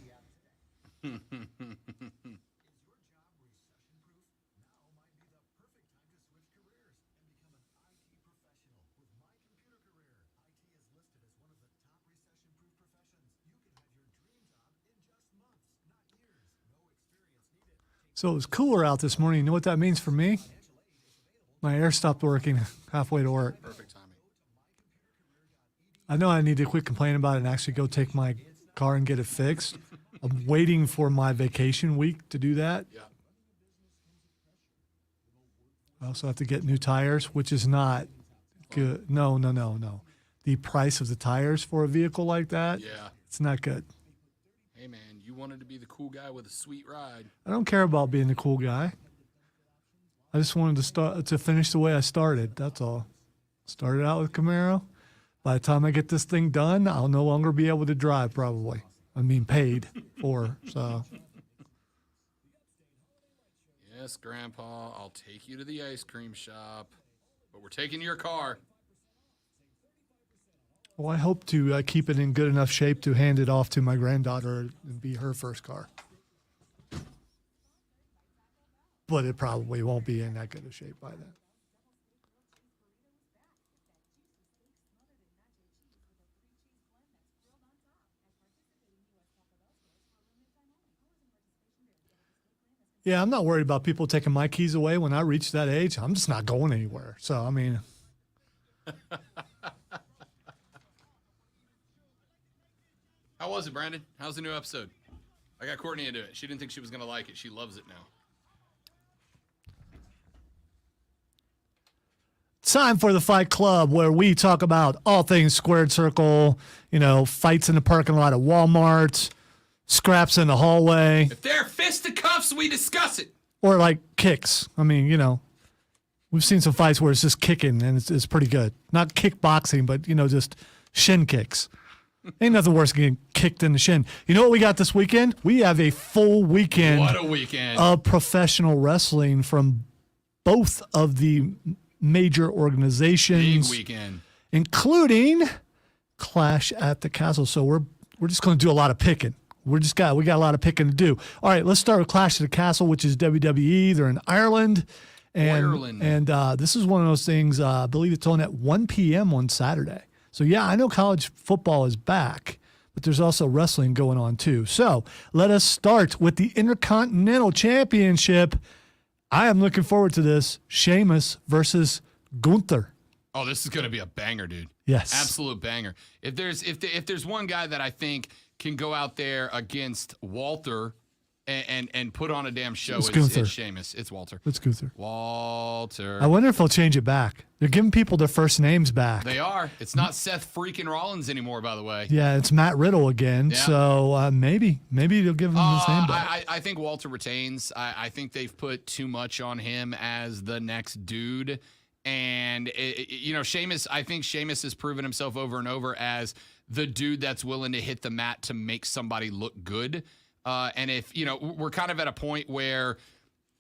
So it was cooler out this morning. You know what that means for me? My air stopped working halfway to work. Perfect timing. I know I need to quit complaining about it and actually go take my car and get it fixed. I'm waiting for my vacation week to do that. Yeah. I also have to get new tires, which is not good. No. The price of the tires for a vehicle like that, Yeah. it's not good. Hey, man, you wanted to be the cool guy with a sweet ride. I don't care about being the cool guy. I just wanted to finish the way I started. That's all. Started out with Camaro. By the time I get this thing done, I'll no longer be able to drive, probably. I mean, paid for. So Yes, Grandpa, I'll take you to the ice cream shop, but we're taking your car. well, I hope to keep it in good enough shape to hand it off to my granddaughter and be her first car. But it probably won't be in that good of shape by then. Yeah, I'm not worried about people taking my keys away when I reach that age. I'm just not going anywhere. So, I mean, How was it, Brandon? How's the new episode? I got Courtney into it. She didn't think she was going to like it. She loves it now. time for the Fight Club, where we talk about all things squared circle, you know, fights in the parking lot at Walmart, scraps in the hallway, If they're fisticuffs, we discuss it. or like kicks. I mean, you know, we've seen some fights where it's just kicking and it's pretty good. Not kickboxing, but, you know, just shin kicks. Ain't nothing worse than getting kicked in the shin. You know what we got this weekend? We have a full weekend What a weekend. of professional wrestling from both of the major Big organizations, weekend. including Clash at the Castle. So we're just going to do a lot of picking. We got a lot of picking to do. All right, let's start with Clash at the Castle, which is WWE. They're in Ireland. And this is one of those things, I believe it's on at 1 p.m. on Saturday. So, yeah, I know college football is back, but there's also wrestling going on too. So let us start with the Intercontinental Championship. I am looking forward to this. Sheamus versus Gunther. Oh, this is going to be a banger, dude. Yes. Absolute banger. If there's one guy that I think can go out there against Walter and put on a damn show, It's Gunther. it's Sheamus. It's Walter. Let's Gunther. Walter. I wonder if they'll change it back. They're giving people their first names back. They are. It's not Seth freaking Rollins anymore, by the way. Yeah, it's Matt Riddle again. Yeah. So maybe they'll give him his name back. I think Walter retains. I think they've put too much on him as the next dude. And, Sheamus, I think Sheamus has proven himself over and over as the dude that's willing to hit the mat to make somebody look good. And if, we're kind of at a point where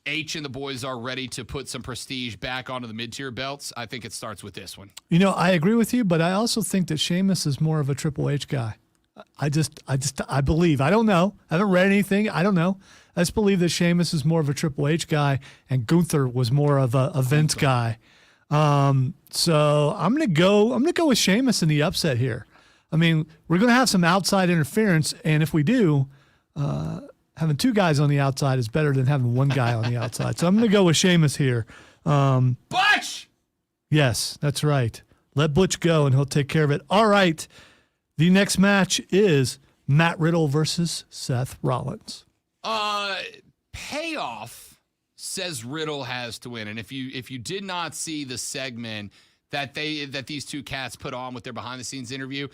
H and the boys are ready to put some prestige back onto the mid-tier belts, I think it starts with this one. You know, I agree with you, but I also think that Sheamus is more of a Triple H guy. I believe. I don't know. I haven't read anything. I don't know. I just believe that Sheamus is more of a Triple H guy and Gunther was more of a Vince guy. So I'm gonna go with Sheamus in the upset here. I mean, we're gonna have some outside interference, and if we do, having two guys on the outside is better than having one guy on the outside. So I'm going to go with Sheamus here. Butch! Yes, that's right. Let Butch go, and he'll take care of it. All right. The next match is Matt Riddle versus Seth Rollins. Payoff says Riddle has to win. And if you did not see the segment that these two cats put on with their behind-the-scenes interview,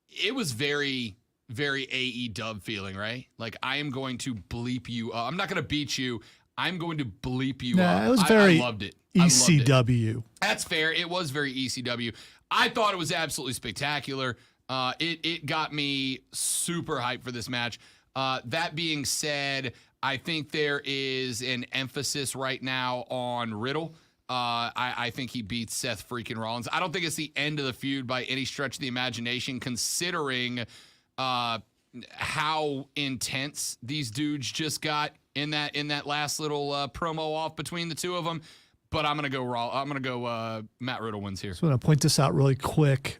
it was very AE-dub feeling, right? Like, I am going to bleep you up. I'm not going to beat you. I'm going to bleep you up. It was very I loved it. I loved it. ECW. That's fair. It was very ECW. I thought it was absolutely spectacular. It got me super hyped for this match. That being said, I think there is an emphasis right now on Riddle. I think he beats Seth freaking Rollins. I don't think it's the end of the feud by any stretch of the imagination, considering how intense these dudes just got in that last little promo off between the two of them. But I'm gonna go Raw. I'm gonna go Matt Riddle wins here. So I'm going to point this out really quick.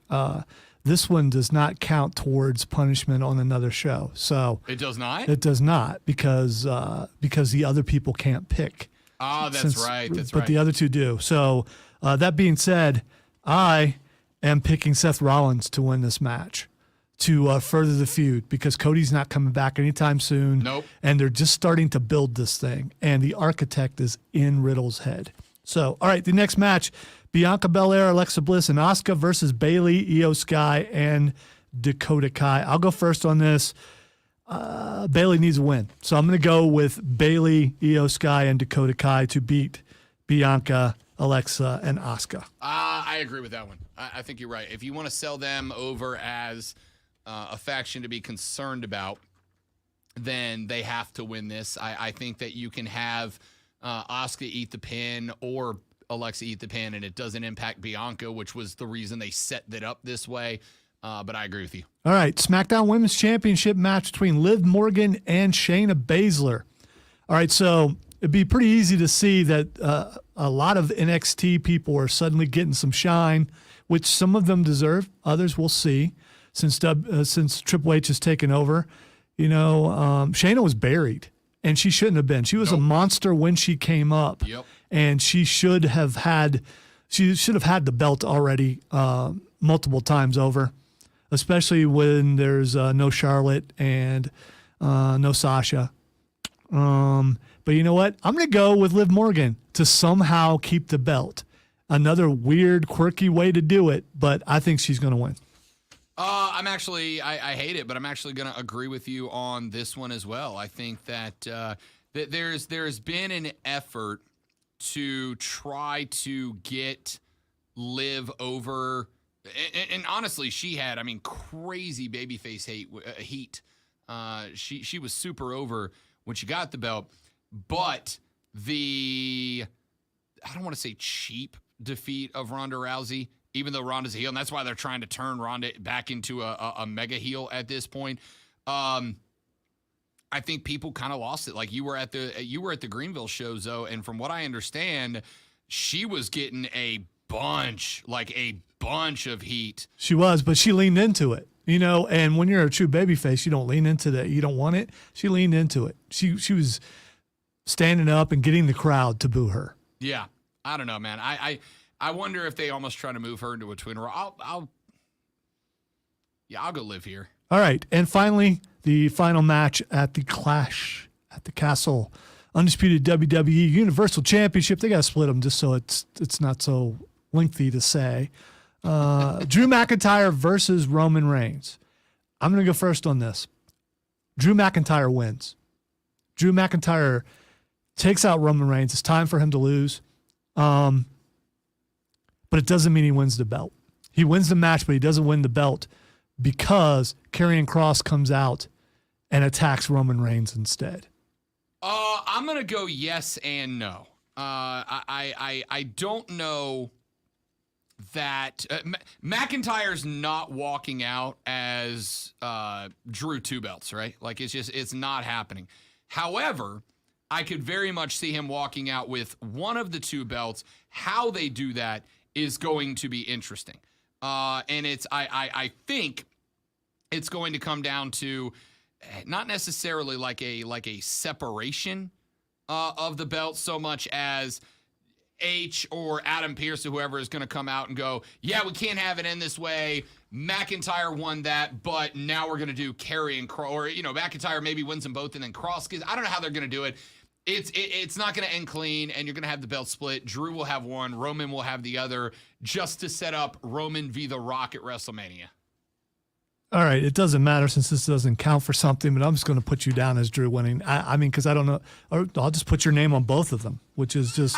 This one does not count towards punishment on another show. So It does not. it does not because the other people can't pick. Oh, that's right. That's but right. the other two do. So that being said, I am picking Seth Rollins to win this match to further the feud because Cody's not coming back anytime soon. Nope. And they're just starting to build this thing. And the architect is in Riddle's head. So, all right, the next match, Bianca Belair, Alexa Bliss, and Asuka versus Bayley, Io Sky, and Dakota Kai. I'll go first on this. Bayley needs a win. So I'm going to go with Bayley, Io Sky, and Dakota Kai to beat Bianca, Alexa, and Asuka. I agree with that one. I think you're right. If you want to sell them over as a faction to be concerned about, then they have to win this. I think that you can have Asuka eat the pin or Alexa eat the pin, and it doesn't impact Bianca, which was the reason they set that up this way. But I agree with you. All right, SmackDown Women's Championship match between Liv Morgan and Shayna Baszler. All right, so it'd be pretty easy to see that a lot of NXT people are suddenly getting some shine, which some of them deserve. Others we'll see since Triple H has taken over. Shayna was buried, and she shouldn't have been. She was a monster when she came up, Yep. and she should have had the belt already multiple times over, especially when there's no Charlotte and no Sasha. But you know what? I'm going to go with Liv Morgan to somehow keep the belt. Another weird, quirky way to do it, but I think she's going to win. I hate it, but I'm actually going to agree with you on this one as well. I think that there's been an effort to try to get Liv over, and honestly, she had, crazy babyface heat. She was super over when she got the belt, but I don't want to say cheap defeat of Ronda Rousey, even though Ronda's a heel, and that's why they're trying to turn Ronda back into a mega heel at this point. I think people kind of lost it. Like you were at the Greenville show, Zoe, and from what I understand, she was getting a bunch of heat. She was, but she leaned into it. And when you're a true babyface, you don't lean into that. You don't want it. She leaned into it. She was standing up and getting the crowd to boo her. Yeah, I don't know, man. I wonder if they almost try to move her into a twin role. I'll go Liv here. All right, and finally, the final match at the Clash at the Castle, undisputed WWE Universal Championship. They got to split them just so it's not so lengthy to say. Drew McIntyre versus Roman Reigns. I'm going to go first on this. Drew McIntyre wins. Drew McIntyre takes out Roman Reigns. It's time for him to lose. But it doesn't mean he wins the belt. He wins the match, but he doesn't win the belt because Karrion Kross comes out and attacks Roman Reigns instead. I'm going to go yes and no. I don't know that McIntyre's not walking out as Drew two belts, right? Like it's not happening. However, I could very much see him walking out with one of the two belts. How they do that is going to be interesting. And I think it's going to come down to not necessarily like a separation of the belt so much as H or Adam Pearce or whoever is going to come out and go, yeah, we can't have it in this way. McIntyre won that, but now we're going to do Karrion Kross, or McIntyre maybe wins them both and then Kross. I don't know how they're going to do it. It's not going to end clean, and you're going to have the belt split. Drew will have one, Roman will have the other, just to set up Roman v. The Rock at WrestleMania. All right, it doesn't matter since this doesn't count for something, but I'm just going to put you down as Drew winning. Because I don't know, or I'll just put your name on both of them, which is just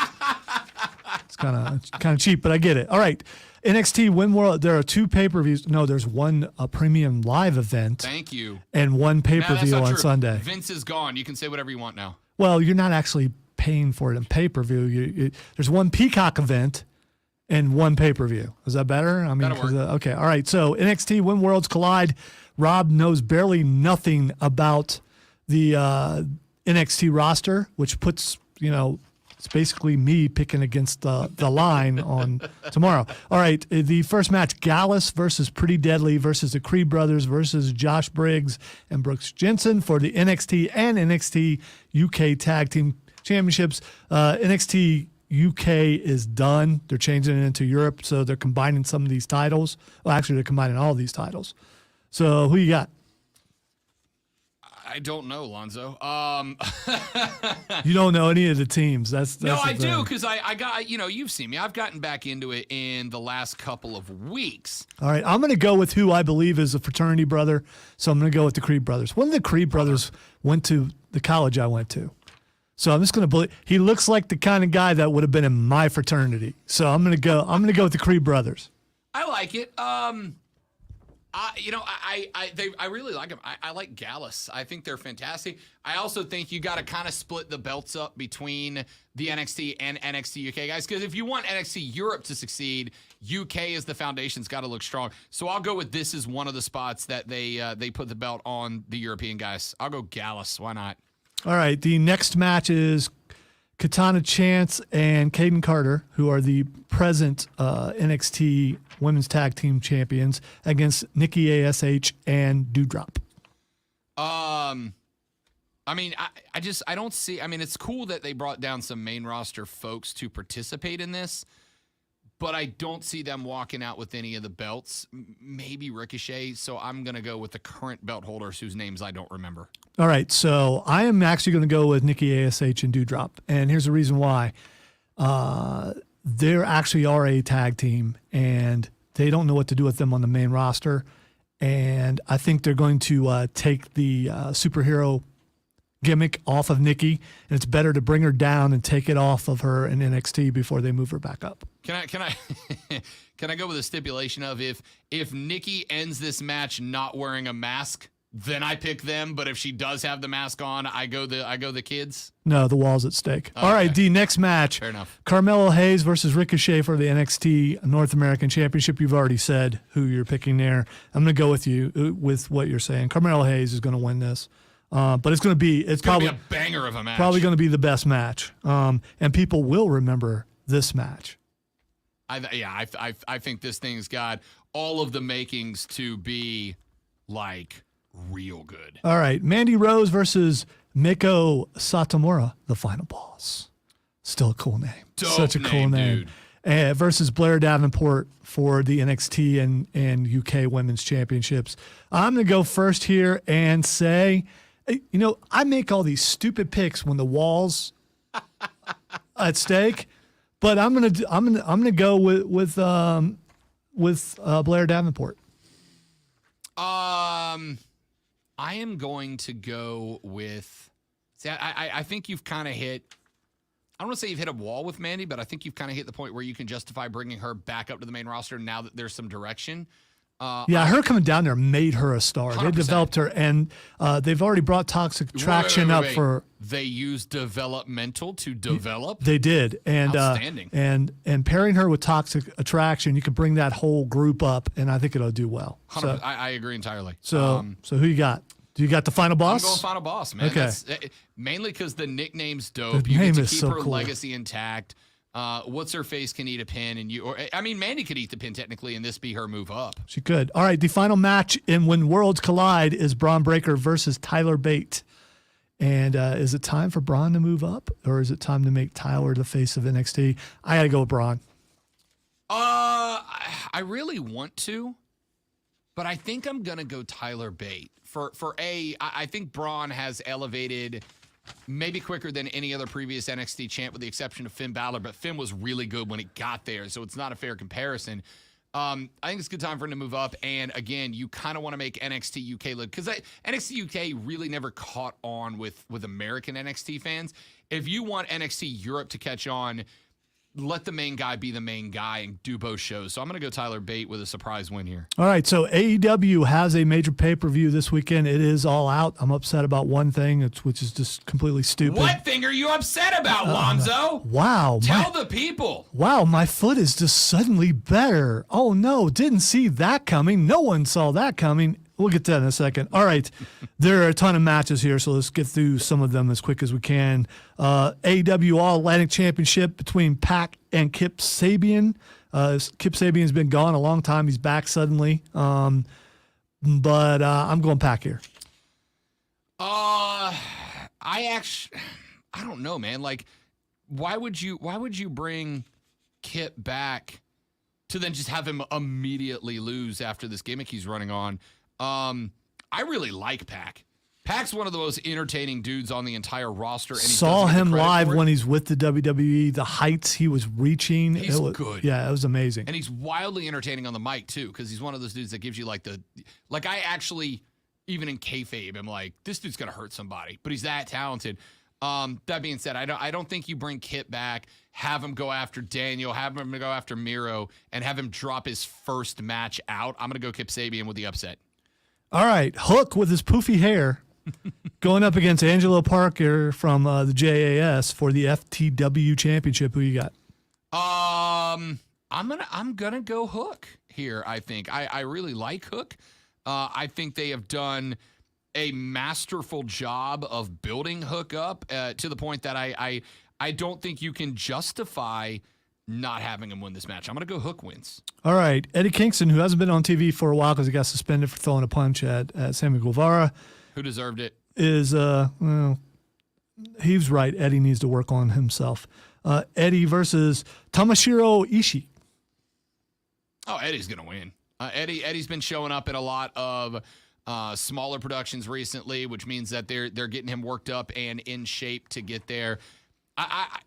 it's kind of cheap, but I get it. All right, NXT Win World. There are two pay-per-views. No, there's one premium live event. Thank you. And one pay-per-view on true. Sunday. Vince is gone. You can say whatever you want now. Well, you're not actually paying for it in pay-per-view. There's one Peacock event, in one pay-per-view. Is that better? I mean, That'll 'cause, work. okay, all right. So NXT When Worlds Collide. Rob knows barely nothing about the NXT roster, which puts, it's basically me picking against the line on tomorrow. All right, the first match, Gallus versus Pretty Deadly versus the Creed Brothers versus Josh Briggs and Brooks Jensen for the NXT and NXT UK Tag Team Championships. NXT UK is done. They're changing it into Europe, so they're combining some of these titles. Well, actually, they're combining all these titles. So who you got? I don't know, Lonzo. You don't know any of the teams. That's No, the I do, thing. because I got, you've seen me. I've gotten back into it in the last couple of weeks. All right, I'm going to go with who I believe is a fraternity brother. So I'm going to go with the Creed brothers. One of the Creed brothers went to the college I went to. So I'm just going to believe he looks like the kind of guy that would have been in my fraternity. So I'm going to go with the Creed brothers. I like it. I really like them. I like Gallus. I think they're fantastic. I also think you got to kind of split the belts up between the NXT and NXT UK guys, because if you want NXT Europe to succeed, UK as the foundation's got to look strong. So I'll go with this is one of the spots that they put the belt on the European guys. I'll go Gallus. Why not? All right, the next match is Katana Chance and Caden Carter, who are the present NXT Women's Tag Team Champions, against Nikki ASH and Doudrop. I don't see. I mean, it's cool that they brought down some main roster folks to participate in this, but I don't see them walking out with any of the belts. Maybe Ricochet. So I'm gonna go with the current belt holders whose names I don't remember. All right, so I am actually going to go with Nikki ASH and Doudrop, and here's the reason why. They actually are a tag team, and they don't know what to do with them on the main roster, and I think they're going to take the superhero gimmick off of Nikki, and it's better to bring her down and take it off of her in NXT before they move her back up. Can I can I go with a stipulation of if Nikki ends this match not wearing a mask, then I pick them, but if she does have the mask on, I go the kids. No, the wall's at stake. Okay. All right, the next match. Fair enough. Carmelo Hayes versus Ricochet for the NXT North American Championship. You've already said who you're picking there. I'm going to go with you with what you're saying. Carmelo Hayes is going to win this. But it's going to be Probably a banger of a match. probably going to be the best match. And people will remember this match. I think this thing's got all of the makings to be like real good. All right, Mandy Rose versus Miko Satomura, the final boss. Still a cool name. Dope Such a cool name, name. dude. Versus Blair Davenport for the NXT and UK Women's Championships. I'm going to go first here and say, I make all these stupid picks when the wall's at stake, but I'm gonna go with Blair Davenport. I am going to go with. See, I think you've kind of hit. I don't want to say you've hit a wall with Mandy, but I think you've kind of hit the point where you can justify bringing her back up to the main roster now that there's some direction. Her coming down there made her a star. 100%. They developed her, and they've already brought Toxic Attraction up for. They used developmental to develop. They did, and Outstanding. And pairing her with Toxic Attraction, you can bring that whole group up, and I think it'll do well. 100%. I agree entirely. So who you got? Do you got the final I'm boss? going final boss, man. Okay. Mainly because the nickname's dope. The You name get to is keep so her cool. legacy intact. What's her face can eat a pin, and Mandy could eat the pin technically, and this be her move up. She could. All right, the final match in When Worlds Collide is Braun Breaker versus Tyler Bate. And is it time for Braun to move up, or is it time to make Tyler the face of NXT? I got to go with Braun. I really want to, but I think I'm gonna go Tyler Bate. I think Braun has elevated maybe quicker than any other previous NXT champ, with the exception of Finn Balor. But Finn was really good when he got there, so it's not a fair comparison. I think it's a good time for him to move up. And again, you kind of want to make NXT UK look, because NXT UK really never caught on with American NXT fans. If you want NXT Europe to catch on, let the main guy be the main guy and do both shows. So I'm going to go Tyler Bate with a surprise win here. All right, so AEW has a major pay-per-view this weekend. It is All Out. I'm upset about one thing, which is just completely stupid. What thing are you upset about, Lonzo? Wow. Tell the people. Wow, my foot is just suddenly better. Oh, no, didn't see that coming. No one saw that coming. We'll get to that in a second. All right, there are a ton of matches here, so let's get through some of them as quick as we can. AEW All-Atlantic Championship between Pac and Kip Sabian. Kip Sabian's been gone a long time. He's back suddenly. But I'm going Pac here. I don't know, man. Like, why would you bring Kip back to then just have him immediately lose after this gimmick he's running on? I really like Pac. Pac's one of the most entertaining dudes on the entire roster. And he Saw doesn't get the him credit live for it. when he's with the WWE. The heights he was reaching. He's it was, good. Yeah, it was amazing. And he's wildly entertaining on the mic too, because he's one of those dudes that gives you like I actually, even in kayfabe, I'm like, this dude's gonna hurt somebody, but he's that talented. That being said, I don't think you bring Kip back, have him go after Daniel, have him go after Miro, and have him drop his first match out. I'm gonna go Kip Sabian with the upset. All right, Hook with his poofy hair going up against Angelo Parker from the JAS for the FTW Championship. Who you got? I'm gonna go Hook here. I think I really like Hook. I think they have done a masterful job of building Hook up to the point that I don't think you can justify not having him win this match. I'm gonna go Hook wins. All right, Eddie Kingston, who hasn't been on TV for a while because he got suspended for throwing a punch at Sammy Guevara, Who deserved it? is well, he was right. Eddie needs to work on himself. Eddie versus Tomohiro Ishii. Oh, Eddie's gonna win. Eddie's been showing up in a lot of smaller productions recently, which means that they're getting him worked up and in shape to get there.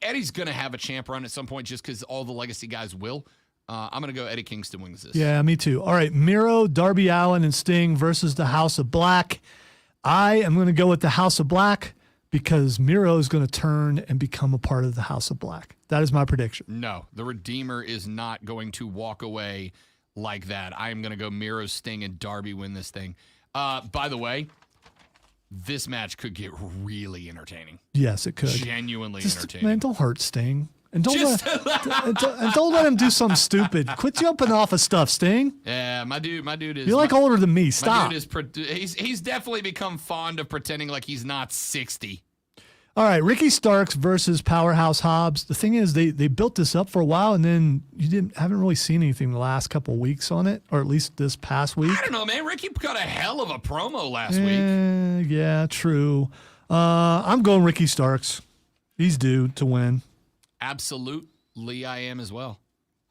Eddie's gonna have a champ run at some point, just because all the legacy guys will. I'm gonna go Eddie Kingston wins this. Yeah, me too. All right, Miro, Darby Allin, and Sting versus the House of Black. I am going to go with the House of Black because Miro is going to turn and become a part of the House of Black. That is my prediction. No, the Redeemer is not going to walk away like that. I am going to go Miro, Sting, and Darby win this thing. By the way, this match could get really entertaining. Yes, it could. Genuinely Just, entertaining. man, don't hurt Sting. And don't, Just- don't let him do something stupid. Quit jumping off of stuff, Sting. Yeah, my dude is. You're like older than me. My Stop. dude is. He's definitely become fond of pretending like he's not 60. All right, Ricky Starks versus Powerhouse Hobbs. The thing is, they built this up for a while, and then you haven't really seen anything the last couple of weeks on it, or at least this past week. I don't know, man. Ricky got a hell of a promo last week. Yeah, true. I'm going Ricky Starks. He's due to win. Absolutely, I am as well.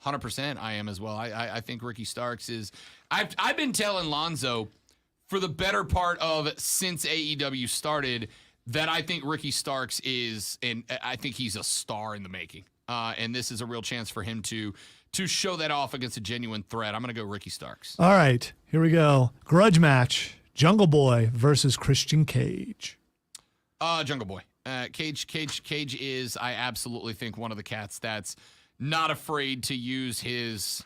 100% I am as well. I think Ricky Starks is... I've been telling Lonzo for the better part of since AEW started that I think Ricky Starks is, and I think he's a star in the making. And this is a real chance for him to show that off against a genuine threat. I'm going to go Ricky Starks. All right, here we go. Grudge match. Jungle Boy versus Christian Cage. Jungle Boy. Cage is, I absolutely think, one of the cats that's not afraid to use his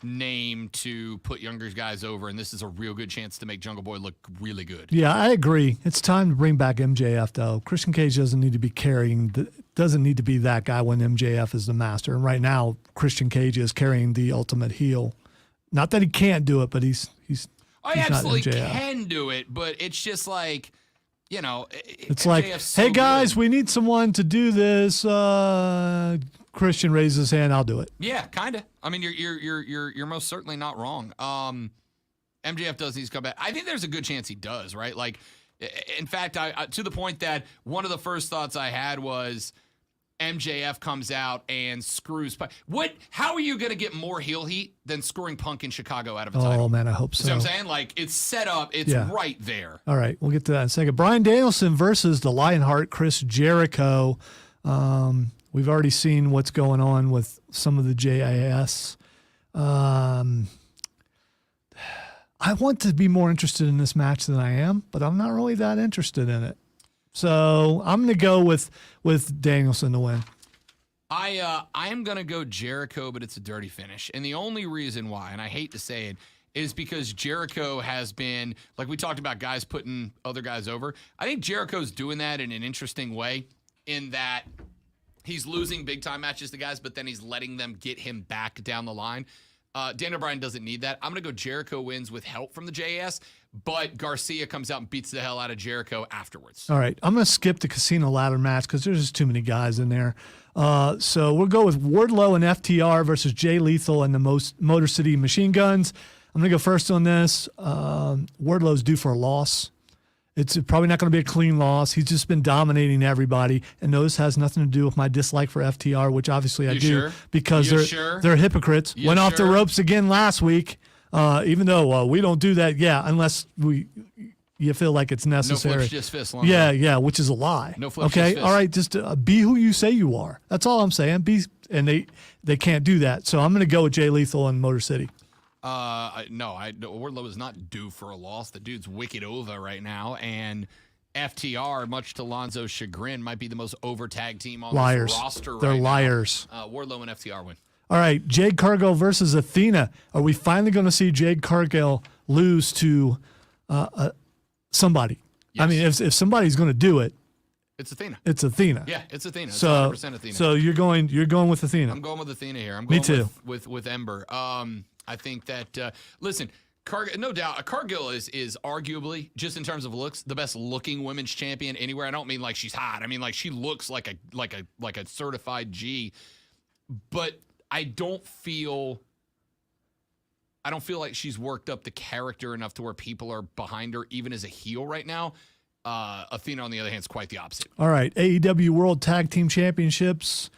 name to put younger guys over, and this is a real good chance to make Jungle Boy look really good. Yeah, I agree. It's time to bring back MJF, though. Christian Cage doesn't need to be doesn't need to be that guy when MJF is the master. And right now, Christian Cage is carrying the ultimate heel. Not that he can't do it, but he's I not absolutely MJF. can do it, but it's just like, you know, It's like, MJF's so hey guys, good. we need someone to do this. Christian raises his hand. I'll do it. Yeah, kind of. I mean, you're most certainly not wrong. MJF does need to come back. I think there's a good chance he does, right? Like, in fact, I to the point that one of the first thoughts I had was MJF comes out and screws Punk. How are you going to get more heel heat than screwing Punk in Chicago out of a title? Oh man, I hope so. See what I'm saying? Like, it's set up. It's Yeah. right there. All right, we'll get to that in a second. Bryan Danielson versus the Lionheart, Chris Jericho. We've already seen what's going on with some of the JIS. I want to be more interested in this match than I am, but I'm not really that interested in it. So I'm going to go with Danielson to win. I am gonna go Jericho, but it's a dirty finish, and the only reason why, and I hate to say it, is because Jericho has been, like we talked about, guys putting other guys over. I think Jericho's doing that in an interesting way, in that he's losing big time matches to guys, but then he's letting them get him back down the line. Daniel Bryan doesn't need that. I'm going to go Jericho wins with help from the JAS, but Garcia comes out and beats the hell out of Jericho afterwards. All right, I'm going to skip the casino ladder match because there's just too many guys in there. So we'll go with Wardlow and FTR versus Jay Lethal and the Motor City Machine Guns. I'm going to go first on this. Wardlow's due for a loss. It's probably not going to be a clean loss. He's just been dominating everybody. And no, this has nothing to do with my dislike for FTR, which obviously I do sure? because Sure? they're hypocrites. You Went off the sure? ropes again last week, even though we don't do that. Yeah, unless you feel like it's No necessary. flips, just fists. Lonzo. Yeah, which is a lie. No flips, okay, just fists. all right, just be who you say you are. That's all I'm saying. And they can't do that. So I'm going to go with Jay Lethal and Motor City. Wardlow is not due for a loss. The dude's wicked over right now, and FTR, much to Lonzo's chagrin, might be the most over tag team on Liars. this roster They're right liars. now. Wardlow and FTR win. All right, Jade Cargill versus Athena. Are we finally going to see Jade Cargill lose to somebody? I Yes. mean, if somebody's going to do it, It's Athena. it's Athena. Yeah, it's Athena. It's So 100% Athena. So you're going with Athena. I'm going with Athena here. I'm Me going too. with Ember. I think that listen, no doubt, Cargill is arguably, just in terms of looks, the best looking women's champion anywhere. I don't mean like she's hot. I mean like she looks like a certified G. But I don't feel like she's worked up the character enough to where people are behind her, even as a heel right now. Athena, on the other hand, is quite the opposite. All right, AEW World Tag Team Championships.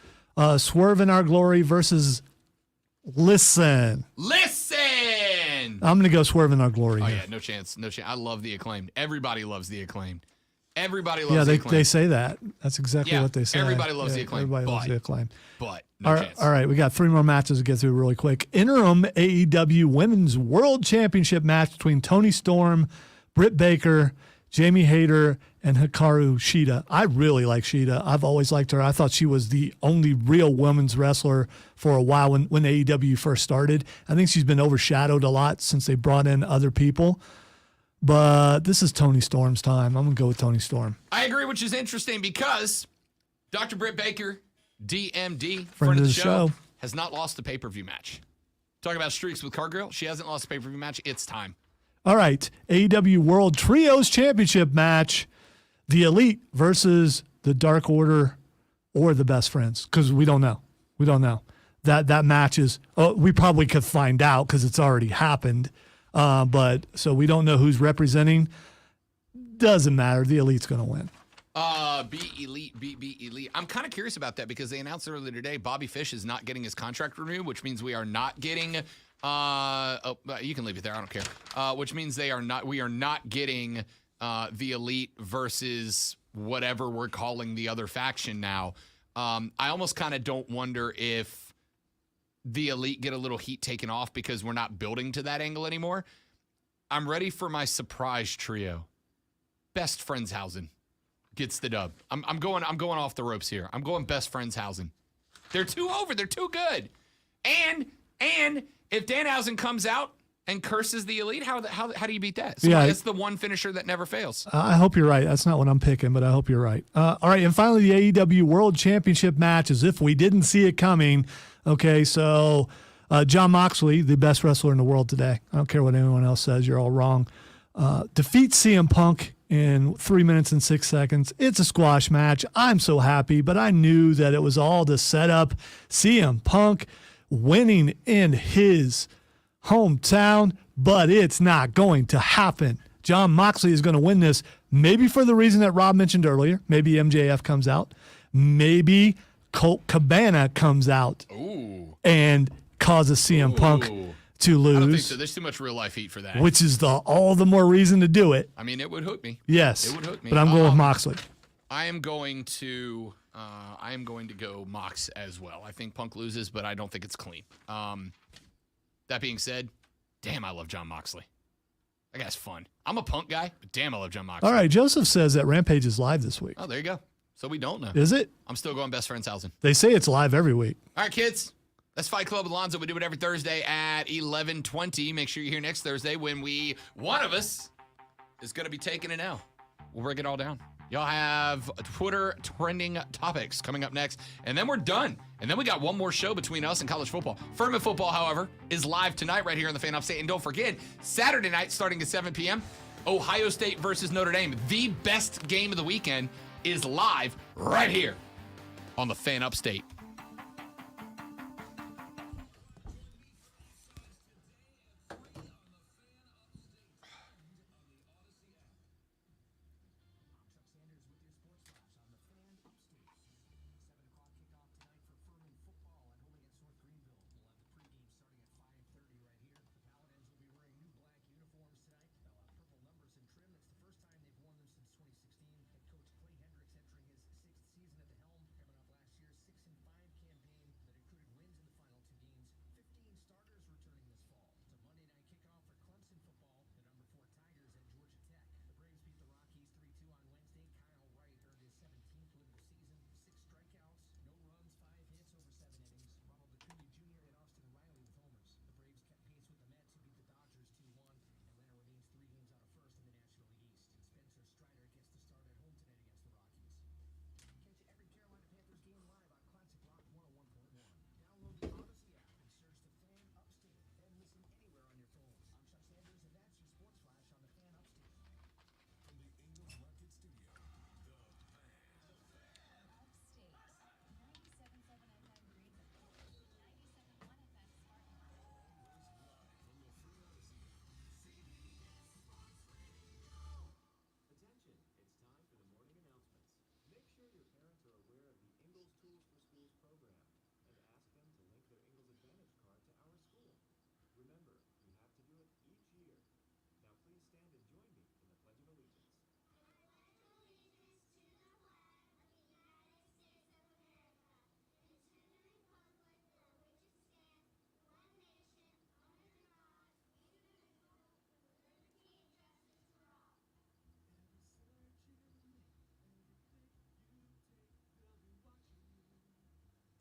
Swerve in Our Glory versus Listen. I'm going to go Swerve in Our Glory. Oh here. yeah, no chance. I love the Acclaimed. Everybody loves the Acclaimed. Everybody loves Yeah, the they Acclaimed. say that. That's exactly Yeah, what they say. everybody loves the Acclaim, Everybody loves but- the Acclaim. But no chance. All right, we got 3 more matches to get through really quick. Interim AEW Women's World Championship match between Toni Storm, Britt Baker, Jamie Hayter, and Hikaru Shida. I really like Shida. I've always liked her. I thought she was the only real women's wrestler for a while when AEW first started. I think she's been overshadowed a lot since they brought in other people. But this is Toni Storm's time. I'm going to go with Toni Storm. I agree, which is interesting because Dr. Britt Baker, DMD, Friend of the show. has not lost a pay-per-view match. Talking about streaks with Cargill, she hasn't lost a pay-per-view match. It's time. All right, AEW World Trios Championship match. The Elite versus the Dark Order or the Best Friends, because we don't know. We don't know. That match is, we probably could find out because it's already happened. But so we don't know who's representing. Doesn't matter. The Elite's going to win. Be elite. I'm kind of curious about that because they announced earlier today Bobby Fish is not getting his contract renewed, which means we are not getting. You can leave it there. I don't care. Which means we are not getting the Elite versus whatever we're calling the other faction now. I almost kind of don't wonder if the Elite get a little heat taken off because we're not building to that angle anymore. I'm ready for my surprise trio. Best Friendshausen gets the dub. I'm going off the ropes here. I'm going Best Friendshausen. They're too over. They're too good. And if Danhausen comes out and curses the Elite, how do you beat that? So Yeah. that's the one finisher that never fails. I hope you're right. That's not what I'm picking, but I hope you're right. All right, and finally, the AEW World Championship match, as if we didn't see it coming. Okay, so Jon Moxley, the best wrestler in the world today. I don't care what anyone else says. You're all wrong. Defeats CM Punk in 3 minutes and 6 seconds. It's a squash match. I'm so happy, but I knew that it was all to set up CM Punk winning in his hometown, but it's not going to happen. Jon Moxley is going to win this, maybe for the reason that Rob mentioned earlier. Maybe MJF comes out. Maybe Colt Cabana comes out and causes CM Punk Ooh. to lose. I don't think so. There's too much real life heat for that. Which is all the more reason to do it. I mean, it would hook me. Yes, It would hook me. but I'm going with Moxley. I am going to go Mox as well. I think Punk loses, but I don't think it's clean. That being said, damn, I love Jon Moxley. That guy's fun. I'm a Punk guy, but damn, I love Jon Moxley. All right, Joseph says that Rampage is live this week. Oh, there you go. So we don't know. Is it? I'm still going best friends housing. They say it's live every week. All right, kids. That's Fight Club with Lonzo. We do it every Thursday at 11:20. Make sure you're here next Thursday when one of us is going to be taking it now. We'll break it all down. Y'all have Twitter trending topics coming up next, and then we're done. And then we got one more show between us and college football. Furman football, however, is live tonight right here on the Fan Upstate. And don't forget, Saturday night starting at 7 p.m., Ohio State versus Notre Dame. The best game of the weekend is live right here on the Fan Upstate.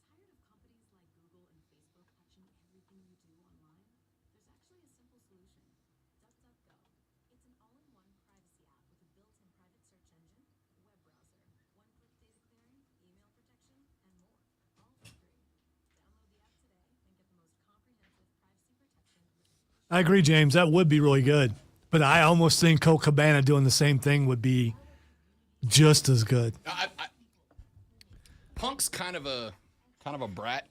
Tired of companies like Google and Facebook touching everything you do online? There's actually a simple solution. DuckDuckGo. It's an all-in-one privacy app with a built-in private search engine, web browser, one-click data clearing, email protection, and more. All for free. Download the app today and get the most comprehensive privacy protection with I agree, James. That would be really good. But I almost think Colt Cabana doing the same thing would be just as good. Punk's kind of a brat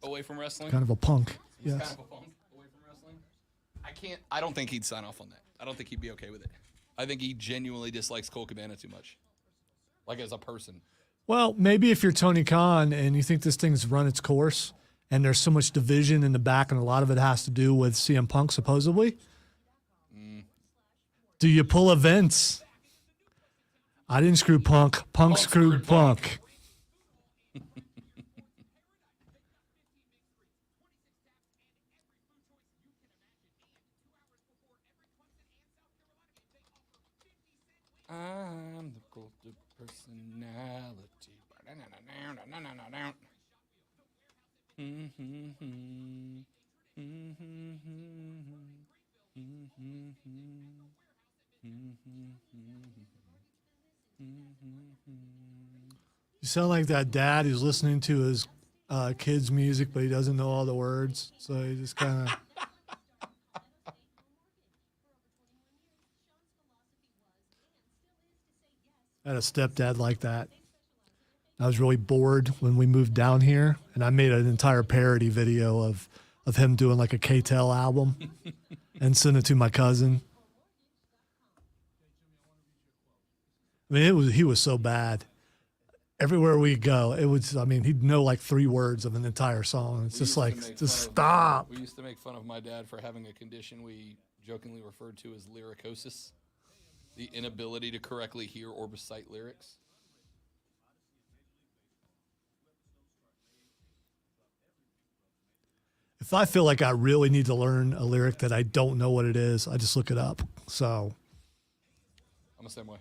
away from wrestling. Kind of a punk. He's Yes. kind of a punk away from wrestling. I don't think he'd sign off on that. I don't think he'd be okay with it. I think he genuinely dislikes Colt Cabana too much. Like as a person. Well, maybe if you're Tony Khan and you think this thing's run its course and there's so much division in the back and a lot of it has to do with CM Punk supposedly. Do you pull a Vince? I didn't screw Punk. Punk screwed Punk. I'm the cult of personality. You sound like that dad who's listening to his kids' music, but he doesn't know all the words. So he just kind of. I had a stepdad like that. I was really bored when we moved down here, and I made an entire parody video of him doing like a K-Tel album and sent it to my cousin. I mean, he was so bad. Everywhere we go, he'd know like 3 words of an entire song. It's just like, just stop. We used to make fun of my dad for having a condition we jokingly referred to as lyricosis, the inability to correctly hear or recite lyrics. If I feel like I really need to learn a lyric that I don't know what it is, I just look it up. So I'm the same way.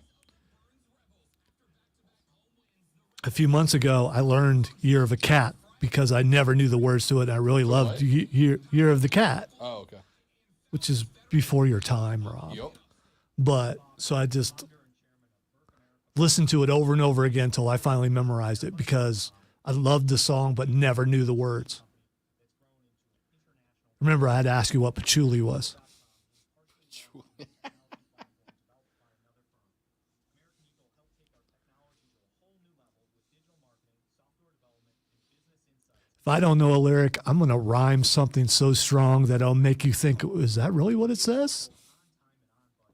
a few months ago, I learned Year of a Cat because I never knew the words to it. And I really loved Year of the Cat, Oh, okay. which is before your time, Rob. Yep. But so I just listened to it over and over again until I finally memorized it because I loved the song but never knew the words. Remember, I had to ask you what patchouli was. If I don't know a lyric, I'm going to rhyme something so strong that I'll make you think, is that really what it says?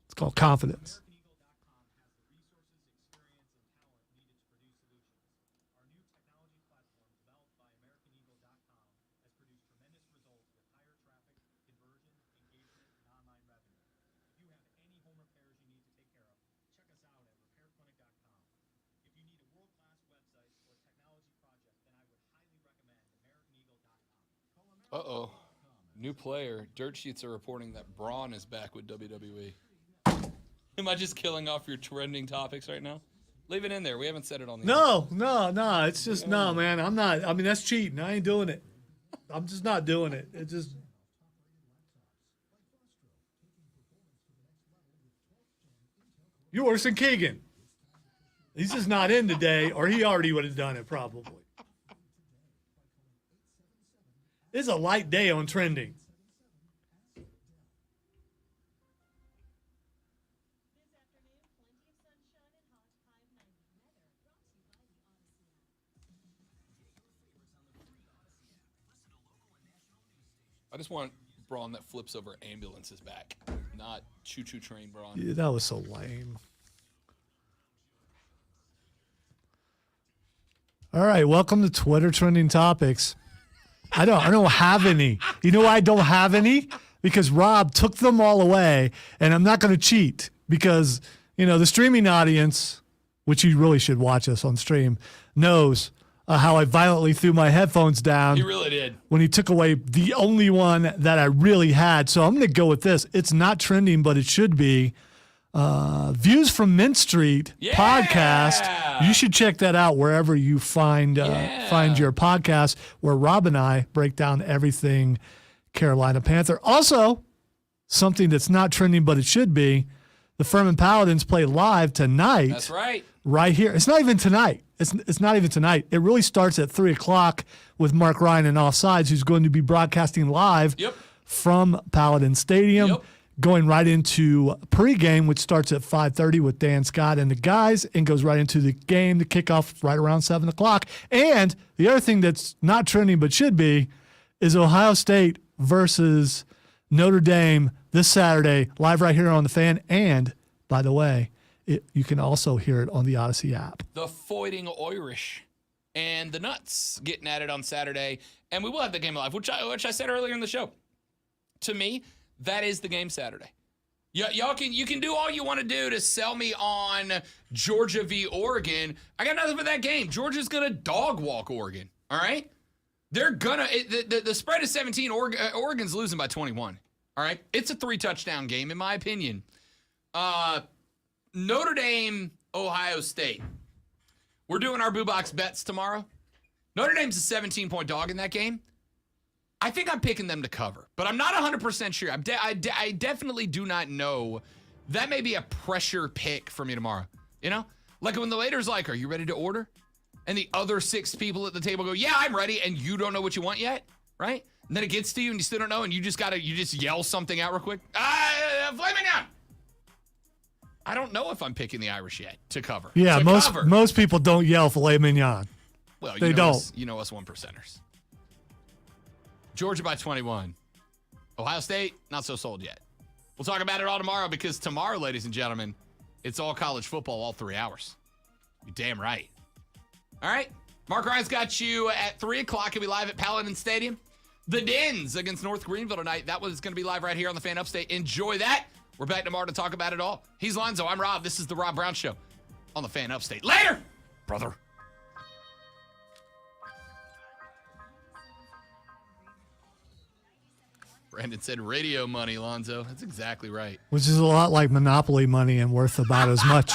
It's called confidence. Uh-oh. New player. Dirt Sheets are reporting that Braun is back with WWE. Am I just killing off your trending topics right now? Leave it in there. We haven't said it on the No. It's just, no, man. I'm not. I mean, that's cheating. I ain't doing it. I'm just not doing it. It just. You're worse than Keegan. He's just not in today, or he already would have done it probably. It's a light day on trending. I just want Braun that flips over ambulances back, not choo-choo train Braun. Yeah, that was so lame. All right, welcome to Twitter Trending Topics. I don't have any. You know why I don't have any? Because Rob took them all away, and I'm not going to cheat because, you know, the streaming audience, which you really should watch us on stream, knows how I violently threw my headphones down. He really did. When he took away the only one that I really had. So I'm going to go with this. It's not trending, but it should be. Views from Mint Street podcast. You should check that out wherever you find your podcast, where Rob and I break down everything Carolina Panther. Also, something that's not trending, but it should be, the Furman Paladins play live tonight. That's right. Right here. It's not even tonight. It's not even tonight. It really starts at 3:00 with Mark Ryan and Offsides, who's going to be broadcasting live from Paladin Stadium. Going right into pregame, which starts at 5:30 with Dan Scott and the guys, and goes right into the game, the kickoff right around 7:00. And the other thing that's not trending but should be is Ohio State versus Notre Dame this Saturday, live right here on the Fan. And by the way, you can also hear it on the Odyssey app. The Fighting Irish and the Nuts getting at it on Saturday, and we will have the game live, which I said earlier in the show. To me, that is the game Saturday. Y'all can do all you want to do to sell me on Georgia v. Oregon. I got nothing for that game. Georgia's gonna dog walk Oregon. All right, they're gonna. The spread is 17. Oregon's losing by 21. All right, it's a 3-touchdown game in my opinion. Notre Dame, Ohio State. We're doing our Boo Box bets tomorrow. Notre Dame's a 17-point dog in that game. I think I'm picking them to cover, but I'm not 100% sure. I definitely do not know. That may be a pressure pick for me tomorrow. You know? Like when the waiter's like, are you ready to order? And the other 6 people at the table go, yeah, I'm ready, and you don't know what you want yet, right? And then it gets to you and you still don't know, and you just yell something out real quick. Flaming out! I don't know if I'm picking the Irish yet to cover. Yeah, most people don't yell filet mignon. Well, they don't. You know us 1%ers. Georgia by 21. Ohio State, not so sold yet. We'll talk about it all tomorrow because tomorrow, ladies and gentlemen, it's all college football all 3 hours. You're damn right. All right. Mark Ryan's got you at 3:00. He'll be live at Paladin Stadium. The Dens against North Greenville tonight. That one's going to be live right here on the Fan Upstate. Enjoy that. We're back tomorrow to talk about it all. He's Lonzo. I'm Rob. This is the Rob Brown Show on the Fan Upstate. Later, brother. Brandon said radio money, Lonzo. That's exactly right. Which is a lot like Monopoly money and worth about as much.